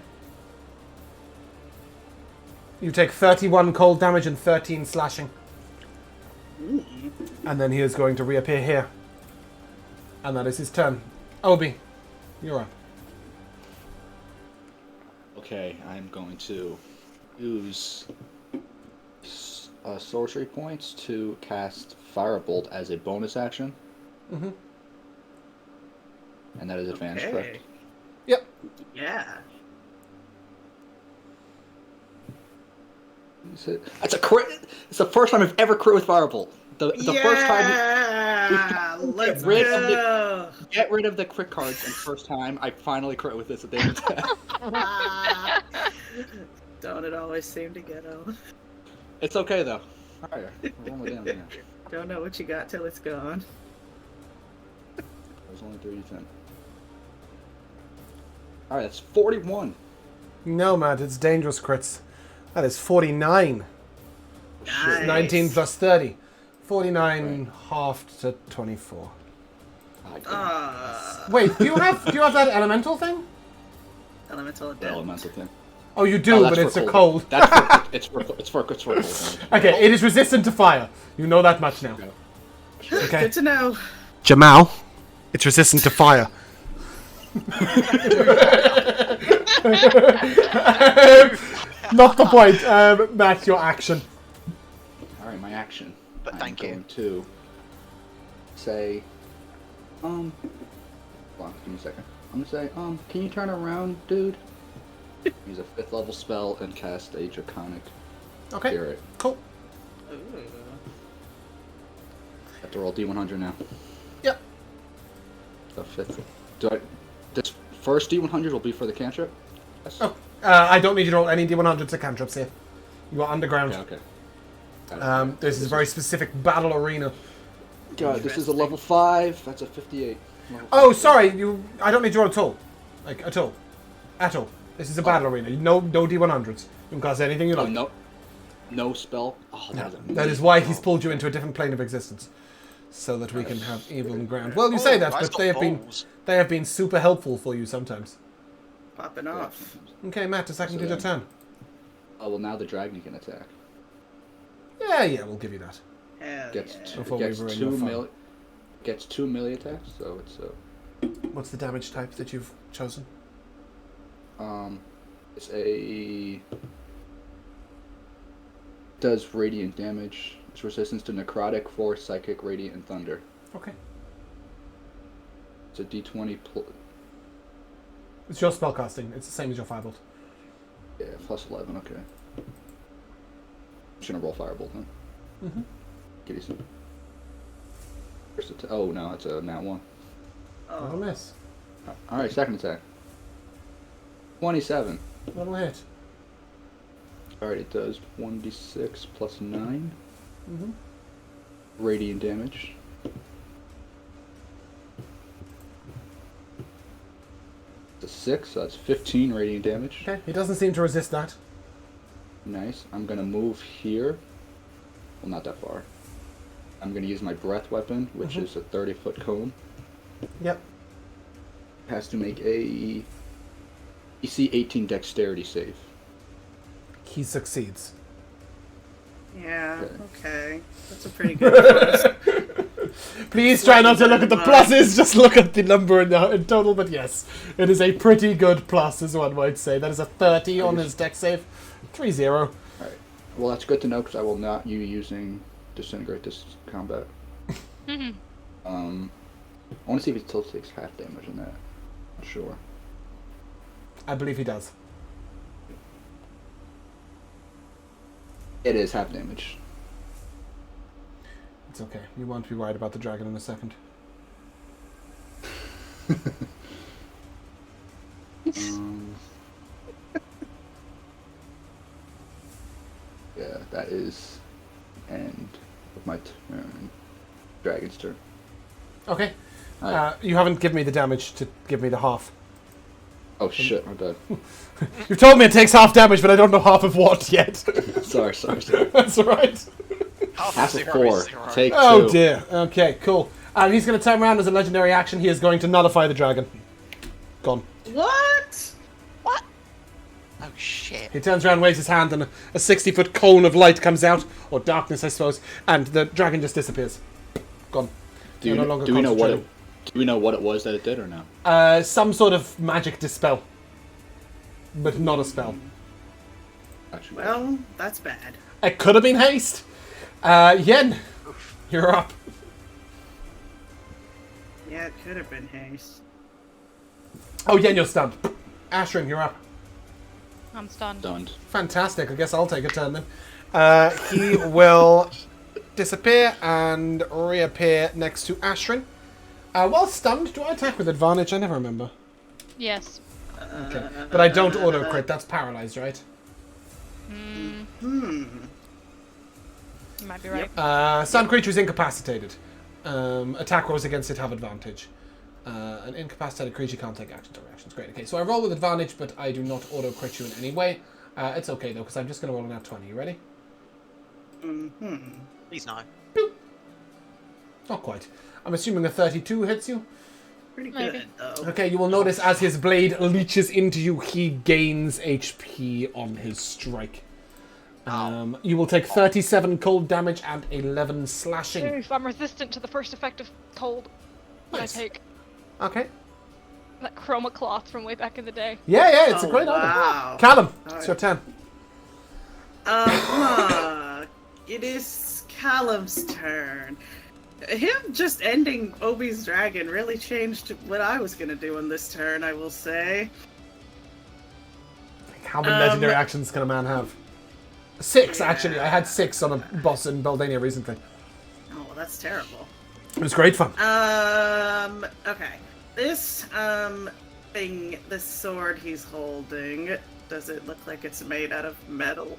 S1: You take 31 cold damage and 13 slashing. And then he is going to reappear here. And that is his turn. Obi, you're up.
S3: Okay, I'm going to use sorcery points to cast Firebolt as a bonus action.
S1: Mm-hmm.
S3: And that is advantage,
S5: Okay.
S3: correct?
S1: Yep.
S5: Yeah.
S3: That's a crit. It's the first time I've ever crit with Firebolt. The first time.
S5: Yeah. Let's
S3: Rid of
S5: go.
S3: Get rid of the crit cards, and first time I finally crit with this at the end of that.
S5: Don't it always seem to get him?
S3: It's okay though. Alright, we're almost down now.
S5: Don't know what you got till it's gone.
S3: It was only 3d10. Alright, that's 41.
S1: No, Matt, it's dangerous crits. That is 49.
S5: Nice.
S1: 19 plus 30. 49 halved to 24. Wait, do you have that elemental thing?
S5: Elemental
S3: The
S5: adept.
S3: elemental thing.
S1: Oh, you do,
S3: that's
S1: but
S3: for
S1: it's a cold.
S3: That's for, it's for cold.
S1: Okay, it is resistant to fire. You know that much now. Okay.
S5: Good to know.
S1: Jamal, it's resistant to fire. Not the point. That's your action.
S3: Alright, my action.
S2: But thank
S3: I'm
S2: you.
S3: going to say, hold on, give me a second. I'm gonna say, can you turn around, dude? Use a 5th level spell and cast a Draconic
S1: Okay,
S3: Spirit.
S1: cool.
S3: Have to roll D100 now.
S1: Yep.
S3: The 5th. This first D100 will be for the cantrip? Yes.
S1: Oh, I don't need you to roll any D100s or cantrips here. You are underground.
S3: Okay. Got it.
S1: This is a very specific battle arena.
S3: God, this is a level 5. That's a 58. Level
S1: Oh,
S3: 58.
S1: sorry, I don't need you to roll at all. Like, at all. At all. This is a battle arena. No D100s. You can cast anything you
S3: Oh,
S1: like.
S3: no spell? Oh, that is
S1: That is why he's pulled you into a different plane of existence. So that we can have even ground. Well, you say that,
S2: Guy's
S1: but
S2: got balls.
S1: they have been super helpful for you sometimes.
S5: Popping off.
S1: Okay, Matt, does that conclude your turn?
S3: Oh, well, now the dragon can attack.
S1: Yeah, we'll give you that.
S5: Hell
S3: Gets,
S5: yeah.
S3: two,
S1: Before
S3: gets,
S1: we ruin
S3: two
S1: your fun.
S3: melee, gets 2 melee attacks, so it's
S1: What's the damage type that you've chosen?
S3: it's a does radiant damage. It's resistance to necrotic, force, psychic, radiant, and thunder.
S1: Okay.
S3: It's a D20
S1: It's your spellcasting. It's the same as your firebolt.
S3: yeah, plus 11. Okay. Shouldn't roll firebolt then.
S1: Mm-hmm.
S3: Give you some. Oh no, it's a nat 1.
S1: That'll
S5: Oh.
S1: miss.
S3: All right, second attack. 27.
S1: That'll hit.
S3: All right, it does 1d6 plus 9
S1: Mm-hmm.
S3: radiant damage. It's a 6, so that's 15 radiant damage.
S1: Okay, he doesn't seem to resist that.
S3: Nice. I'm gonna move here. Well, not that far. I'm gonna use my breath weapon, which is a 30-foot cone.
S1: Yep.
S3: Has to make a EC 18 dexterity save.
S1: He succeeds.
S5: Yeah,
S3: Okay.
S5: okay. That's a pretty good bonus.
S1: Please try not to look at the pluses, just look at the number in total, but yes, it is a pretty good plus, as one might say. That is a 30 on his deck save. 3-0.
S3: Alright. Well, that's good to know, because I will not be using Disintegrate this combat. I want to see if he still takes half damage in that. Not sure.
S1: I believe he does.
S3: It is half damage.
S1: It's okay. You won't be worried about the dragon in a second.
S3: Yeah, that is end of my turn. Dragon's turn.
S1: Okay.
S3: Alright.
S1: You haven't given me the damage to give me the half.
S3: Oh shit, my bad.
S1: You've told me it takes half damage, but I don't know half of what yet.
S3: sorry.
S1: That's alright.
S3: Half of
S2: zero
S3: 4.
S2: is zero.
S3: Take 2.
S1: Oh dear. Okay, cool. He's going to turn around as a legendary action. He is going to nullify the dragon. Gone.
S5: What?
S2: What? Oh shit.
S1: He turns around, waves his hand, and a 60-foot cone of light comes out, or darkness, I suppose, and the dragon just disappears. Gone.
S3: Do
S1: You're
S3: we know what
S1: concentrating.
S3: do we know what it was that it did or no?
S1: Some sort of magic dispel, but not a spell.
S3: Actually,
S5: Well, that's bad.
S1: It could have been haste. Yen, you're up.
S5: Yeah, it could have been haste.
S1: Oh, Yen, you're stunned. Ashrin, you're up.
S4: I'm stunned.
S3: stunned.
S1: Fantastic. I guess I'll take a turn then. He will disappear and reappear next to Ashrin. While stunned, do I attack with advantage? I never remember.
S4: Yes.
S1: Okay. But I don't auto crit. That's paralyzed, right?
S4: You might be right.
S1: Stun creature is incapacitated. Attack rolls against it have advantage. An incapacitated creature can't take actions or reactions. Great. Okay, so I roll with advantage, but I do not auto crit you in any way. It's okay though, because I'm just going to roll an at 20. You ready?
S2: Please no.
S1: Not quite. I'm assuming a 32 hits you.
S5: Pretty
S4: Maybe.
S5: good, though.
S1: Okay, you will notice as his blade leeches into you, he gains HP on his strike. You will take 37 cold damage and 11 slashing.
S4: Oof, I'm resistant to the first effect of cold.
S1: Nice.
S4: I take
S1: Okay.
S4: that chroma cloth from way back in the day.
S1: Yeah, it's a
S5: Oh,
S1: great
S5: wow.
S1: item. Callum, it's
S5: Alright.
S1: your turn.
S5: It is Callum's turn. Him just ending Obi's dragon really changed what I was gonna do on this turn, I will say.
S1: How many legendary actions can a man have? 6, actually. I had 6 on a boss in Baldania recently.
S5: Oh, well, that's terrible.
S1: It was great fun.
S5: Okay. This, thing, this sword he's holding, does it look like it's made out of metal?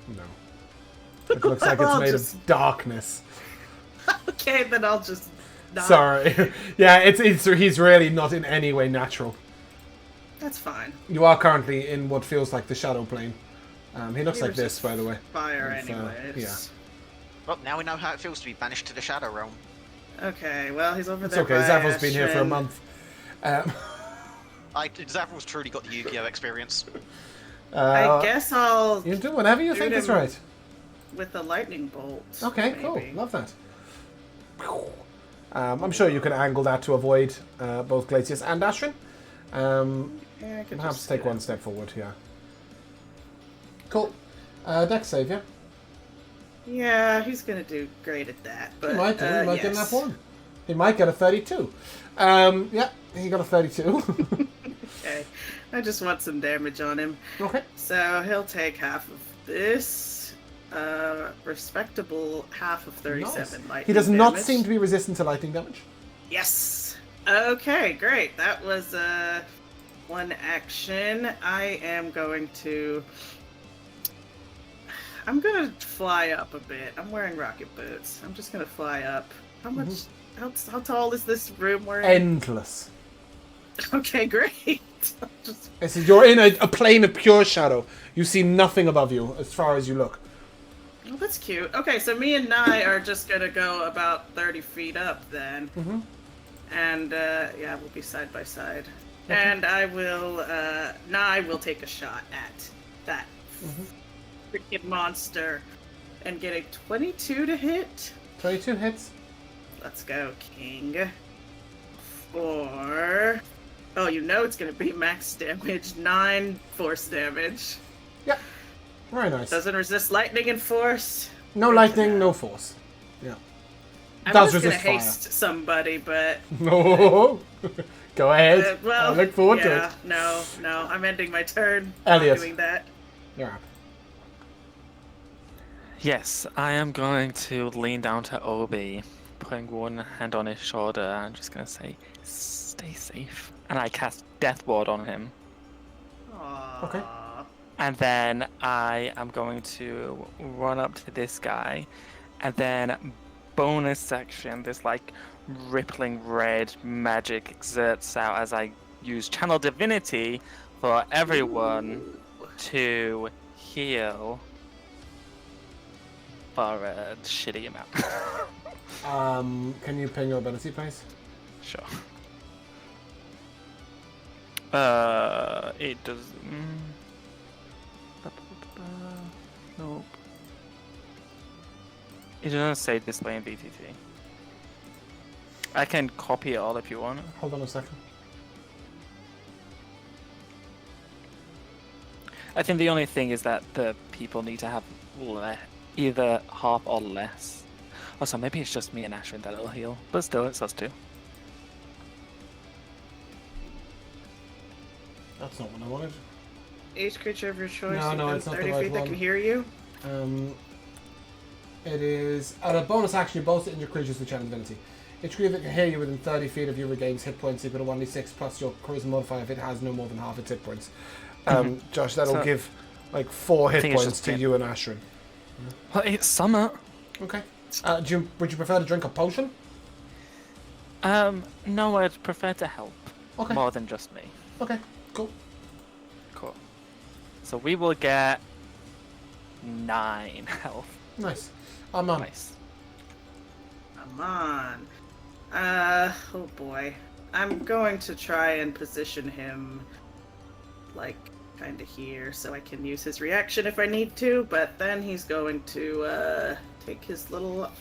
S1: No. It looks like it's
S5: I'll
S1: made
S5: just-
S1: of darkness.
S5: Okay, then I'll just not.
S1: Sorry. Yeah, he's really not in any way natural.
S5: That's fine.
S1: You are currently in what feels like the shadow plane. He looks like this, by the way.
S5: Fire,
S1: With,
S5: anyways.
S1: yeah.
S2: Well, now we know how it feels to be banished to the Shadow Realm.
S5: Okay, well, he's over
S1: It's
S5: there.
S1: okay,
S5: by
S1: Zavro's been here for a
S5: Ashrin.
S1: month.
S2: Zavril's truly got the Yu-Gi-Oh experience.
S5: I guess I'll
S1: You do whatever you think
S5: shoot
S1: is
S5: him
S1: right.
S5: with the lightning bolt.
S1: Okay,
S5: maybe.
S1: cool. Love that. I'm sure you can angle that to avoid both Glacius and Ashrin.
S5: Yeah, I could
S1: Perhaps
S5: just
S1: take
S5: do
S1: one
S5: that.
S1: step forward, yeah. Cool. Dex save, yeah?
S5: Yeah, he's gonna do great at that. But
S1: He might do. He might get an
S5: yes.
S1: F1. He might get a 32. Yeah, he got a 32.
S5: Okay, I just want some damage on him.
S1: Okay.
S5: So he'll take half of this. Respectable half of 37
S1: Nice.
S5: lightning
S1: He does not
S5: damage.
S1: seem to be resistant to lightning damage.
S5: Yes. Okay, great. That was one action. I am going to. I'm gonna fly up a bit. I'm wearing rocket boots. I'm just gonna fly up. How much? How tall is this room we're in?
S1: Endless.
S5: Okay, great. Just
S1: This is, you're in a plane of pure shadow. You see nothing above you as far as you look.
S5: oh, that's cute. Okay, so me and Nye are just gonna go about 30 feet up then.
S1: Mm-hmm.
S5: And yeah, we'll be side by side. And I will Nye will take a shot at that freaking monster and get a 22 to hit.
S1: 22 hits.
S5: Let's go, King. 4. Oh, you know it's gonna be max damage. 9 force damage.
S1: Yep. Very nice.
S5: Doesn't resist lightning and force.
S1: No lightning, no force. Yeah.
S5: I'm
S1: Does
S5: just gonna
S1: resist fire.
S5: haste somebody, but
S1: No. Go ahead.
S5: well,
S1: I look forward to
S5: yeah,
S1: it.
S5: no, I'm ending my turn.
S1: Elliot.
S5: Not doing that.
S1: You're up.
S6: Yes, I am going to lean down to Obi, putting one hand on his shoulder, and just going to say, stay safe. And I cast Death Ward on him.
S5: Aww.
S1: Okay.
S6: And then I am going to run up to this guy, and then bonus section, this like rippling red magic exerts out as I use Channel Divinity for everyone to heal for a shitty amount.
S1: Can you ping your ability, please?
S6: Sure. It does. Nope. It doesn't say display in VTT. I can copy it all if you want.
S1: Hold on a second.
S6: I think the only thing is that the people need to have either half or less. Also, maybe it's just me and Ashwin that'll heal, but still, it's us two.
S1: That's not what I wanted.
S5: Each creature of your choice
S1: No,
S5: within
S1: it's not the
S5: 30
S1: right
S5: feet that
S1: one.
S5: can hear you.
S1: It is at a bonus action. You both injure creatures with Channel Divinity. Each creature that can hear you within 30 feet of you regains hit points equal to 1d6 plus your charisma modifier if it has no more than half its hit points. Josh, that'll
S6: So-
S1: give like 4 hit
S6: think it's
S1: points
S6: just
S1: to
S6: me.
S1: you and Ashrin.
S6: Well, it's summer.
S1: Okay. Would you prefer to drink a potion?
S6: No, I'd prefer to help
S1: Okay.
S6: more than just me.
S1: Okay. Cool.
S6: Cool. So we will get 9 health.
S1: Nice. I'm on.
S6: Nice.
S5: Come on. Oh boy. I'm going to try and position him, like, kind of here, so I can use his reaction if I need to, but then he's going to, take his little...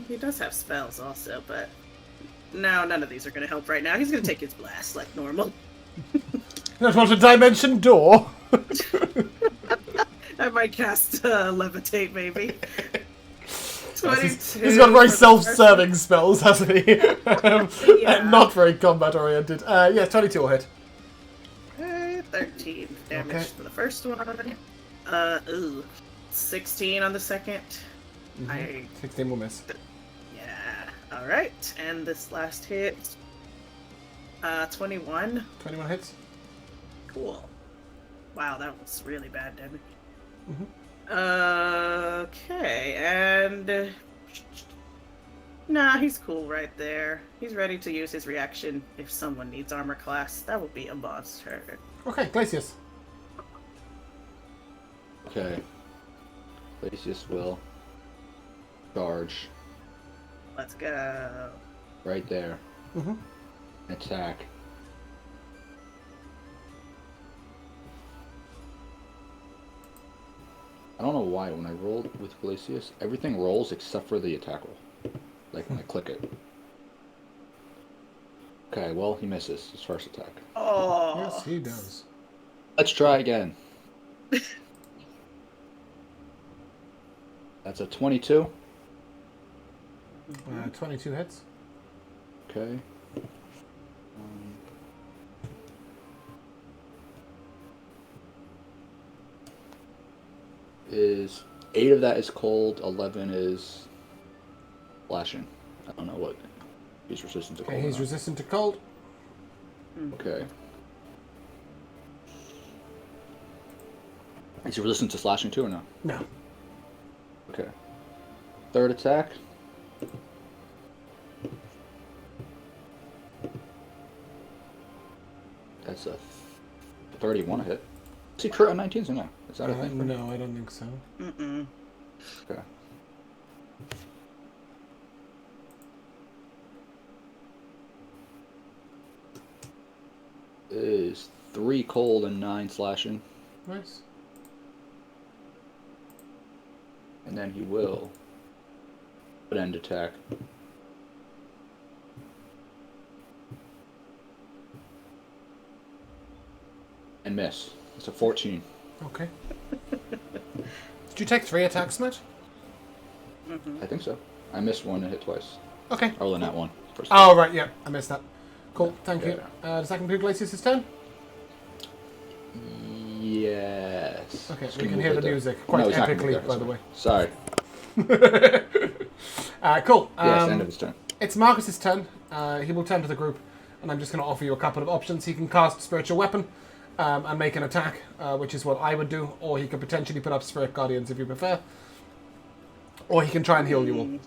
S5: He does have spells also, but... No, none of these are going to help right now. He's going to take his blast like normal.
S1: Not want a dimension door?
S5: I might cast levitate, maybe. 22.
S1: He's got very
S5: for the
S1: self-serving spells, hasn't he?
S5: Yeah.
S1: Not very combat-oriented. Yeah, 22 will hit.
S5: first. 13 damage
S1: Okay.
S5: for the first one. 16 on the second. I
S1: 16 will miss.
S5: Yeah. All right. And this last hit. 21.
S1: 21 hits.
S5: Cool. Wow, that was really bad damage.
S1: Mhm.
S5: Okay, and nah, he's cool right there. He's ready to use his reaction if someone needs armor class. That would be a monster.
S1: Okay, Glacius.
S3: Okay. Glacius will charge
S5: Let's go.
S3: right there.
S1: Mm-hmm.
S3: Attack. I don't know why when I rolled with Glacius, everything rolls except for the attack roll. Like when I click it. Okay, well, he misses his first attack.
S5: Oh.
S1: Yes, he does.
S3: Let's try again. That's a 22.
S1: 22 hits.
S3: Okay. Is 8 of that is cold, 11 is slashing. I don't know what he's resistant to cold.
S1: Okay,
S3: or
S1: he's
S3: not.
S1: resistant to cold.
S3: Okay. Is he resistant to slashing too or no?
S1: No.
S3: Okay. Third attack. That's a 31 hit. Is he crit on 19s or no? Is that a thing? for him?
S1: No, I don't think so.
S5: Mm-mm.
S3: Okay. Is 3 cold and 9 slashing.
S1: Nice.
S3: And then he will End attack. And miss. It's a 14.
S1: Okay. Did you take 3 attacks, Matt?
S3: I think so. I missed one and hit twice.
S1: Okay.
S3: Or in that one. First
S1: Oh, right, yeah. I missed that. Cool, thank you.
S3: Yeah.
S1: Does that conclude Glacius' turn?
S3: Yes.
S1: Okay,
S3: Just
S1: we
S3: gonna
S1: can
S3: move
S1: hear the
S3: right there.
S1: music quite
S3: No, he's not gonna be
S1: epically,
S3: there,
S1: by the way.
S3: Sorry.
S1: Cool.
S3: Yes, end of his turn.
S1: It's Marcus's turn. He will turn to the group, and I'm just going to offer you a couple of options. He can cast Spiritual Weapon and make an attack, which is what I would do, or he could potentially put up Spirit Guardians if you prefer, or he can try and heal you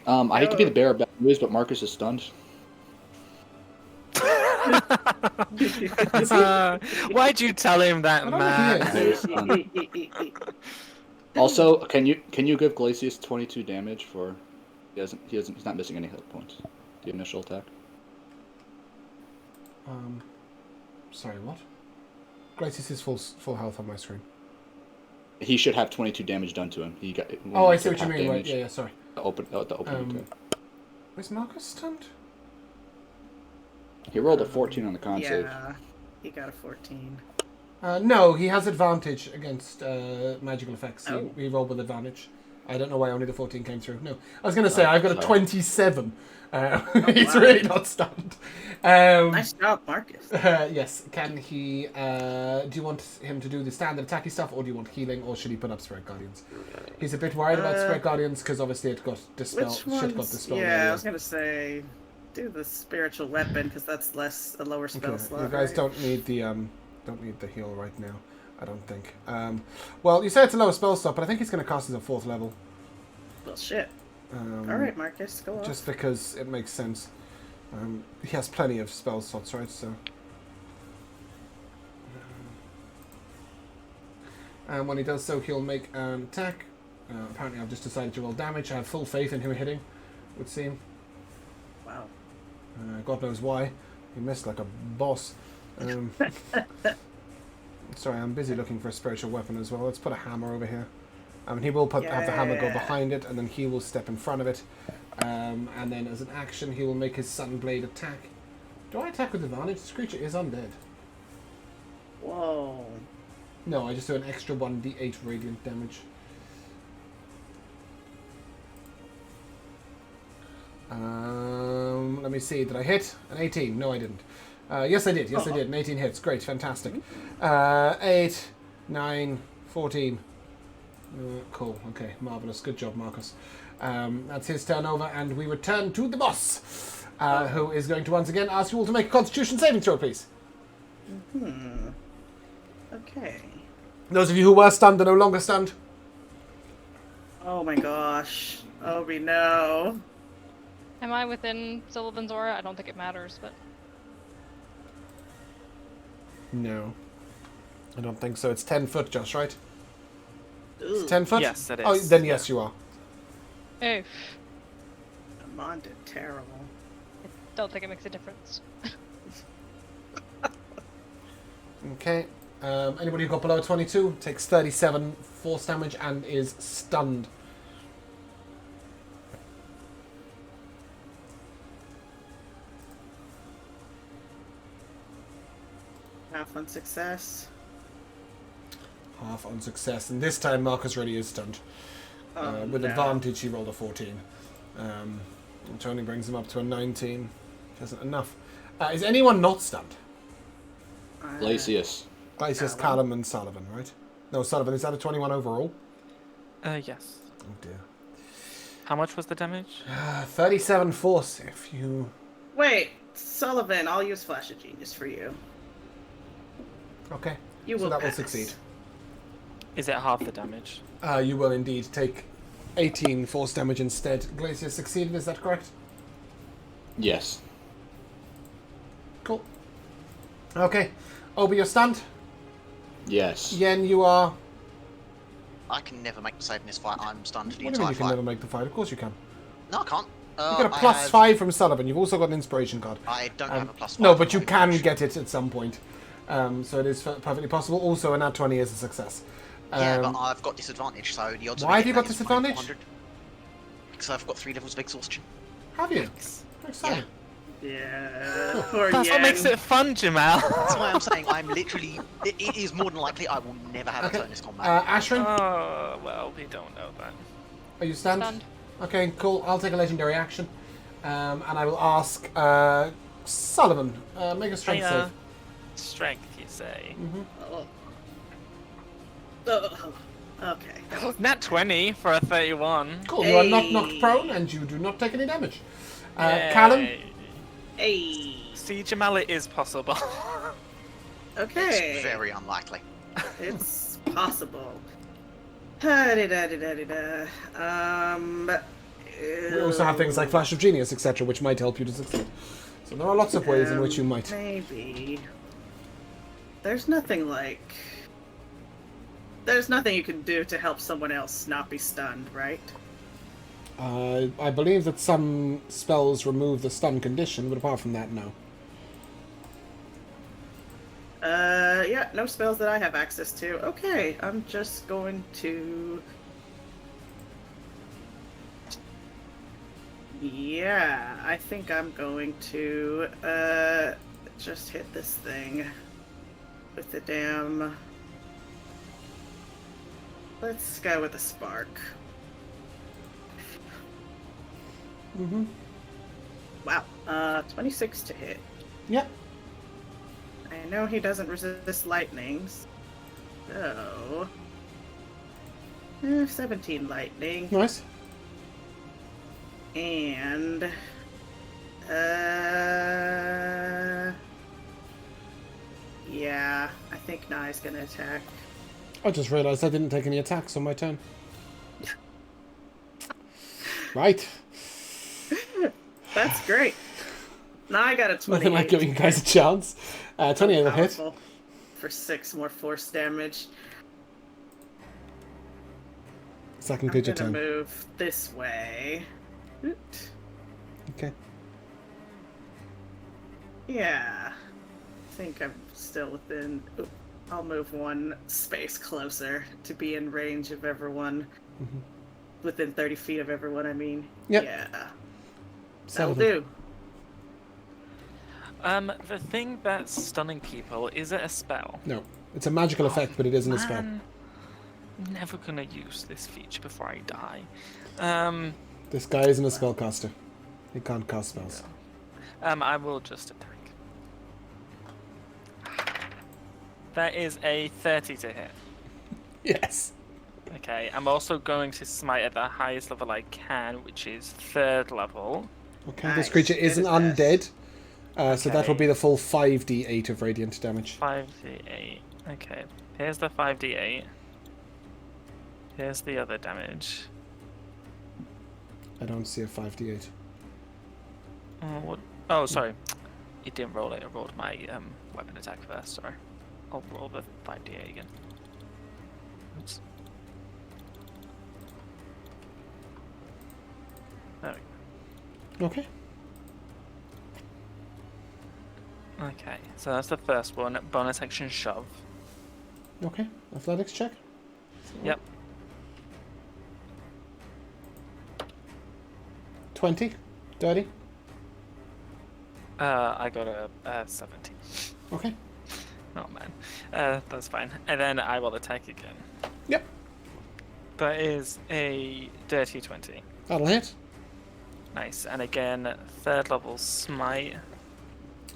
S1: all.
S3: I hate to be the bearer of bad news, but Marcus is stunned.
S6: Why'd you tell him that,
S1: I don't know if he
S6: man?
S1: is.
S3: He is stunned. Also, can you give Glacius 22 damage for? He's not missing any hit points. The initial attack.
S1: Sorry, what? Glacius is full health on my screen.
S3: He should have 22 damage done to him. He got.
S1: Oh, I see what you mean. Right? Yeah, sorry.
S3: The open attack.
S1: Is Marcus stunned?
S3: He rolled a 14 on the con save.
S5: Yeah, he got a 14.
S1: No, he has advantage against magical effects.
S5: Oh.
S1: He rolled with advantage. I don't know why only the 14 came through. No, I was going to say I've got a 27. He's
S5: wow.
S1: really not stunned.
S5: Nice job, Marcus.
S1: Yes. Can he? Do you want him to do the standard attacky stuff, or do you want healing, or should he put up Spirit Guardians? He's a bit worried about Spirit Guardians because obviously it got dispelled.
S5: Which
S1: Shit got
S5: one's...
S1: dispelled.
S5: Yeah, I
S1: earlier.
S5: was gonna say, do the spiritual weapon because that's a lower spell
S1: Okay,
S5: slot.
S1: you guys
S5: right?
S1: don't need the heal right now. I don't think. Well, you say it's a lower spell slot, but I think he's going to cast as a 4th level.
S5: Well, shit.
S1: Um,
S5: All right, Marcus, go on.
S1: Just because it makes sense. He has plenty of spell slots, right? So. And when he does so, he'll make an attack. Apparently, I've just decided to roll damage. I have full faith in him hitting, it would seem.
S5: Wow.
S1: God knows why. He missed like a boss. Sorry, I'm busy looking for a spiritual weapon as well. Let's put a hammer over here. He will have the hammer go
S5: Yeah.
S1: behind it, and then he will step in front of it. And then as an action, he will make his Sunblade attack. Do I attack with advantage? This creature is undead.
S5: Whoa.
S1: No, I just do an extra 1d8 radiant damage. Let me see. Did I hit? An 18. No, I didn't. Yes, I did. Yes, I did. An 18 hits. Great. Fantastic. 8, 9, 14. Cool. Okay. Marvellous. Good job, Marcus. That's his turn over, and we return to the boss, who is going to once again ask you all to make a Constitution saving throw, please.
S5: Okay.
S1: Those of you who were stunned are no longer stunned.
S5: Oh my gosh. Obi, no.
S4: Am I within Sullivan's aura? I don't think it matters, but
S1: No. I don't think so. It's 10 foot, Josh, right? It's
S5: Ooh,
S1: 10 foot?
S6: Yes, it
S1: Oh,
S6: is.
S1: then yes, you are.
S4: oof.
S5: Amon did terrible.
S4: I don't think it makes a difference.
S1: Okay. Anybody who got below 22 takes 37 force damage and is stunned.
S5: Half on success.
S1: Half on success. And this time Marcus really is stunned. With
S5: no.
S1: advantage, he rolled a 14. Which only brings him up to a 19. Isn't enough. Is anyone not stunned?
S3: Glacius.
S1: Glacius, Callum, and Sullivan, right? No, Sullivan, is that a 21 overall?
S6: Yes.
S1: Oh dear.
S6: How much was the damage?
S1: 37 force if you...
S5: Wait, Sullivan, I'll use Flash of Genius for you.
S1: Okay.
S5: You
S1: So
S5: will
S1: that will
S5: pass.
S1: succeed.
S6: Is it half the damage?
S1: You will indeed take 18 force damage instead. Glacius succeeded, is that correct?
S3: Yes.
S1: Cool. Okay. Obi, you're stunned.
S3: Yes.
S1: Yen, you are...
S2: I can never make the save in this fight. I'm stunned for the
S1: What do you mean
S2: entire
S1: you can
S2: fight.
S1: never make the fight? Of course you can.
S2: No, I can't.
S1: You get a plus 5 from Sullivan. You've also got an inspiration card.
S2: I don't have a plus 5.
S1: No, but you can get it at some point. So it is perfectly possible. Also, a nat 20 is a success.
S2: Yeah, but I've got disadvantage, so the odds of
S1: Why
S2: me
S1: have you got
S2: getting that is
S1: disadvantage?
S2: 100. Because I've got 3 levels of exhaustion.
S1: Have you? Very exciting.
S5: Yeah. Poor
S6: That's what makes
S5: Yen.
S6: it fun, Jamal.
S2: That's why I'm saying I'm literally. It is more than likely I will never have
S1: Okay.
S2: a turn this combat.
S1: Ashrin,
S6: Oh, well, we don't know that.
S1: are you stunned?
S4: Stunned.
S1: Okay, cool. I'll take a legendary action. And I will ask Sullivan, make a strength
S6: Hiya.
S1: save.
S6: Strength, you say?
S5: Oh. Oh, okay.
S6: Nat 20 for a 31.
S1: Cool, you are not
S5: Hey.
S1: knocked prone and you do not take any damage.
S6: Yay.
S1: Callum,
S5: Hey.
S6: See, Jamal, it is possible.
S5: Okay.
S2: It's very unlikely.
S5: It's possible. Da-da-da-da-da-da.
S1: we also have things like Flash of Genius, etc., which might help you to succeed. So there are lots of ways in which you might.
S5: Maybe. There's nothing like. There's nothing you can do to help someone else not be stunned, right?
S1: I believe that some spells remove the stun condition, but apart from that, no.
S5: Yeah, no spells that I have access to. Okay, I'm just going to. Yeah, I think I'm going to, just hit this thing with the damn. Let's go with a spark.
S1: Mm-hmm.
S5: Wow, 26 to hit.
S1: Yep.
S5: I know he doesn't resist lightnings, so 17 lightning,
S1: Nice.
S5: and yeah, I think Nai's gonna attack.
S1: I just realised I didn't take any attacks on my turn. Right.
S5: That's great. Nai got a 28.
S1: Nothing like giving you guys a chance. 28 will hit.
S5: Powerful. For 6 more force damage.
S1: Second
S5: I'm
S1: creature
S5: gonna
S1: turn.
S5: move this way. Oot.
S1: Okay.
S5: Yeah. I think I'm still within. Oop. I'll move 1 space closer to be in range of everyone.
S1: Mm-hmm.
S5: Within 30 feet of everyone, I mean.
S1: Yep.
S5: Yeah. That'll
S1: Sullivan.
S5: do.
S6: The thing that's stunning people, is it a spell?
S1: No. It's a magical effect, but it isn't a spell.
S6: Man, never gonna use this feature before I die.
S1: This guy isn't a spellcaster. He can't cast spells.
S6: I will just attack. That is a 30 to hit.
S1: Yes.
S6: Okay, I'm also going to smite at the highest level I can, which is 3rd level.
S1: Okay,
S5: Nice.
S1: this creature isn't
S5: Good
S1: undead. So that will
S6: Okay.
S1: be the full 5d8 of radiant damage.
S6: 5d8. Okay, here's the 5d8. Here's the other damage.
S1: I don't see a 5d8.
S6: Oh, what? Oh, sorry. It didn't roll it. I rolled my weapon attack first. Sorry. I'll roll the 5d8 again. Oops. There we
S1: Okay.
S6: go. Okay, so that's the first one. Bonus action shove.
S1: Okay. Athletics check.
S6: Yep.
S1: 20. Dirty.
S6: I got a 17.
S1: Okay.
S6: Oh man. That's fine. And then I will attack again.
S1: Yep.
S6: That is a dirty 20.
S1: That'll hit.
S6: Nice. And again, 3rd level smite.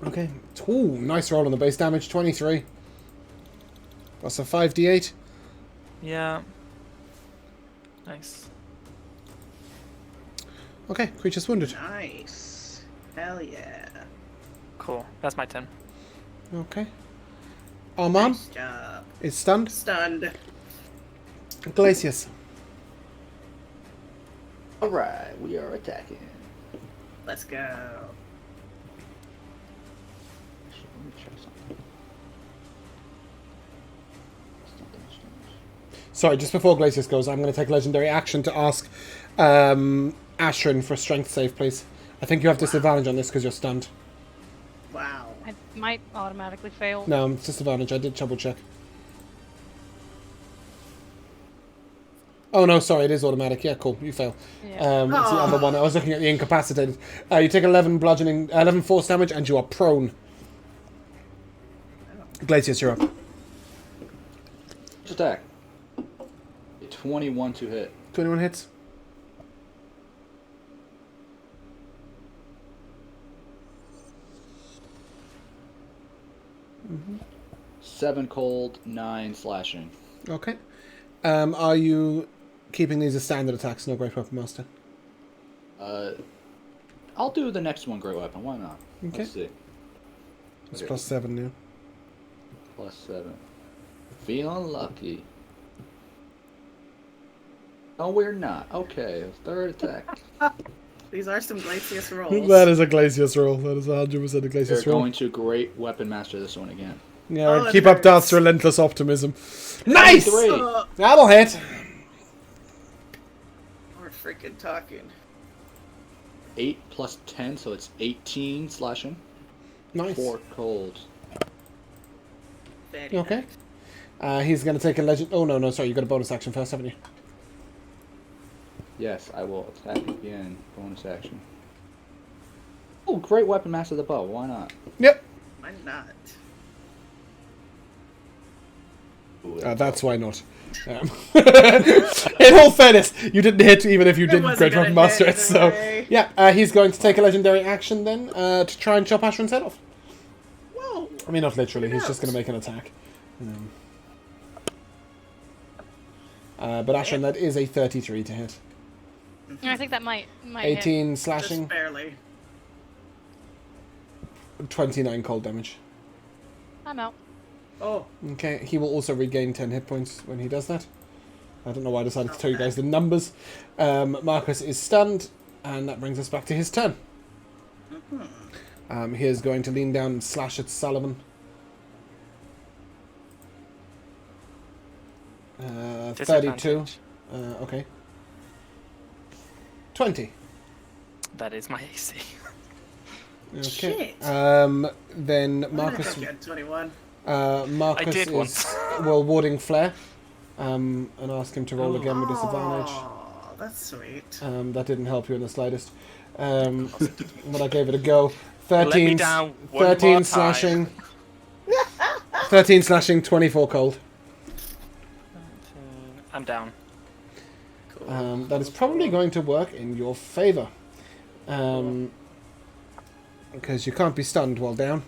S1: Okay. Ooh, nice roll on the base damage. 23. Plus a 5d8.
S6: Yeah. Nice.
S1: Okay, creature's wounded.
S5: Nice. Hell yeah.
S6: Cool. That's my turn.
S1: Okay. Armand
S5: Nice job.
S1: is stunned.
S5: Stunned.
S1: Glacius.
S3: Alright, we are attacking.
S5: Let's go.
S3: Actually, let me check something.
S1: Sorry, just before Glacius goes, I'm going to take legendary action to ask Ashrin for a strength save, please. I think you have disadvantage on this because you're stunned.
S5: Wow.
S4: I might automatically fail.
S1: No, it's disadvantage. I did double check. Oh no, sorry, it is automatic. Yeah, cool. You fail.
S4: Yeah.
S1: It's the other one. I was looking at the incapacitated. You take 11 bludgeoning, 11 force damage, and you are prone. Glacius, you're up.
S3: Attack. 21 to hit.
S1: 21 hits.
S3: Mm-hmm. 7 cold, 9 slashing.
S1: Okay. Are you keeping these as standard attacks? No great weapon master.
S3: I'll do the next one great weapon. Why not?
S1: Okay.
S3: Let's see.
S1: It's
S3: Okay.
S1: +7 now.
S3: +7. Feeling lucky. No, we're not. Okay, third attack.
S5: These are some Glacius rolls.
S1: That is a Glacius roll. That is 100% a
S3: They're
S1: Glacius roll.
S3: going to great weapon master this one again.
S1: Yeah,
S5: Oh, it
S1: keep up
S5: hurts.
S1: Darth's relentless optimism. Nice!
S3: 23.
S1: That'll hit.
S5: We're freaking talking.
S3: 8 plus 10, so it's 18 slashing.
S1: Nice.
S3: 4 cold.
S5: Very
S1: Okay.
S5: nice.
S1: He's going to take a legend... Oh, no, sorry. You got a bonus action first, haven't you?
S3: Yes, I will attack again. Bonus action. Oh, great weapon master the bow. Why not?
S1: Yep.
S5: Why not?
S3: Ooh,
S1: That's why not. In all fairness, you didn't hit even if you didn't
S5: wasn't
S1: great
S5: gonna
S1: weapon master
S5: hit
S1: it. So,
S5: either way.
S1: yeah, he's going to take a legendary action then to try and chop Ashran's head off.
S5: Whoa!
S1: I mean, not literally. He's just going to make an attack. But Ashran, that is a 33 to hit.
S4: I think that might hit.
S1: 18 slashing,
S5: Just barely.
S1: 29 cold damage.
S4: I'm out.
S5: Oh,
S1: Okay, he will also regain 10 hit points when he does that. I don't know why I decided to tell you guys the numbers. Marcus is stunned, and that brings us back to his turn. He is going to lean down and slash at Sullivan. 32.
S6: Disadvantage.
S1: Okay. 20.
S6: That is my AC.
S1: Okay.
S5: Shit.
S1: Then
S5: Why did I
S1: Marcus.
S5: think you had 21.
S1: Marcus
S6: I did
S1: is
S6: once.
S1: well warding flare, and ask him to roll again with disadvantage.
S5: Oh, that's sweet.
S1: That didn't help you in the slightest. But I gave it a go.
S6: Let me
S1: 13,
S6: down one more
S1: 13
S6: time.
S1: slashing. 13 slashing, 24 cold.
S6: I'm down.
S5: Cool.
S1: That is probably going to work in your favour. Because you can't be stunned while down.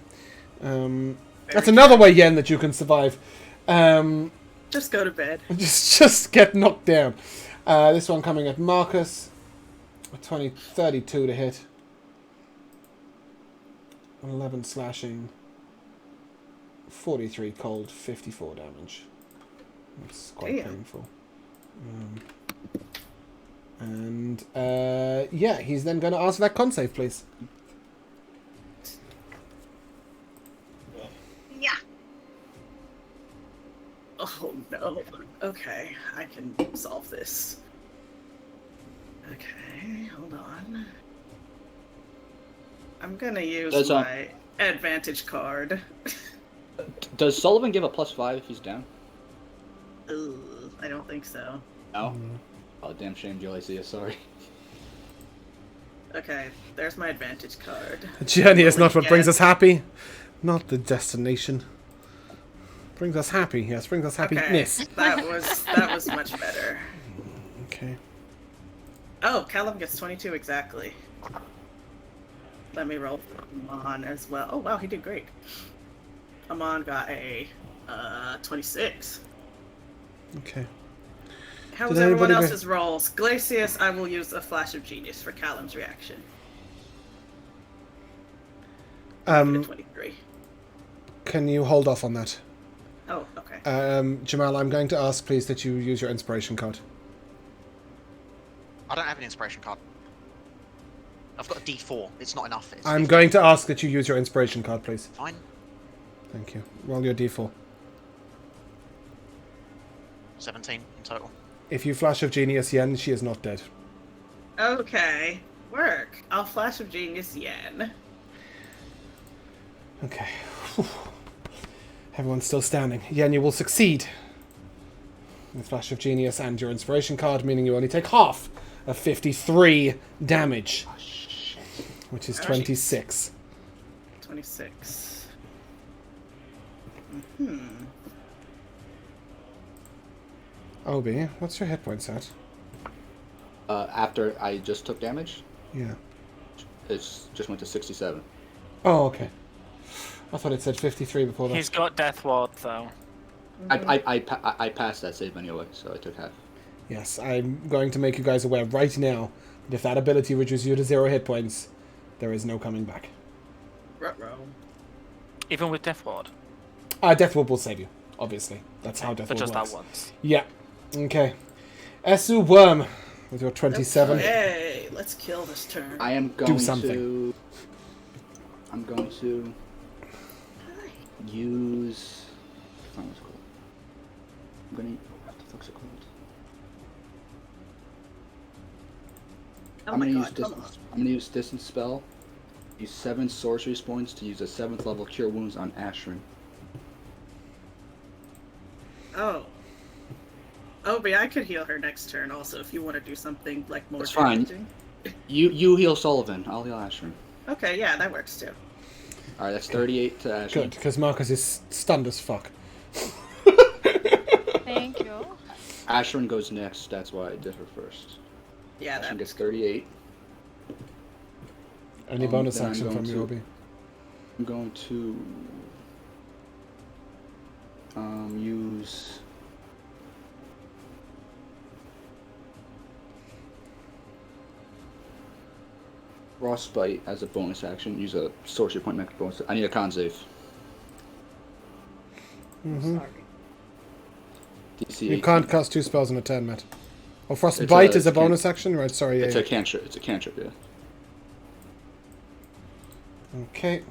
S1: That's another way, Yen, that you can survive.
S5: Just go to bed.
S1: Just get knocked down. This one coming at Marcus. 32 to hit. 11 slashing. 43 cold, 54 damage. That's quite
S5: Damn.
S1: painful. Yeah, he's then going to ask for that con save, please.
S5: Yeah. Oh no. Okay, I can solve this. Okay, hold on. I'm gonna use
S3: Does,
S5: my advantage card.
S3: Does Sullivan give a +5 if he's down?
S5: Ugh, I don't think so.
S3: No. Oh, damn shame, Joycia. Sorry.
S5: Okay, there's my advantage card.
S1: The journey is not what
S5: Yeah.
S1: brings us happy, not the destination. Brings us happy, yes, brings us
S5: Okay,
S1: happiness.
S5: that was much better.
S1: Okay.
S5: Oh, Callum gets 22 exactly. Let me roll for Amon as well. Oh wow, he did great. Amon got a 26.
S1: Okay.
S5: How
S1: Did
S5: was everyone
S1: anybody
S5: else's rolls? Glacius, I will use a flash of genius for Callum's reaction. 23.
S1: Can you hold off on that?
S5: Oh, okay.
S1: Jamal, I'm going to ask, please, that you use your inspiration card.
S2: I don't have an inspiration card. I've got a D4. It's not enough. It's
S1: I'm going to ask that you use your inspiration card, please.
S2: fine.
S1: Thank you. Roll your d4.
S2: 17 in total.
S1: If you flash of genius Yen, she is not dead.
S5: Okay. Work. I'll flash of genius yen.
S1: Okay. Whew. Everyone's still standing. Yen, you will succeed. with Flash of Genius and your Inspiration card, meaning you only take half of 53 damage, which is 26.
S5: 26.
S1: Obi, what's your hit points at?
S3: After I just took damage,
S1: Yeah.
S3: it's just went to 67.
S1: Oh, okay. I thought it said 53 before that.
S6: He's got Death Ward, though.
S3: I passed that save anyway, so I took half.
S1: Yes, I'm going to make you guys aware right now that if that ability reduces you to 0 hit points, there is no coming back.
S5: Ruh-roh.
S6: Even with Death Ward.
S1: Deathward will save you, obviously. That's how Deathward
S6: But just
S1: works.
S6: that once.
S1: Yeah. Okay. Esu Worm with your 27.
S5: Hey, let's kill this turn.
S3: I am going
S1: something.
S3: to. I'm going to use. Oh, what's it called? I'm gonna. What the fuck's it called?
S5: Oh
S3: I'm
S5: my
S3: gonna
S5: god,
S3: use
S5: come on.
S3: I'm gonna use Distance Spell. Use 7 sorcery points to use a 7th level Cure Wounds on Ashrin.
S5: Oh. Obi, I could heal her next turn also if you want to do something like more
S3: That's fine.
S5: damaging.
S3: You heal Sullivan. I'll heal Ashrin.
S5: Okay, yeah, that works too.
S3: Alright, that's 38 to Ashrin.
S1: Good, because Marcus is stunned as fuck.
S4: Thank you.
S3: Ashrin goes next. That's why I did her first.
S5: Yeah,
S3: Ashrin
S5: that
S3: gets 38.
S1: Any bonus
S3: then I'm
S1: action
S3: going
S1: from you,
S3: to-
S1: Obi?
S3: I'm going to use Frostbite as a bonus action. Use a sorcery point make a bonus. I need a con save.
S1: Mm-hmm.
S5: sorry.
S3: DC
S1: You
S3: 18.
S1: can't cast 2 spells in a turn, Matt. Oh, Frostbite is a bonus action? Right, sorry, yeah.
S3: It's a cantrip. It's a cantrip, yeah.
S1: Okay.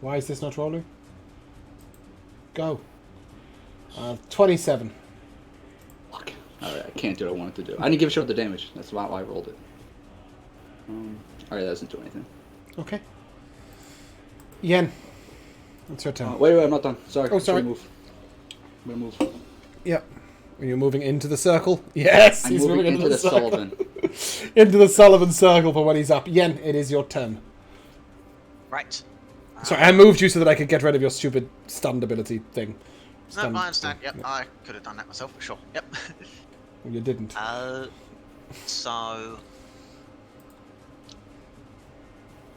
S1: Why is this not rolling? Go. 27.
S3: Fuck. Alright, I can't do what I wanted to do. I didn't give a shit about the damage. That's why I rolled it. Alright, that doesn't do anything.
S1: Okay. Yen. It's your turn.
S3: Wait, I'm not done. Sorry.
S1: Oh, sorry.
S3: I'm gonna move.
S1: Yep. Are you moving into the circle? Yes,
S3: I'm
S1: he's
S3: moving into the
S1: circle.
S3: Sullivan.
S1: Into the Sullivan circle for when he's up. Yen, it is your turn.
S2: Right.
S1: Sorry, I moved you so that I could get rid of your stupid stunned ability thing.
S2: No,
S1: Stunned
S2: I understand.
S1: thing.
S2: Yep, I could have done that myself for sure. Yep.
S1: Well, you didn't.
S2: So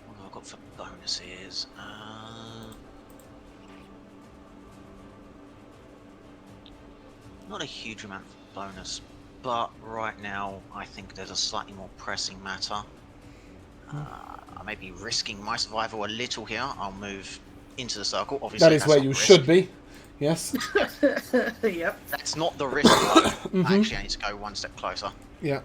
S2: what have I got for bonuses? Not a huge amount of bonus, but right now I think there's a slightly more pressing matter. I may be risking my survival a little here. I'll move into the circle. Obviously,
S1: That is
S2: that's
S1: where
S2: not
S1: you
S2: risk.
S1: should be. Yes.
S5: Yep.
S2: That's not the risk though. Actually, I need to go one step closer.
S1: Yeah.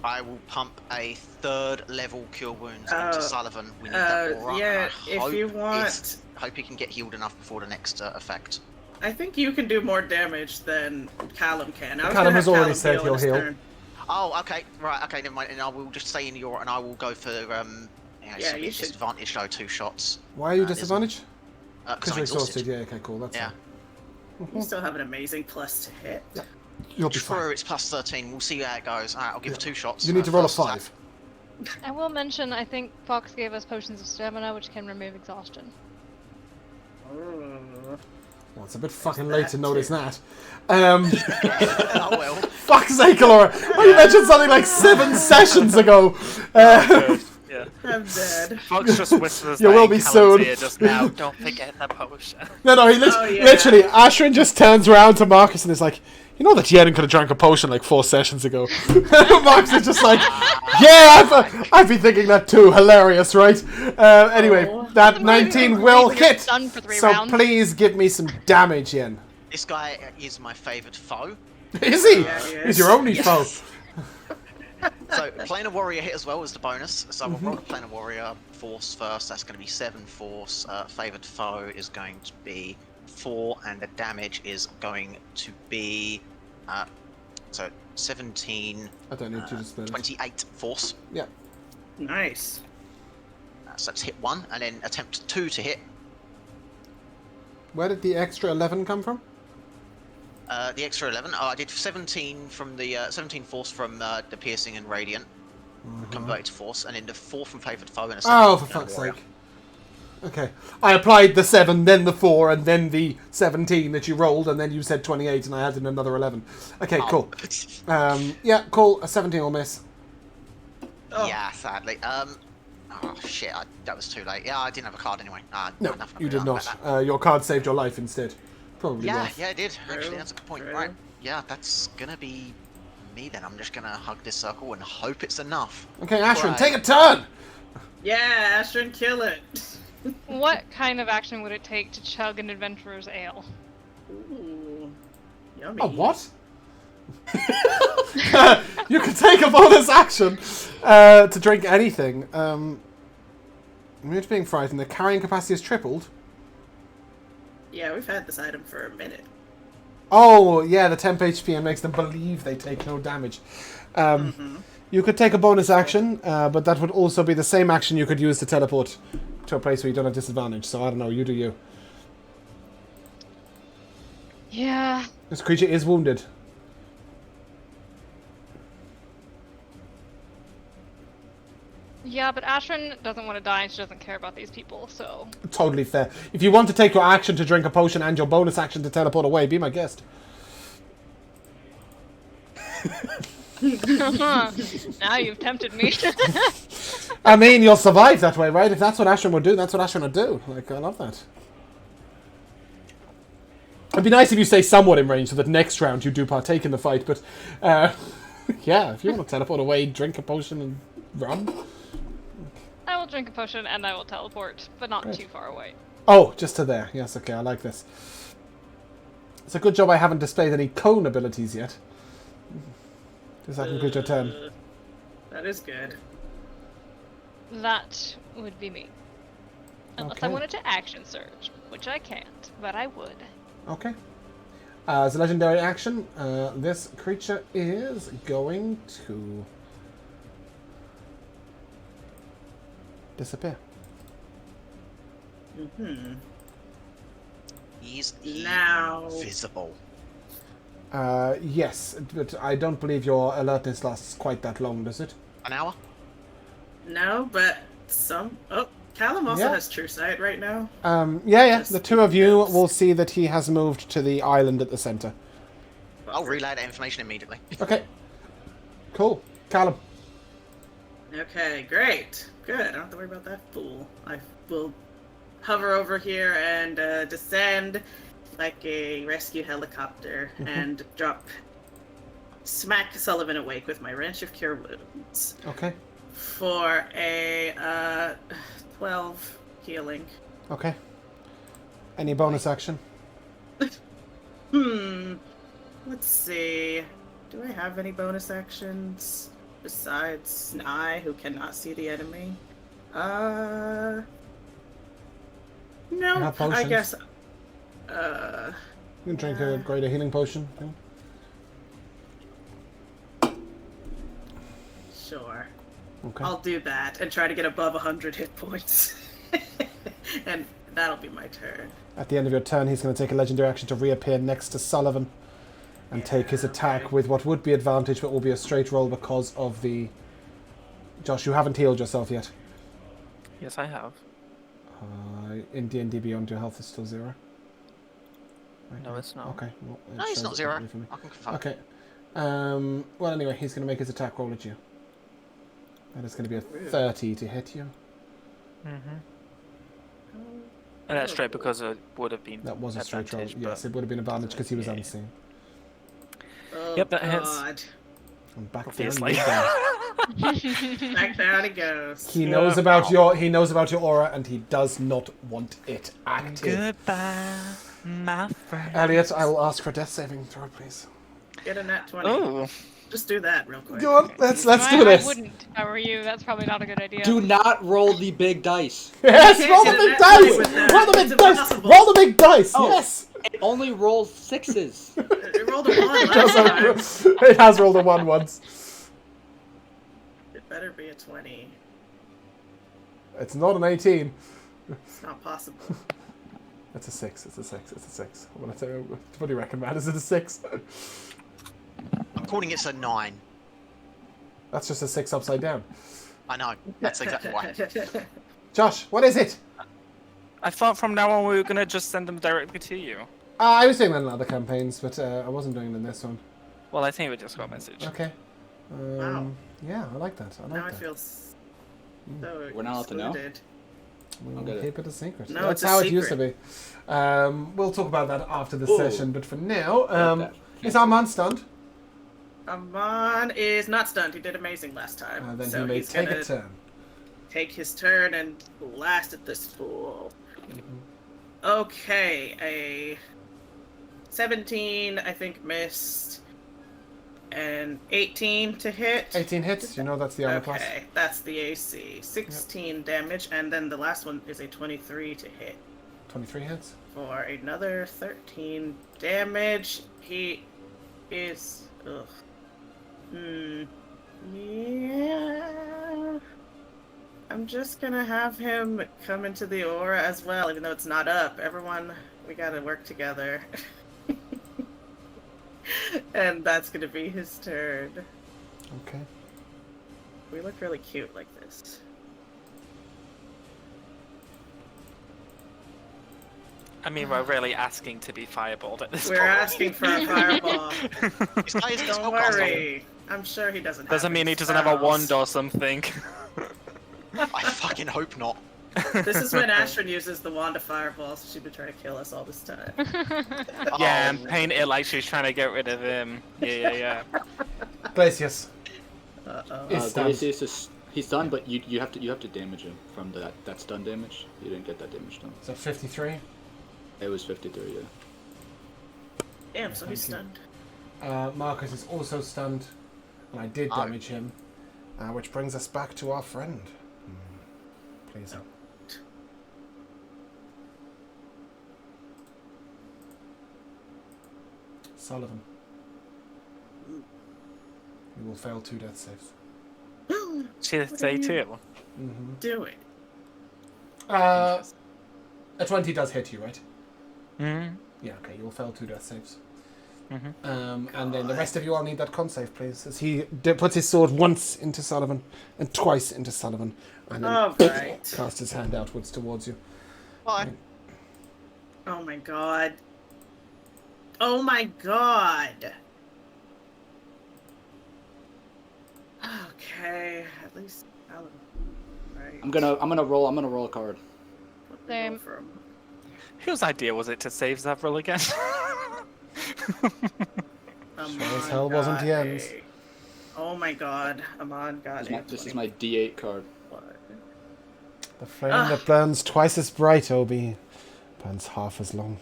S2: I will pump a 3rd level Cure Wounds into Sullivan. We need that aura.
S5: yeah,
S2: and I
S5: if you
S2: hope
S5: want-
S2: hope he can get healed enough before the next effect.
S5: I think you can do more damage than Callum can. I was
S1: Callum
S5: gonna
S1: has
S5: have
S1: already
S5: Callum
S1: said
S5: in
S1: he'll
S5: his
S1: heal.
S5: turn.
S2: Oh, okay, right, okay, never mind. And I will just stay in your, and I will go for
S5: Yeah, you should.
S2: disadvantage though, 2 shots.
S1: Why are you
S2: there's-
S1: disadvantaged?
S2: Because I'm
S1: you're
S2: exhausted.
S1: Yeah, okay, cool. That's
S2: Yeah.
S1: fine.
S5: You still have an amazing plus to hit.
S1: You'll be
S2: True,
S1: fine.
S2: it's plus 13. We'll see how it goes. Alright, I'll give it 2 shots.
S1: You need to roll a
S2: First attack.
S1: 5.
S4: I will mention, I think Fox gave us potions of stamina, which can remove exhaustion.
S1: Well, it's a bit fucking late to
S5: that
S1: notice
S5: too.
S1: that.
S2: Oh well.
S1: Fuck's sake, Laura. Well, you mentioned something like 7 sessions ago.
S6: Yeah.
S5: I'm dead.
S6: Fox just whispers
S1: You
S6: that
S1: will
S6: in
S1: be
S6: Callum's
S1: soon.
S6: ear just now. Don't forget that potion.
S1: No, he
S5: Oh, yeah.
S1: literally, Ashrin just turns around to Marcus and is like, you know that Yen could have drank a potion like 4 sessions ago. Marcus is just like, yeah, I've been thinking that too. Hilarious, right? Anyway,
S5: Oh.
S1: that 19 will hit.
S4: Stunned for 3
S1: So
S4: rounds.
S1: please give me some damage, Yen.
S2: This guy is my favoured foe.
S1: Is he?
S5: Yeah, he
S1: He's
S5: is.
S1: your only foe.
S2: So, Planar Warrior hit as well as the bonus. So we'll roll the Planar Warrior force first. That's going to be 7 force. Favoured foe is going to be 4, and the damage is going to be so 17,
S1: I don't need to just spell it.
S2: 28 force.
S5: Nice.
S2: So that's hit 1, and then attempt 2 to hit.
S1: Where did the extra 11 come from?
S2: The extra 11. Oh, I did 17 from the 17 force from the piercing and radiant, converted to force, and then the 4 from favored foe and a 7
S1: Oh, for
S2: from
S1: fuck's
S2: warrior.
S1: sake. Okay. I applied the 7, then the 4, and then the 17 that you rolled, and then you said 28, and I added another 11. Okay, cool. Yeah, cool. A 17 will miss.
S5: Oh.
S2: Yeah, sadly. Oh shit, that was too late. Yeah, I didn't have a card anyway.
S1: No,
S2: nothing
S1: you
S2: to
S1: did
S2: do
S1: not.
S2: about that.
S1: Your card saved your life instead. Probably
S2: Yeah,
S1: worth.
S2: yeah, it did. Actually,
S5: True,
S2: that's a good point.
S5: true.
S2: Right. Yeah, that's gonna be me then. I'm just gonna hug this circle and hope it's enough.
S1: Okay, Ashrin,
S2: Right.
S1: take a turn!
S5: Yeah, Ashton, kill it.
S4: What kind of action would it take to chug an adventurer's ale?
S5: Ooh, yummy.
S1: Oh, what? You can take a bonus action to drink anything. Immune to being frightened. The carrying capacity is tripled.
S5: Yeah, we've had this item for a minute.
S1: Oh, yeah, the temp HP and makes them believe they take no damage. You could take a bonus action, but that would also be the same action you could use to teleport to a place where you don't have disadvantage. So I don't know, you do you.
S4: Yeah.
S1: This creature is wounded.
S4: Yeah, but Ashrin doesn't want to die and she doesn't care about these people, so...
S1: Totally fair. If you want to take your action to drink a potion and your bonus action to teleport away, be my guest.
S4: Now you've tempted me.
S1: I mean, you'll survive that way, right? If that's what Ashrin would do, that's what Ashrin would do. Like, I love that. It'd be nice if you stay somewhat in range so that next round you do partake in the fight, but... yeah, if you want to teleport away, drink a potion and run...
S4: I will drink a potion and I will teleport, but not too far away.
S1: Oh, just to there. Yes, okay, I like this. It's a good job I haven't displayed any cone abilities yet. Does that conclude your turn?
S5: That is good.
S4: That would be me. Unless I
S1: Okay.
S4: wanted to action surge, which I can't, but I would.
S1: Okay. As a legendary action, this creature is going to... disappear.
S5: Mm-hmm.
S2: He's
S5: Now-
S2: invisible.
S1: Yes, but I don't believe your alertness lasts quite that long, does it?
S2: An hour?
S5: No, but some... Oh, Callum also
S1: Yeah.
S5: has True Sight right now.
S1: Yeah.
S5: Just
S1: The two of you
S5: yes.
S1: will see that he has moved to the island at the center.
S2: I'll relay that information immediately.
S1: Okay. Cool. Callum.
S5: Okay, great. Good, I don't have to worry about that fool. I will hover over here and descend like a rescue helicopter and smack Sullivan awake with my Wrench of Cure Wounds
S1: Okay.
S5: for a 12 healing.
S1: Okay. Any bonus action?
S5: Let's see. Do I have any bonus actions besides Snai, who cannot see the enemy? No.
S1: Have
S5: I
S1: potions.
S5: guess.
S1: You can drink a greater healing potion. Yeah.
S5: Sure.
S1: Okay.
S5: I'll do that and try to get above 100 hit points. And that'll be my turn.
S1: At the end of your turn, he's going to take a legendary action to reappear next to Sullivan and take his attack with what would be advantage, but will be a straight roll because of the... Josh, you haven't healed yourself yet.
S6: Yes, I have.
S1: In D&D Beyond, your health is still 0. Right.
S6: No, it's not.
S1: Okay. Well, it
S2: No, it's
S1: shows
S2: not
S1: it
S2: 0.
S1: differently for me.
S2: I can confirm.
S1: Okay. Well, anyway, he's going to make his attack roll at you. That is going to be a 30 to hit you.
S6: Mm-hmm. And that's straight because it would have been
S1: That was a straight roll.
S6: advantage,
S1: Yes,
S6: but-
S1: it would have been advantage because he was
S6: Yeah.
S1: unseen.
S5: Oh,
S6: Yep, that hits.
S5: God.
S1: And back
S6: Obviously.
S1: down you go.
S5: Back down he goes.
S1: He knows about your aura, and he does not want it active.
S6: Goodbye, my friend.
S1: Elliot, I will ask for a death saving throw, please.
S5: Get a nat 20.
S6: Oh,
S5: Just do that real quick.
S1: Go on, let's do
S4: I
S1: this.
S4: wouldn't. If I were you, that's probably not a good idea.
S3: Do not roll the big dice.
S1: Yes,
S5: You
S1: roll
S5: can't
S1: the
S5: get
S1: big
S5: a nat 20
S1: dice.
S5: with that.
S1: Roll the
S5: It's
S1: big dice.
S5: impossible.
S1: Roll the big dice.
S3: Oh.
S1: Yes.
S3: It only rolls 6s.
S5: It rolled a 1 last time.
S1: It has rolled a 1 once.
S5: It better be a 20.
S1: It's not an 18.
S5: It's not possible.
S1: It's a 6. It's a 6. It's a 6. What do you reckon, man? Is it a 6?
S2: I'm calling it a 9.
S1: That's just a 6 upside down.
S2: I know. That's exactly why.
S1: Josh, what is it?
S6: I thought from now on we were gonna just send them directly to you.
S1: I was doing that in other campaigns, but I wasn't doing it in this one.
S6: Well, I think we just got a message.
S1: Okay.
S5: Wow.
S1: Yeah, I like that. I like
S5: Now I
S1: that.
S5: feel so
S3: We're not allowed to know?
S5: excluded.
S1: We'll
S3: I'll get
S1: keep it a secret.
S5: No,
S1: That's
S5: it's a
S1: how it used to
S5: secret.
S1: be. We'll talk about that after the
S3: Ooh.
S1: session, but for now,
S3: that.
S1: is Armand stunned?
S5: Amon is not stunned. He did amazing last time.
S1: Then
S5: so
S1: he may
S5: he's
S1: take
S5: gonna
S1: a turn.
S5: take his turn and blast at this fool. Okay, a 17, I think, missed. And 18 to hit.
S1: 18 hits. You know that's the armor class.
S5: Okay, that's the AC. 16 damage, and then the last one is a 23 to hit.
S1: 23 hits.
S5: For another 13 damage. He is... Ugh. Yeah... I'm just gonna have him come into the aura as well, even though it's not up. Everyone, we gotta work together. And that's gonna be his turn.
S1: Okay.
S5: We look really cute like this.
S6: I mean, we're really asking to be fireballed at this
S5: We're
S6: point.
S5: asking for a fireball.
S2: This guy is a
S5: Don't
S2: spellcaster.
S5: worry. I'm sure he doesn't have
S6: Doesn't mean
S5: any
S6: he doesn't have a
S5: spells.
S6: wand or something.
S2: I fucking hope not.
S5: This is when Astrid uses the wand of fireball, so she's been trying to kill us all this time.
S6: Yeah,
S2: Oh,
S6: and paint it like she's trying to get rid of him. Yeah.
S1: Glacius.
S5: Uh-oh.
S1: Is stunned.
S3: Glacius is he's done, but you have to damage him from that stun damage. You didn't get that damage done.
S1: So 53.
S3: It was 53, yeah.
S5: Damn, so he's
S1: Thank
S5: stunned.
S1: Marcus is also stunned, and I did
S2: Oh.
S1: damage him, which brings us back to our friend. Please. Sullivan. You will fail 2 death saves.
S6: She'll say too.
S5: Do it.
S1: A 20 does hit you, right?
S6: Mm-hmm.
S1: Yeah, okay, you'll fail 2 death saves.
S6: Mm-hmm.
S1: And then the rest of you all need that con save, please. As he puts his sword once into Sullivan and twice into Sullivan, and then
S5: Alright.
S1: casts his hand outwards towards you.
S2: Bye.
S5: Oh my god. Oh my god. Okay, at least I'll... Right.
S3: I'm gonna roll a card.
S4: Same.
S6: Whose idea was it to save Zavril again?
S1: as hell wasn't Yen's.
S5: Oh my god, Amon got it.
S3: This is my D8 card.
S1: The flame that burns twice as bright, Obi, burns half as long.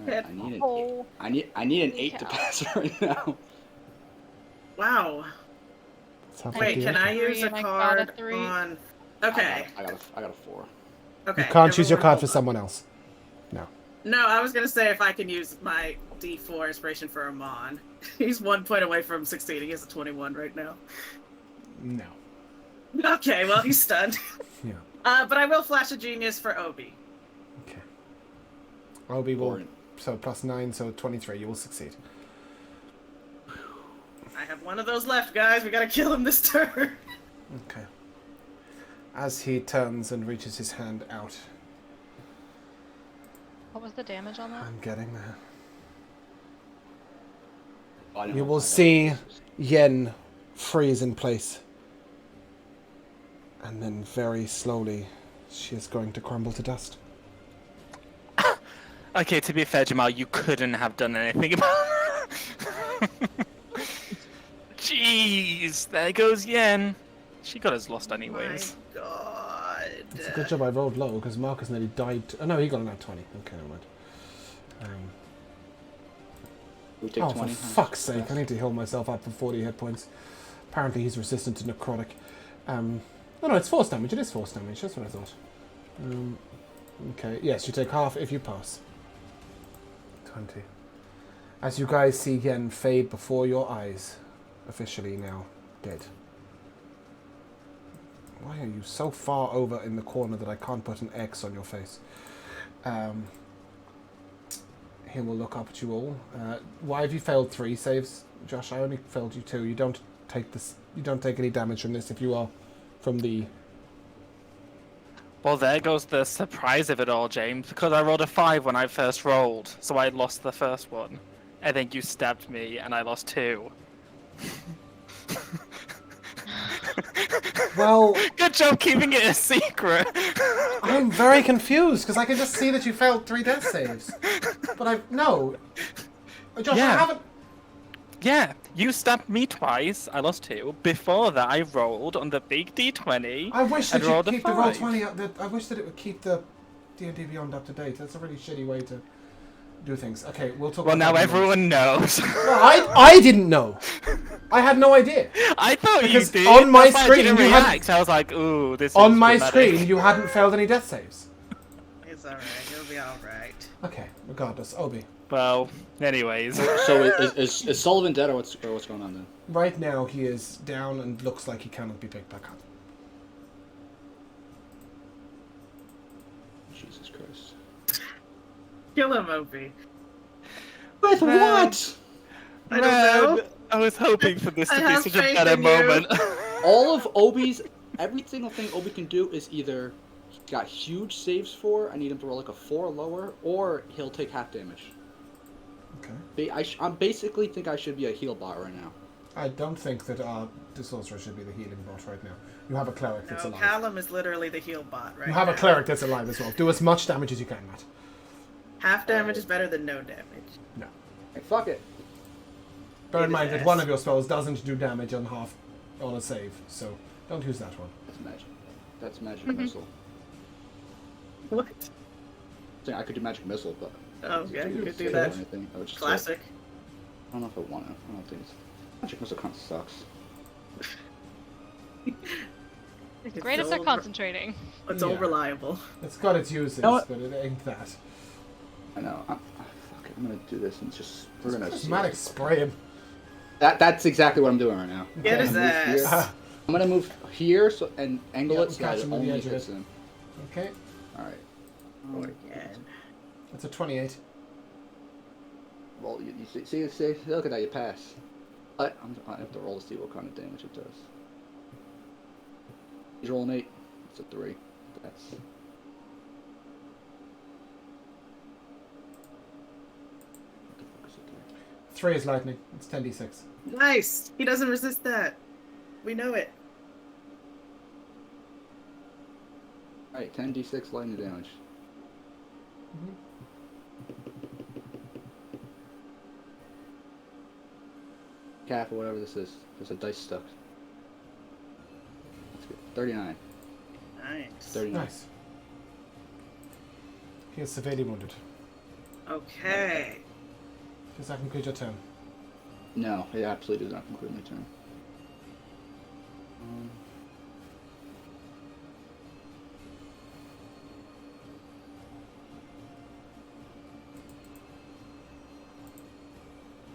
S3: Alright, I need an
S4: Oh.
S3: I need an 8 to pass right now.
S5: Wow.
S1: That's half
S5: Wait,
S1: a
S5: can
S1: D8.
S5: I use a
S4: And I got a
S5: card
S4: 3.
S5: on... Okay,
S3: I got a 4.
S5: okay.
S1: You can't choose your
S5: everyone
S1: card for
S5: hold on.
S1: someone else. No.
S5: No, I was gonna say if I can use my D4 inspiration for Amon. He's 1 point away from succeeding. He has a 21 right now.
S1: No.
S5: Okay, well, he's stunned.
S1: Yeah.
S5: But I will flash a genius for Obi.
S1: Okay. Obi will.
S3: Boring.
S1: So plus 9, so 23. You will succeed.
S5: I have one of those left, guys. We gotta kill him this turn.
S1: Okay. As he turns and reaches his hand out,
S4: What was the damage on that?
S1: I'm getting there.
S3: I don't
S1: You
S3: know.
S1: will see Yen freeze in place. And then very slowly, she is going to crumble to dust.
S6: Okay, to be fair, Jamal, you couldn't have done anything about Jeez, there goes Yen. She got us lost anyways.
S5: My god.
S1: It's a good job I rolled low, because Marcus nearly died. Oh no, he got a nat 20. Okay, never mind.
S3: We take
S1: Oh,
S3: 20.
S1: for fuck's sake, I need to heal myself up for 40 hit points. Apparently he's resistant to necrotic. Oh no, it's force damage. It is force damage. That's what I thought. Okay, yes, you take half if you pass. 20. As you guys see Yen fade before your eyes, officially now dead. Why are you so far over in the corner that I can't put an X on your face? He will look up at you all. Why have you failed 3 saves, Josh? I only failed you 2. You don't take this. You don't take any damage from this if you are from the.
S6: Well, there goes the surprise of it all, James, because I rolled a 5 when I first rolled, so I lost the first one. And then you stabbed me, and I lost 2.
S1: Well,
S6: Good job keeping it a secret.
S1: I'm very confused because I can just see that you failed 3 death saves. But no, Josh, I
S6: Yeah.
S1: haven't.
S6: Yeah, you stabbed me twice. I lost 2. Before that, I rolled on the big D20.
S1: I wish that
S6: and
S1: you
S6: rolled a
S1: keep the roll
S6: 5.
S1: 20 up. I wish that it would keep the D&D Beyond up to date. That's a really shitty way to do things. Okay, we'll talk.
S6: Well,
S1: about
S6: now
S1: that in a moment.
S6: everyone knows.
S1: Well, I didn't know. I had no idea.
S6: I thought
S1: Because
S6: you did.
S1: on my
S6: That's why I
S1: screen,
S6: didn't
S1: you hadn't-
S6: react. I was like, ooh, this
S1: On
S6: is
S1: my
S6: dramatic.
S1: screen, you hadn't failed any death saves.
S5: It's alright. It'll be alright.
S1: Okay, regardless, Obi.
S6: Well, anyways.
S3: So is Sullivan dead or what's going on then?
S1: Right now, he is down and looks like he cannot be picked back up.
S3: Jesus Christ.
S5: Kill him, Opie.
S3: With
S6: Man.
S3: what?
S5: I don't know.
S6: I was hoping for this
S5: I
S6: to be
S5: have
S6: such a
S5: faith
S6: better
S5: in you.
S6: moment.
S3: All of Obi's, every single thing Obi can do is either he's got huge saves for, I need him to roll like a 4 or lower, or he'll take half damage.
S1: Okay.
S3: I basically think I should be a heal bot right now.
S1: I don't think that the sorcerer should be the healing bot right now. You have a cleric that's
S5: No,
S1: alive.
S5: Callum is literally the heal bot right
S1: You have
S5: now.
S1: a cleric that's alive as well. Do as much damage as you can, Matt.
S5: Half damage is better than no damage.
S1: No.
S3: Hey, fuck it.
S1: Bear in
S5: It
S1: mind
S5: is
S1: that one of your spells doesn't do damage on a save, so don't use that one.
S3: That's magic. That's magic missile.
S5: What?
S3: So I could do magic missile, but
S5: Oh, yeah, you could do
S3: or
S5: that.
S3: anything. I would just
S5: Classic.
S3: I don't know if I want to. I don't think it's magic missile kind of sucks.
S4: It's great if they're
S5: so-
S4: concentrating.
S5: It's
S1: Yeah.
S5: all reliable.
S1: It's got its uses,
S3: know what?
S1: but it ain't that.
S3: I know. Fuck it. I'm gonna do this and just we're gonna. see.
S1: Prismatic spray him.
S3: That's exactly what I'm doing right now.
S5: Get his
S3: I'm gonna move here.
S5: ass.
S3: I'm gonna move here and angle
S1: Yeah,
S3: it so
S1: catch
S3: that it
S1: him on the
S3: only
S1: edge of
S3: hits
S1: it.
S3: him.
S1: Okay,
S3: All right.
S5: Or again.
S1: that's a 28.
S3: Well, you see, look at that, you pass. I have to roll to see what kind of damage it does. He's rolling 8. It's a 3. That's. What the fuck is a 3?
S1: 3 is lightning. It's 10d6.
S5: Nice! He doesn't resist that. We know it.
S3: Alright, 10d6 lightning damage.
S1: Mhm.
S3: Cap or whatever this is. There's a dice stuck. That's good. 39.
S5: Nice.
S3: 39.
S1: Nice. He is severely wounded.
S5: Okay.
S1: Does that conclude your turn?
S3: No, it absolutely does not conclude my turn.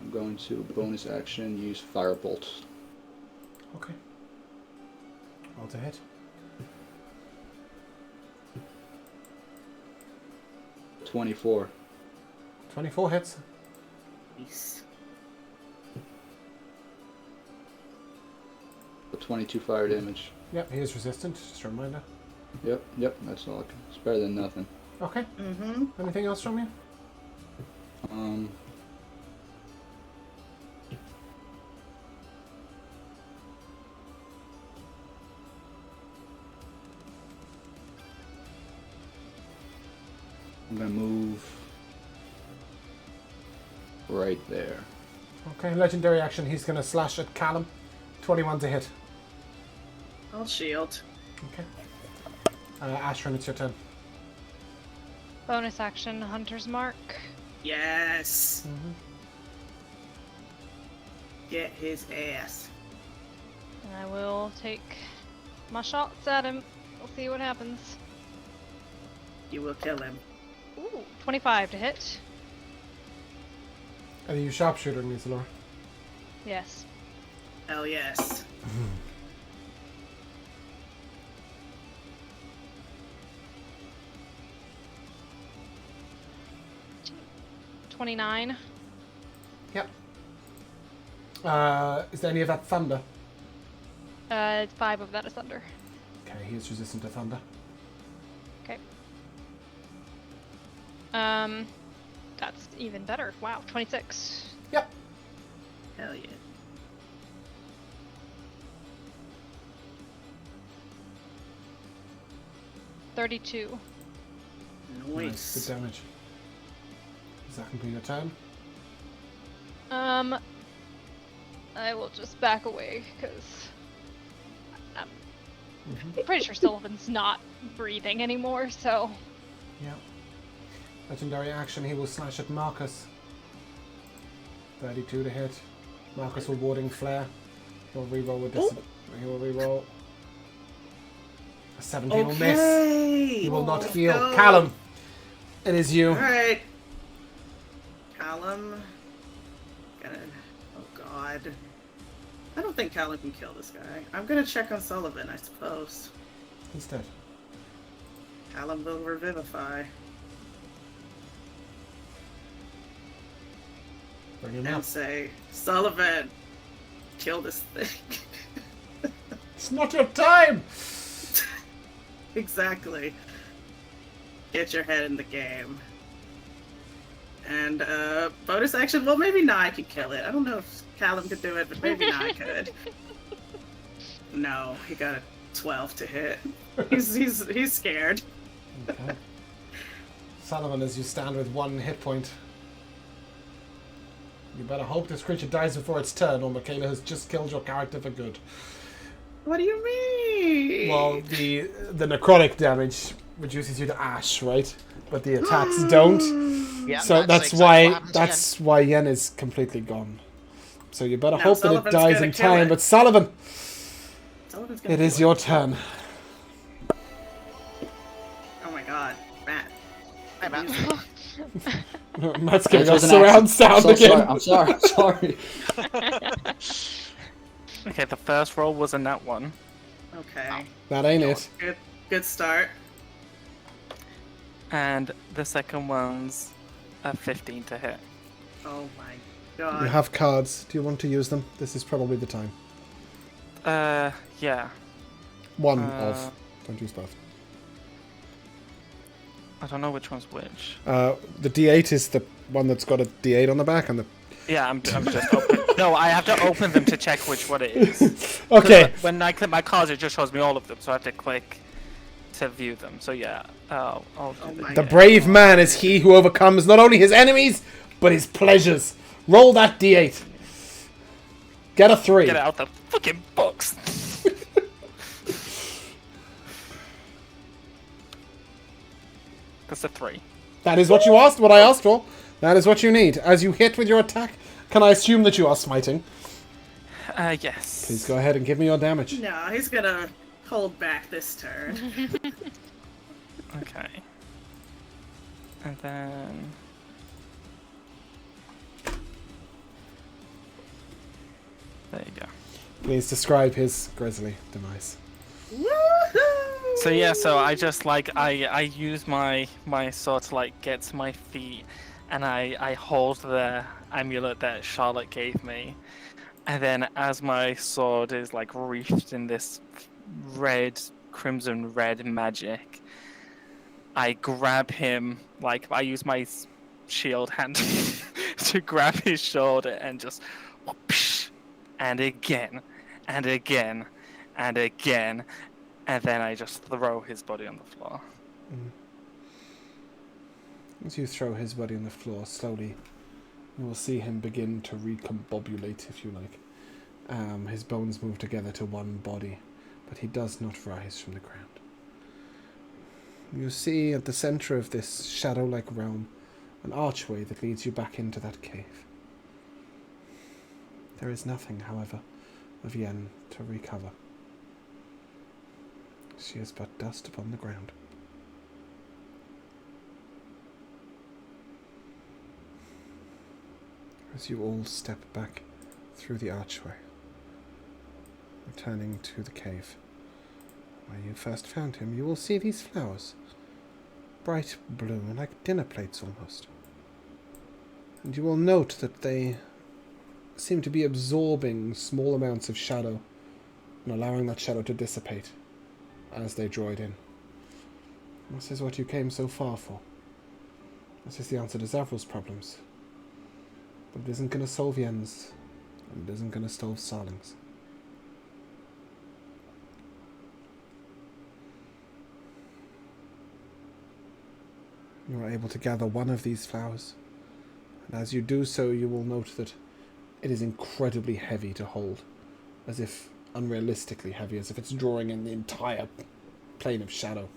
S3: I'm going to bonus action use Firebolt.
S1: Okay. Roll to hit.
S3: 24.
S1: 24 hits.
S5: Nice.
S3: 22 fire damage.
S1: Yep, he is resistant, just a reminder.
S3: Yep, that's all. It's better than nothing.
S1: Okay.
S5: Mm-hmm.
S1: Anything else from you?
S3: I'm gonna move right there.
S1: Okay, legendary action. He's going to slash at Callum. 21 to hit.
S5: I'll shield.
S1: Okay. Ashram, it's your turn.
S4: Bonus action, Hunter's Mark.
S5: Yes.
S1: Mm-hmm.
S5: Get his ass.
S4: And I will take my shots at him. We'll see what happens.
S5: You will kill him.
S4: Ooh, 25 to hit.
S1: Are you sharpshooter, Misalor?
S4: Yes.
S5: Hell yes.
S4: 29.
S1: Yep. Is there any of that thunder?
S4: 5 of that is thunder.
S1: Okay, he is resistant to thunder.
S4: Okay. That's even better. Wow, 26.
S1: Yep.
S5: Hell yeah.
S1: Nice.
S5: Nice.
S1: Good damage. Does that complete your turn?
S4: I will just back away because I'm
S1: Mm-hmm.
S4: pretty sure Sullivan's not breathing anymore. So
S1: Yeah. Legendary action, he will slash at Marcus. 32 to hit. Marcus will warding flare. He'll reroll with this. He will reroll. A 17 will miss. He will not heal.
S5: go.
S1: Callum, it is you.
S5: Alright. Callum. Oh god. I don't think Callum can kill this guy. I'm gonna check on Sullivan, I suppose.
S1: He's dead.
S5: Callum will revivify.
S1: Bring him
S5: And
S1: up.
S5: say, Sullivan, kill this thing.
S1: It's not your time!
S5: Exactly. Get your head in the game. And bonus action, well maybe Nye could kill it. I don't know if Callum could do it, but maybe Nye could. No, he got a 12 to hit. He's scared.
S1: Okay. Sullivan, as you stand with 1 hit point. You better hope this creature dies before its turn, or Michaela has just killed your character for good.
S5: What do you mean?
S1: Well, the necrotic damage reduces you to ash, right? But the attacks don't.
S2: Yeah,
S1: So that's
S2: exactly what
S1: why
S2: happened to
S1: that's why Yen is completely gone. So you better
S5: Now
S1: hope that it
S5: Sullivan's
S1: dies
S5: gonna
S1: in
S5: kill
S1: time.
S5: it.
S1: But Sullivan,
S5: Sullivan's gonna
S1: it is
S5: kill
S1: your turn.
S5: Oh my god, Matt.
S2: Hey, Matt.
S1: Matt's giving us
S3: There's an
S1: surround sound
S3: so
S1: again.
S3: sorry. I'm sorry.
S6: Okay, the first roll was a nat 1.
S5: Okay.
S1: That ain't it.
S5: Good start.
S6: And the second one's a 15 to hit.
S5: Oh my god.
S1: You have cards. Do you want to use them? This is probably the time.
S6: Yeah.
S1: One of. Don't use both.
S6: I don't know which one's which.
S1: The D8 is the one that's got a D8 on the back, and the.
S6: Yeah, I'm just open. No, I have to open them to check which one it is.
S1: Okay.
S6: When I click my cards, it just shows me all of them, so I have to click to view them. So yeah, I'll do
S5: my
S1: The
S5: God.
S1: brave man is he who overcomes not only his enemies, but his pleasures. Roll that D8. Get a 3.
S6: Get it out the fucking box. That's a 3.
S1: That is what you asked, what I asked for. That is what you need. As you hit with your attack, can I assume that you are smiting?
S6: Yes.
S1: Please go ahead and give me your damage.
S5: No, he's gonna hold back this turn.
S6: Okay. And then... There you go.
S1: Please describe his grisly demise.
S5: Woohoo!
S6: So yeah, so I just like I use my sword to like get to my feet, and I hold the amulet that Charlotte gave me, and then as my sword is like wreathed in this crimson red magic, I grab him, like I use my shield hand to grab his shoulder and just whoosh, and again and again and again. And then I just throw his body on the floor.
S1: As you throw his body on the floor, slowly, you will see him begin to recombobulate, if you like. His bones move together to one body, but he does not rise from the ground. You see at the center of this shadow-like realm an archway that leads you back into that cave. There is nothing, however, of Yen to recover. She is but dust upon the ground. As you all step back through the archway, returning to the cave where you first found him, you will see these flowers, bright blue, like dinner plates almost. And you will note that they seem to be absorbing small amounts of shadow and allowing that shadow to dissipate as they draw it in. This is what you came so far for. This is the answer to Zavrel's problems. But it isn't going to solve Yen's, and it isn't going to solve Sarling's. You are able to gather one of these flowers, and as you do so, you will note that it is incredibly heavy to hold, as if unrealistically heavy, as if it's drawing in the entire plane of shadow.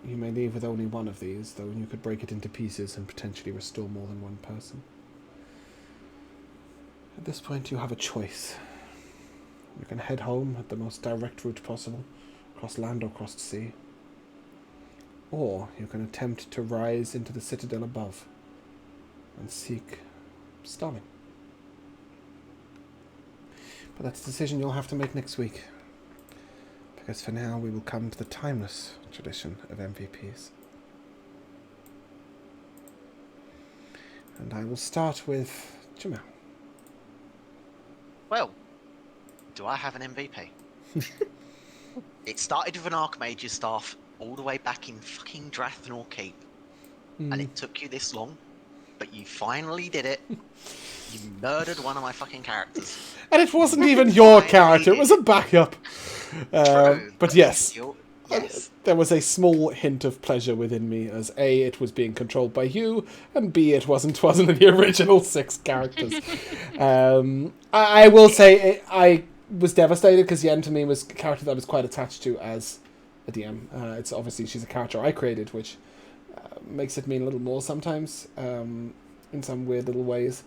S1: You may leave with only one of these, though you could break it into pieces and potentially restore more than one person. At this point, you have a choice. You can head home at the most direct route possible, across land or across sea. Or you can attempt to rise into the citadel above and seek Starling. But that's a decision you'll have to make next week. Because for now, we will come to the timeless tradition of MVPs. And I will start with Jamal.
S2: Well, do I have an MVP? It started with an Archmage's staff all the way back in fucking Drathnor Keep. And it took you this long, but you finally did it. You murdered one of my fucking characters.
S1: And it wasn't even your character, it was a backup.
S2: True,
S1: but yes,
S2: yes.
S1: there was a small hint of pleasure within me, as A, it was being controlled by you, and B, it wasn't in the original 6 characters. I will say, I was devastated, because Yen to me was a character that I was quite attached to as a DM. It's obviously, she's a character I created, which makes it mean a little more sometimes, in some weird little ways.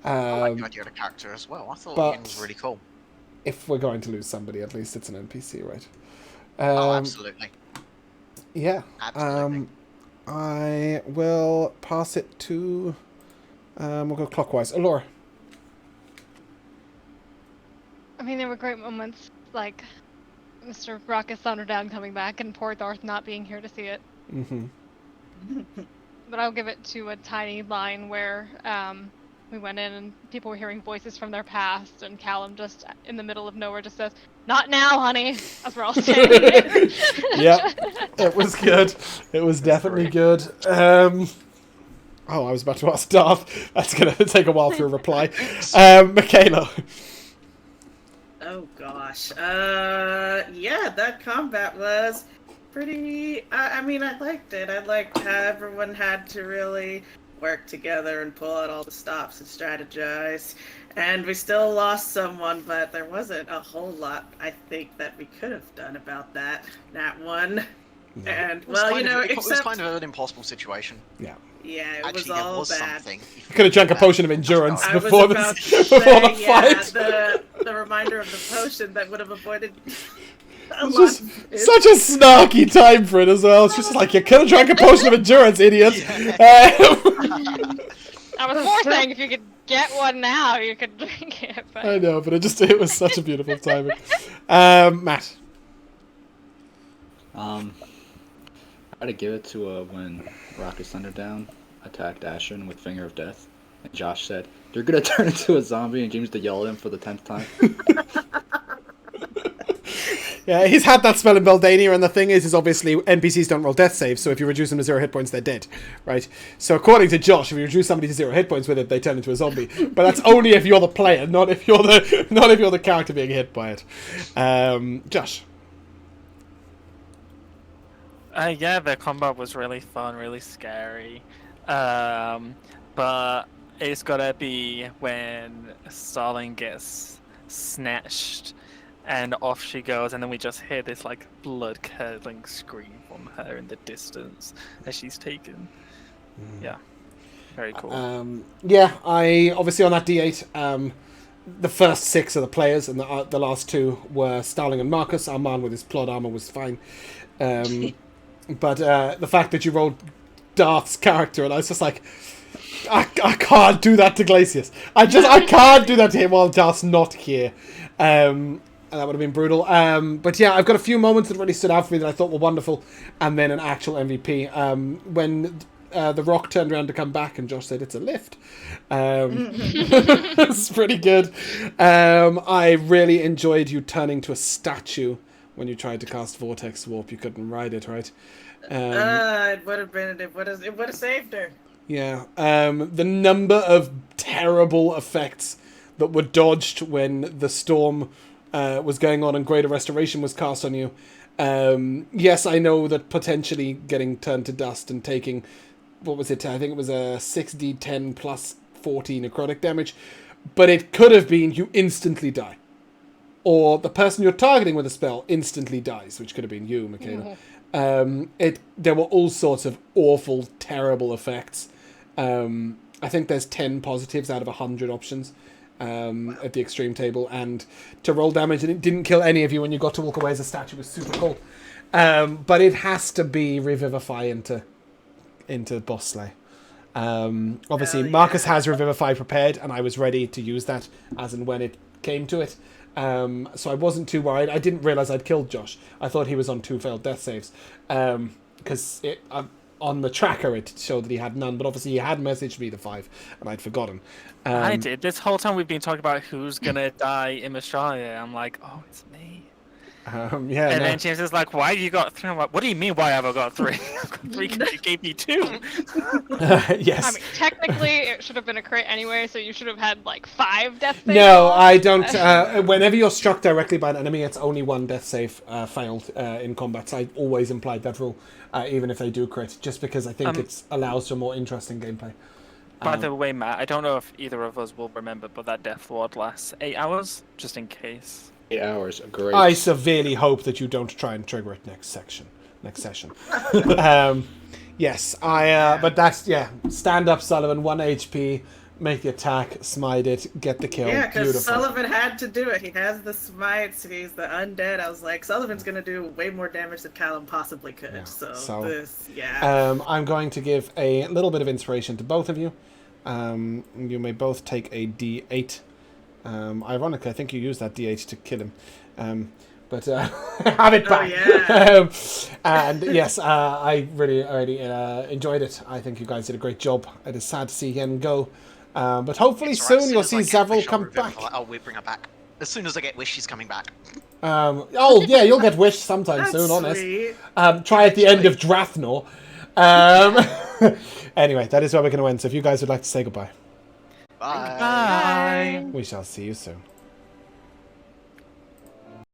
S2: I like the idea of the character as well. I thought Yen was really cool.
S1: If we're going to lose somebody, at least it's an NPC, right?
S2: Absolutely.
S1: Yeah.
S2: Absolutely.
S1: I will pass it to... we'll go clockwise. Allura.
S4: I mean, there were great moments, like Mr. Raucous Thunderdown coming back and poor Darth not being here to see it.
S1: Mm-hmm.
S4: But I'll give it to a tiny line where we went in and people were hearing voices from their past, and Callum just in the middle of nowhere just says, "Not now, honey," as we're all standing.
S1: Yeah, it was good. It was definitely good. I was about to ask Darth. That's going to take a while for a reply. Michaela.
S5: Oh gosh. Yeah, that combat was pretty. I mean, I liked it. I liked how everyone had to really work together and pull out all the stops and strategize. And we still lost someone, but there wasn't a whole lot, I think, that we could have done about that one. Yeah. And, well,
S2: it was kind of an impossible situation.
S1: Yeah.
S5: Yeah, it
S2: Actually,
S5: was all
S2: there was
S5: bad.
S2: something.
S1: You could have drank a potion of endurance before the fight.
S5: The reminder of the potion that would have avoided
S1: such a snarky time for it as well. It's just like, you could have drank a potion of endurance, idiot.
S4: I was more saying if you could get one now, you could drink it. But...
S1: I know, but it was such a beautiful timing. Matt.
S3: I had to give it to when Raucous Thunderdown attacked Ashen with Finger of Death, and Josh said, "They're gonna turn into a zombie," and James to yell at him for the 10th time.
S1: Yeah, he's had that spell in Beldania, and the thing is obviously NPCs don't roll death saves, so if you reduce them to 0 hit points, they're dead, right? So according to Josh, if you reduce somebody to 0 hit points with it, they turn into a zombie. But that's only if you're the player, not if you're the character being hit by it. Josh.
S6: Yeah, the combat was really fun, really scary. But it's gotta be when Starling gets snatched and off she goes, and then we just hear this like blood-curdling scream from her in the distance as she's taken. Yeah, very cool.
S1: I obviously on that D8, the first 6 are the players, and the last 2 were Starling and Marcus. Our man with his plot armor was fine. But the fact that you rolled Darth's character, and I was just like, I can't do that to Glacius. I can't do that to him while Darth's not here. And that would have been brutal. But yeah, I've got a few moments that really stood out for me that I thought were wonderful, and then an actual MVP. When the rock turned around to come back, and Josh said it's a lift. It's pretty good. I really enjoyed you turning to a statue when you tried to cast Vortex Warp. You couldn't ride it, right?
S5: It would have been. It would have saved her.
S1: Yeah. The number of terrible effects that were dodged when the storm was going on and Greater Restoration was cast on you. Yes, I know that potentially getting turned to dust and taking, what was it? I think it was a 6d10 plus 40 necrotic damage, but it could have been you instantly die, or the person you're targeting with a spell instantly dies, which could have been you, Michaela. There were all sorts of awful, terrible effects. I think there's 10 positives out of 100 options at the extreme table, and to roll damage, and it didn't kill any of you when you got to walk away as a statue was super cool. But it has to be Revivify into Boss Slay. Obviously, Marcus has Revivify prepared, and I was ready to use that as and when it came to it. So I wasn't too worried. I didn't realise I'd killed Josh. I thought he was on 2 failed death saves. Because on the tracker it showed that he had none, but obviously he had messaged me the 5, and I'd forgotten.
S6: I did. This whole time we've been talking about who's gonna die in Australia. I'm like, oh, it's me. And then James is like, why you got 3? I'm like, what do you mean, why have I got 3? I've got 3 because you gave me 2.
S1: Yes.
S4: I mean, technically, it should have been a crit anyway, so you should have had, like, 5 death saves.
S1: No, I don't. Whenever you're struck directly by an enemy, it's only 1 death save failed in combat. So I always implied that rule, even if they do crit, just because I think it allows for more interesting gameplay.
S6: By the way, Matt, I don't know if either of us will remember, but that Death Ward lasts 8 hours, just in case.
S3: 8 hours, great.
S1: I severely hope that you don't try and trigger it next session. Yes, but that's, stand up, Sullivan, 1 HP, make the attack, smite it, get the kill.
S5: Yeah, because
S1: Beautiful.
S5: Sullivan had to do it. He has the smites, he's the undead. I was like, Sullivan's going to do way more damage than Callum possibly could.
S1: Yeah, I'm going to give a little bit of inspiration to both of you. You may both take a D8. Ironically, I think you used that D8 to kill him. But have it back.
S5: Oh, yeah.
S1: And yes, I really enjoyed it. I think you guys did a great job. It is sad to see him go. But hopefully soon you'll see Zavril come back.
S2: We bring her back. As soon as I get Wish, she's coming back.
S1: You'll get Wish sometime soon, honest. Try at the end of Drathnor. Anyway, that is where we're going to end. So if you guys would like to say goodbye.
S2: Bye.
S6: Bye.
S1: We shall see you soon.